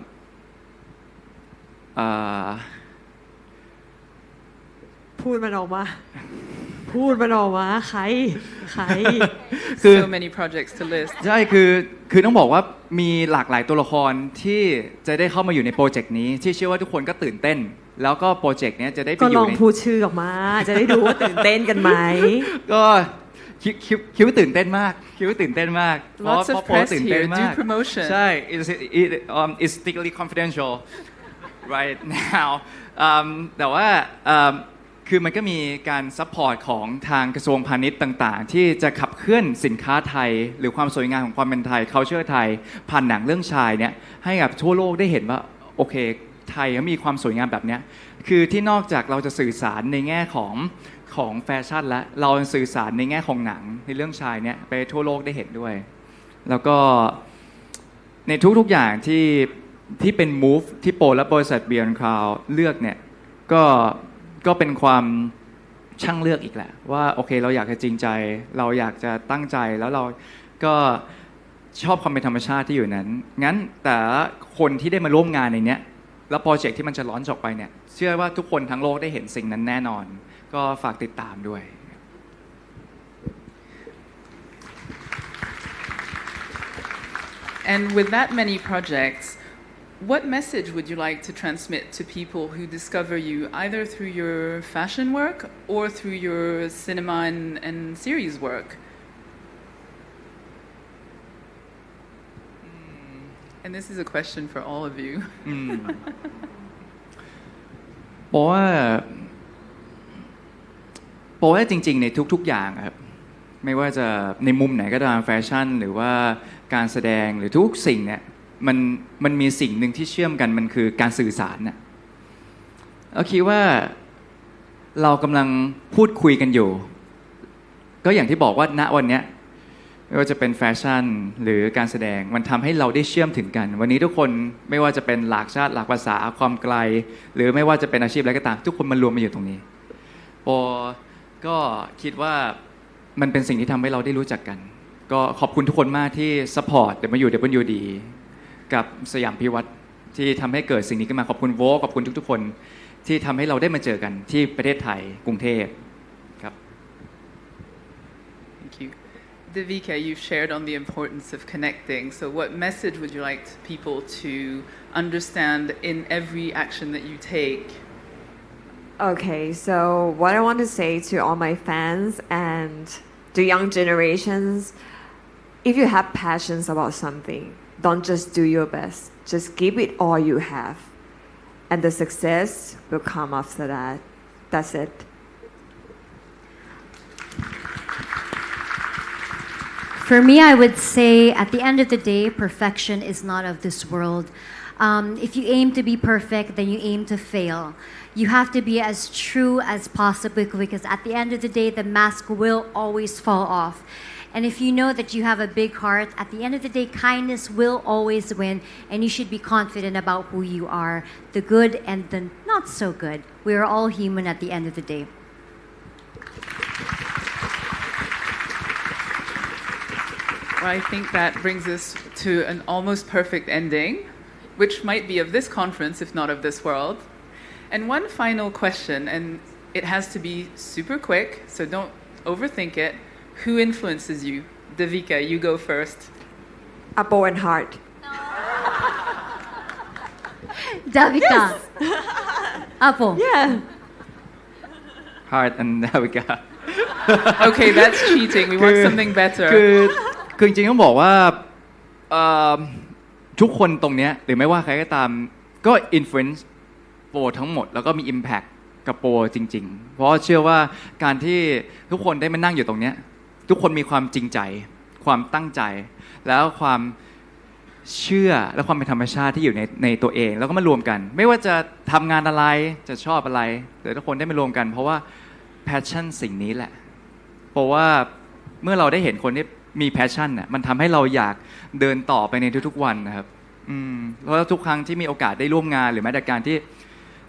พูดมันออกมาใคร คือ so many projects to list ใช่คือต้องบอกว่ามีหลากหลายตัวละครที่จะได้เข้ามาอยู่ในโปรเจกต์นี้ที่เชื่อว่าทุกคนก็ตื่นเต้นแล้วก็โปรเจกต์นี้จะได้ไปอยู่ในก็ลองพูดชื่อออกมาจะได้ดูว่าตื่นเต้นกันไหมก็คิดว่าตื่นเต้นมากLots of press here do promotion ใช่ it's strictly confidential right now แต่ว่าคือมันก็มีการซัพพอร์ตของทางกระทรวงพาณิชย์ต่างๆที่จะขับเคลื่อนสินค้าไทยหรือความสวยงามของความเป็นไทย culture ไทยผ่านหนังเรื่องชายเนี่ยให้กับทั่วโลกได้เห็นว่าโอเคไทยเขามีความสวยงามแบบนี้คือที่นอกจากเราจะสื่อสารในแง่ของแฟชั่นและเราสื่อสารในแง่ของหนังในเรื่องชายเนี่ยไปทั่วโลกได้เห็นด้วยแล้วก็ในทุกๆอย่างที่เป็น move ที่โปรและบริษัท Beyond Cloud เลือกเนี่ยก็เป็นความช่างเลือกอีกแหละว่าโอเคเราอยากจะจริงใจเราอยากจะตั้งใจแล้วเราก็ชอบความเป็นธรรมชาติที่อยู่นั้นงั้นแต่คนที่ได้มาร่วมงานในเนี้ยแล้วโปรเจกต์ที่มันจะล้อนออกไปเนี่ยเชื่อว่าทุกคนทั้งโลกได้เห็นสิ่งนั้นแน่นอนก็ฝากติดตามด้วย And with that many projects what message would you like to transmit to people who discover you either through your fashion work or through your cinema and series work? And this is a question for all of you. เพราะว่าจริงๆในทุกๆอย่างครับไม่ว่าจะในมุมไหนก็ตามแฟชั่นหรือว่าการแสดงหรือทุกสิ่งเนี่ยมันมีสิ่งหนึ่งที่เชื่อมกันมันคือการสื่อสารน่ะเราคิดว่าเรากำลังพูดคุยกันอยู่ก็อย่างที่บอกว่าณวันนี้ไม่ว่าจะเป็นแฟชั่นหรือการแสดงมันทำให้เราได้เชื่อมถึงกันวันนี้ทุกคนไม่ว่าจะเป็นหลากชาติหลากภาษาความไกลหรือไม่ว่าจะเป็นอาชีพอะไรก็ตามทุกคนมารวมมาอยู่ตรงนี้ก็คิดว่ามันเป็นสิ่งที่ทำให้เราได้รู้จักกันก็ขอบคุณทุกคนมากที่ซัพพอร์ตWWDกับสยามพิวัตรที่ทำให้เกิดสิ่งนี้ขึ้นมาขอบคุณโวขอบคุณทุกๆคนที่ทำให้เราได้มาเจอกันที่ประเทศไทยกรุงเทพครับ Thank you. Devika, you've shared on the importance of connecting. So what message would you like people to understand in every action that you take? Okay, so what I want to say to all my fans and the young generations, if you have passions about something, don't just do your best. Just give it all you have. And the success will come after that. That's it. For me, I would say at the end of the day, perfection is not of this world. If you aim to be perfect, then you aim to fail. You have to be as true as possible because at the end of the day, the mask will always fall off. And if you know that you have a big heart, at the end of the day, kindness will always win, and you should be confident about who you are, the good and the not so good. We are all human at the end of the day. Well, I think that brings us to an almost perfect ending, which might be of this conference, if not of this world. And one final question, and it has to be super quick, so don't overthink it. Who influences you? Devika, you go first. Apple and heart. Devika. Yes. Apple. Yeah. Heart and Devika. Okay, that's cheating. We want something better. คือจริงๆต้องบอกว่าทุกคนตรงเนี้ยหรือไม่ว่าใครก็ตามก็ influence โปรทั้งหมดแล้วก็มี impact กับโปรจริงๆเพราะเชื่อว่าการที่ทุกคนได้มานั่งอยู่ตรงเนี้ยทุกคนมีความจริงใจความตั้งใจแล้วความเชื่อและความเป็นธรรมชาติที่อยู่ในตัวเองแล้วก็มารวมกันไม่ว่าจะทำงานอะไรจะชอบอะไรแต่ทุกคนได้มารวมกันเพราะว่า passion สิ่งนี้แหละเพราะว่าเมื่อเราได้เห็นคนที่ มีแพชชั่นน่ะมันทำให้เราอยากเดินต่อไปในทุกๆวันนะครับแล้วทุกครั้งที่มีโอกาสได้ร่วมงานหรือแม้แต่การที่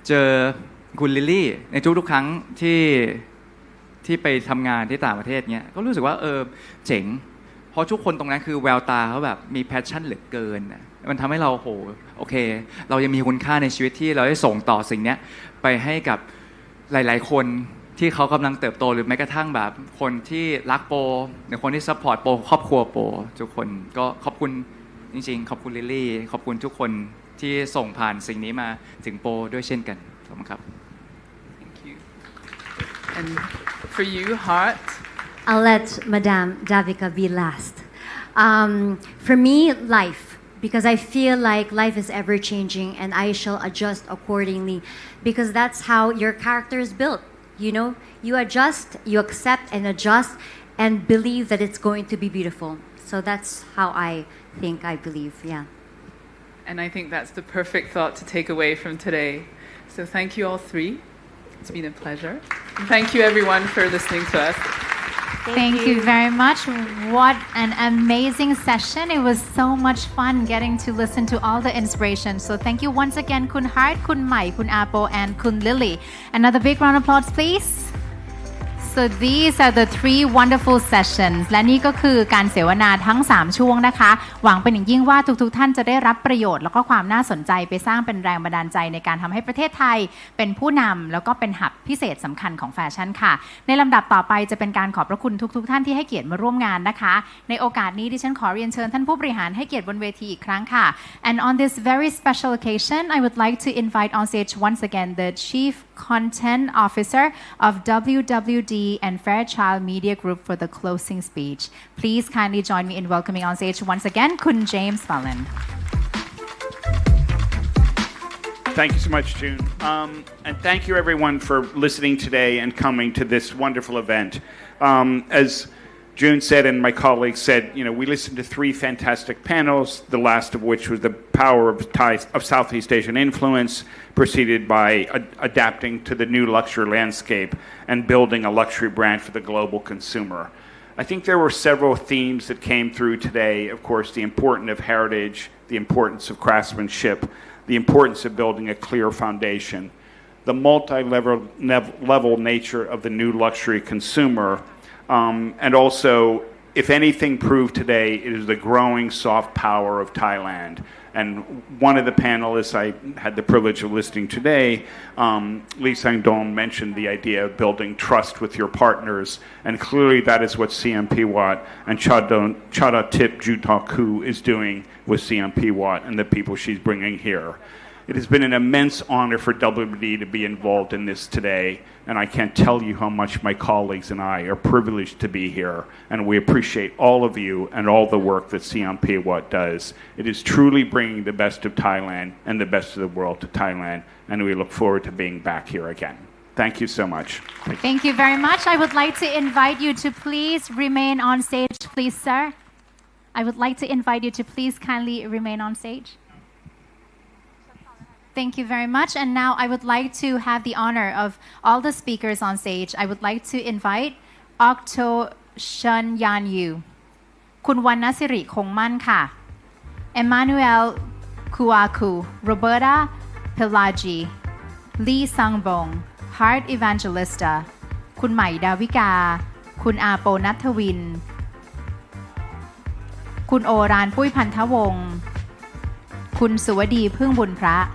เจอคุณลิลลี่ในทุกๆครั้งที่ไปทำงานที่ต่างประเทศเนี้ยก็รู้สึกว่าเจ๋งเพราะทุกคนตรงนั้นคือแววตาเขาแบบมีแพชชั่นเหลือเกินมันทำให้เราโอเคเรายังมีคุณค่าในชีวิตที่เราได้ส่งต่อสิ่งนี้ไปให้กับหลายๆคนที่เขากำลังเติบโตหรือแม้กระทั่งแบบคนที่รักโปหรือคนที่ซัพพอร์ตโปครอบครัวโปทุกคนก็ขอบคุณจริงๆขอบคุณลิลลี่ขอบคุณทุกคนที่ส่งผ่านสิ่งนี้มาถึงโปด้วยเช่นกันขอบคุณครับ Thank you and for you Heart I'll let Madame Davika be last. For me, life, because I feel like life is ever changing and I shall adjust accordingly because that's how your character is built. You know, you adjust, you accept and adjust and believe that it's going to be beautiful. So that's how I think, I believe, yeah. And I think that's the perfect thought to take away from today. So thank you all three. It's been a pleasure. And thank you everyone for listening to us. Thank you very much. What an amazing session. It was so much fun getting to listen to all the inspiration. So thank you once again, Kun Hart, Kun Mai, Kun Apo, and Kun Lily. Another big round of applause, please. So these are the 3 wonderful sessions และนี่ก็คือการเสวนาทั้ง3ช่วงนะคะหวังเป็นอย่างยิ่งว่าทุกท่านจะได้รับประโยชน์แล้วก็ความน่าสนใจไปสร้างเป็นแรงบันดาลใจในการทำให้ประเทศไทยเป็นผู้นำแล้วก็เป็นหับพิเศษสำคัญของแฟชั่นค่ะในลำดับต่อไปจะเป็นการขอบพระคุณทุกท่านที่ให้เกียรติมาร่วมงานนะคะในโอกาสนี้ดิฉันขอเรียนเชิญท่านผู้บริหารให้เกียรติบนเวทีอีกครั้งค่ะ And on this very special occasion I would like to invite on stage once again the Chief Content Officer of WWD and Fairchild Media Group for the closing speech. Please kindly join me in welcoming on stage once again Kun James Fallon. Thank you so much, June. And thank you everyone for listening today and coming to this wonderful event. As June said and my colleagues said, we listened to 3 fantastic panels, the last of which was the power of Southeast Asian influence, preceded by adapting to the new luxury landscape and building a luxury brand for the global consumer. I think there were several themes that came through today. Of course, the importance of heritage, the importance of craftsmanship, the importance of building a clear foundation, the multi-level nature of the new luxury consumer, and also, if anything proved today, it is the growing soft power of Thailand. And one of the panelists I had the privilege of listening today, Lee Sang-dong, mentioned the idea of building trust with your partners. And clearly that is what SIAM PIWAT and Charatip Jutaku is doing with SIAM PIWAT and the people she's bringing here. It has been an immense honor for WWD to be involved in this today, and I can't tell you how much my colleagues and I are privileged to be here, and we appreciate all of you and all the work that SIAM PIWAT does. It is truly bringing the best of Thailand and the best of the world to Thailand, and we look forward to being back here again. Thank you so much. Thank you very much. I would like to invite you to please remain on stage, please, sir. I would like to invite you to please kindly remain on stage. Thank you very much. And now I would like to have the honor of all the speakers on stage. I would like to invite Okto Shun Yan Yu, Kun Wannasiri Kongman Ka, Emmanuel Kuaku, Roberta Pelagi, Lee Sangbong, Heart Evangelista, Kun Mai Davika, Kun Apo Nathawin, Kun Oran Pui Pantawong, Kun Suwadi Phung Bun Phra.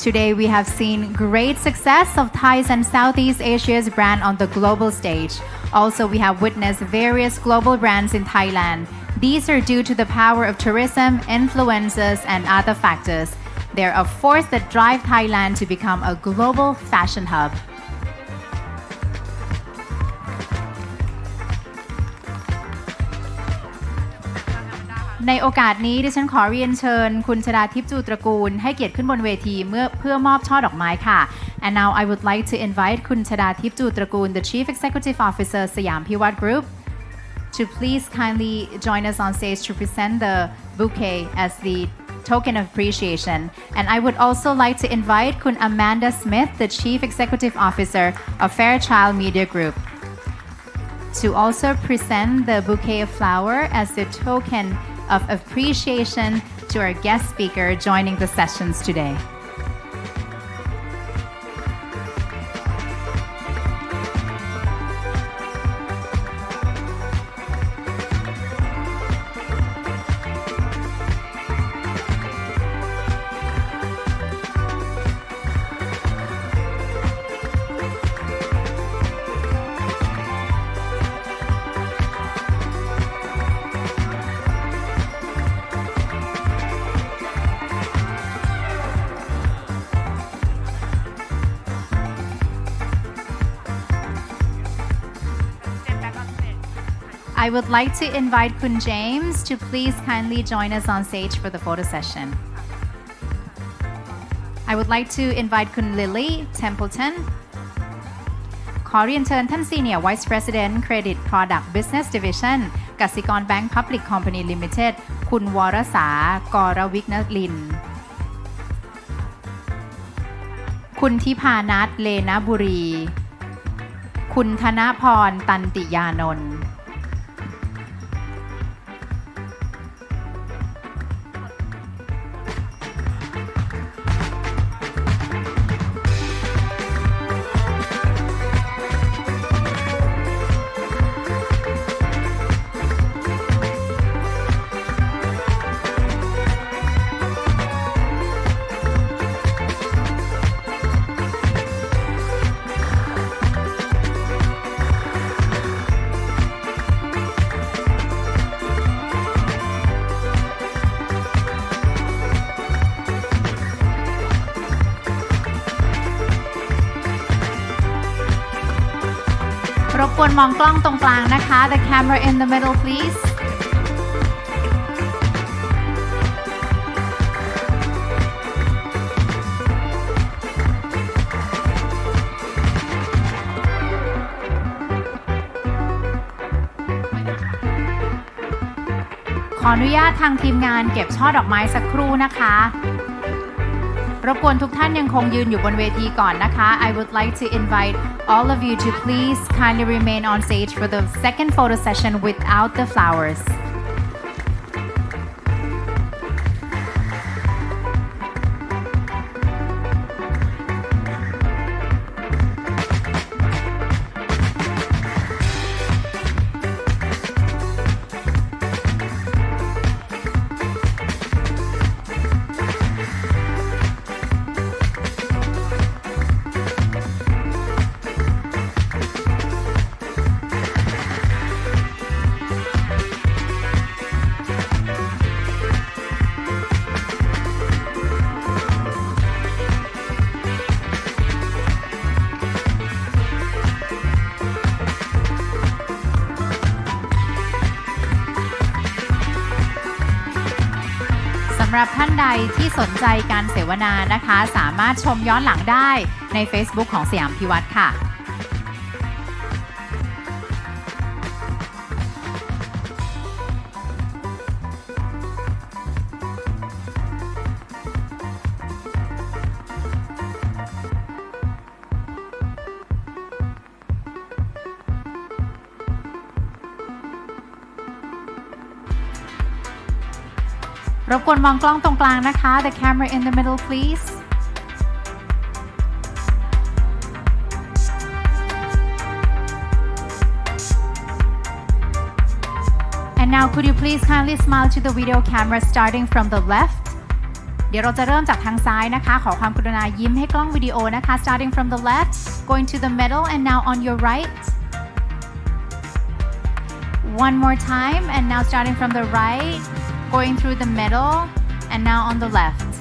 Today we have seen great success of Thai's and Southeast Asia's brand on the global stage. Also, we have witnessed various global brands in Thailand. These are due to the power of tourism, influencers, and other factors. They're a force that drive Thailand to become a global fashion hub. ในโอกาสนี้ดิฉันขอเรียนเชิญคุณชฎาทิพย์จูตระกูลให้เกียรติขึ้นบนเวทีเพื่อมอบช่อดอกไม้ค่ะ And now I would like to invite คุณชฎาทิพย์จูตระกูล the Chief Executive Officer SIAM PIWAT Group to please kindly join us on stage to present the bouquet as the token of appreciation. And I would also like to invite Kun Amanda Smith, the Chief Executive Officer of Fairchild Media Group, to also present the bouquet of flower as a token of appreciation to our guest speaker joining the sessions today. I would like to invite Kun James to please kindly join us on stage for the photo session. I would like to invite Kun Lily Templeton. ขอเรียนเชิญท่าน Senior Vice President Credit Product Business Division กสิกร Bank Public Company Limited คุณวรสากรวิกนลิน คุณทิพานัทเลนะบุรี คุณธนพรตันติยานนท์ รบกวนมองกล้องตรงกลางนะคะ The camera in the middle please ขออนุญาตทางทีมงานเก็บช่อดอกไม้สักครู่นะคะรบกวนทุกท่านยังคงยืนอยู่บนเวทีก่อนนะคะ I would like to invite all of you to please kindly remain on stage for the second photo session without the flowers. สำหรับท่านใดที่สนใจการเสวนานะคะสามารถชมย้อนหลังได้ใน Facebook ของสยามพิวัตรค่ะรบกวนมองกล้องตรงกลางนะคะ The camera in the middle please And now could you please kindly smile to the video camera starting from the left เดี๋ยวเราจะเริ่มจากทางซ้ายนะคะขอความกรุณายิ้มให้กล้องวิดีโอนะคะ starting from the left going to the middle and now on your right one more time and now starting from the right going through the middle and now on the left.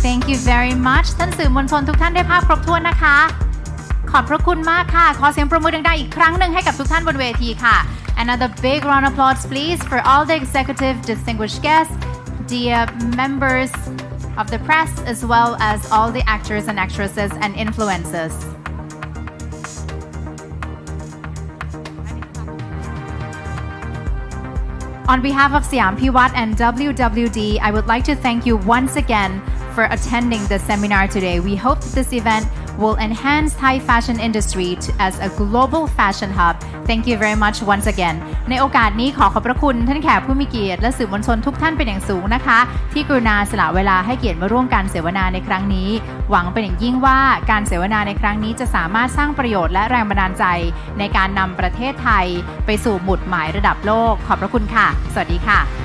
Thank you very much ท่านสื่อมวลชนทุกท่านได้ภาพครบถ้วนนะคะขอบพระคุณมากค่ะขอเสียงปรบมือดังๆอีกครั้งหนึ่งให้กับทุกท่านบนเวทีค่ะ Another big round of applause please for all the executive distinguished guests, dear members of the press as well as all the actors and actresses and influencers. On behalf of SIAM PIWAT and WWD, I would like to thank you once again for attending the seminar today. We hope that this event will enhance Thai fashion industry as a global fashion hub. Thank you very much once again. ในโอกาสนี้ขอขอบพระคุณท่านแขกผู้มีเกียรติและสื่อมวลชนทุกท่านเป็นอย่างสูงนะคะที่กรุณาสละเวลาให้เกียรติมาร่วมการเสวนาในครั้งนี้หวังเป็นอย่างยิ่งว่าการเสวนาในครั้งนี้จะสามารถสร้างประโยชน์และแรงบันดาลใจในการนำประเทศไทยไปสู่หมุดหมายระดับโลกขอบพระคุณค่ะสวัสดีค่ะ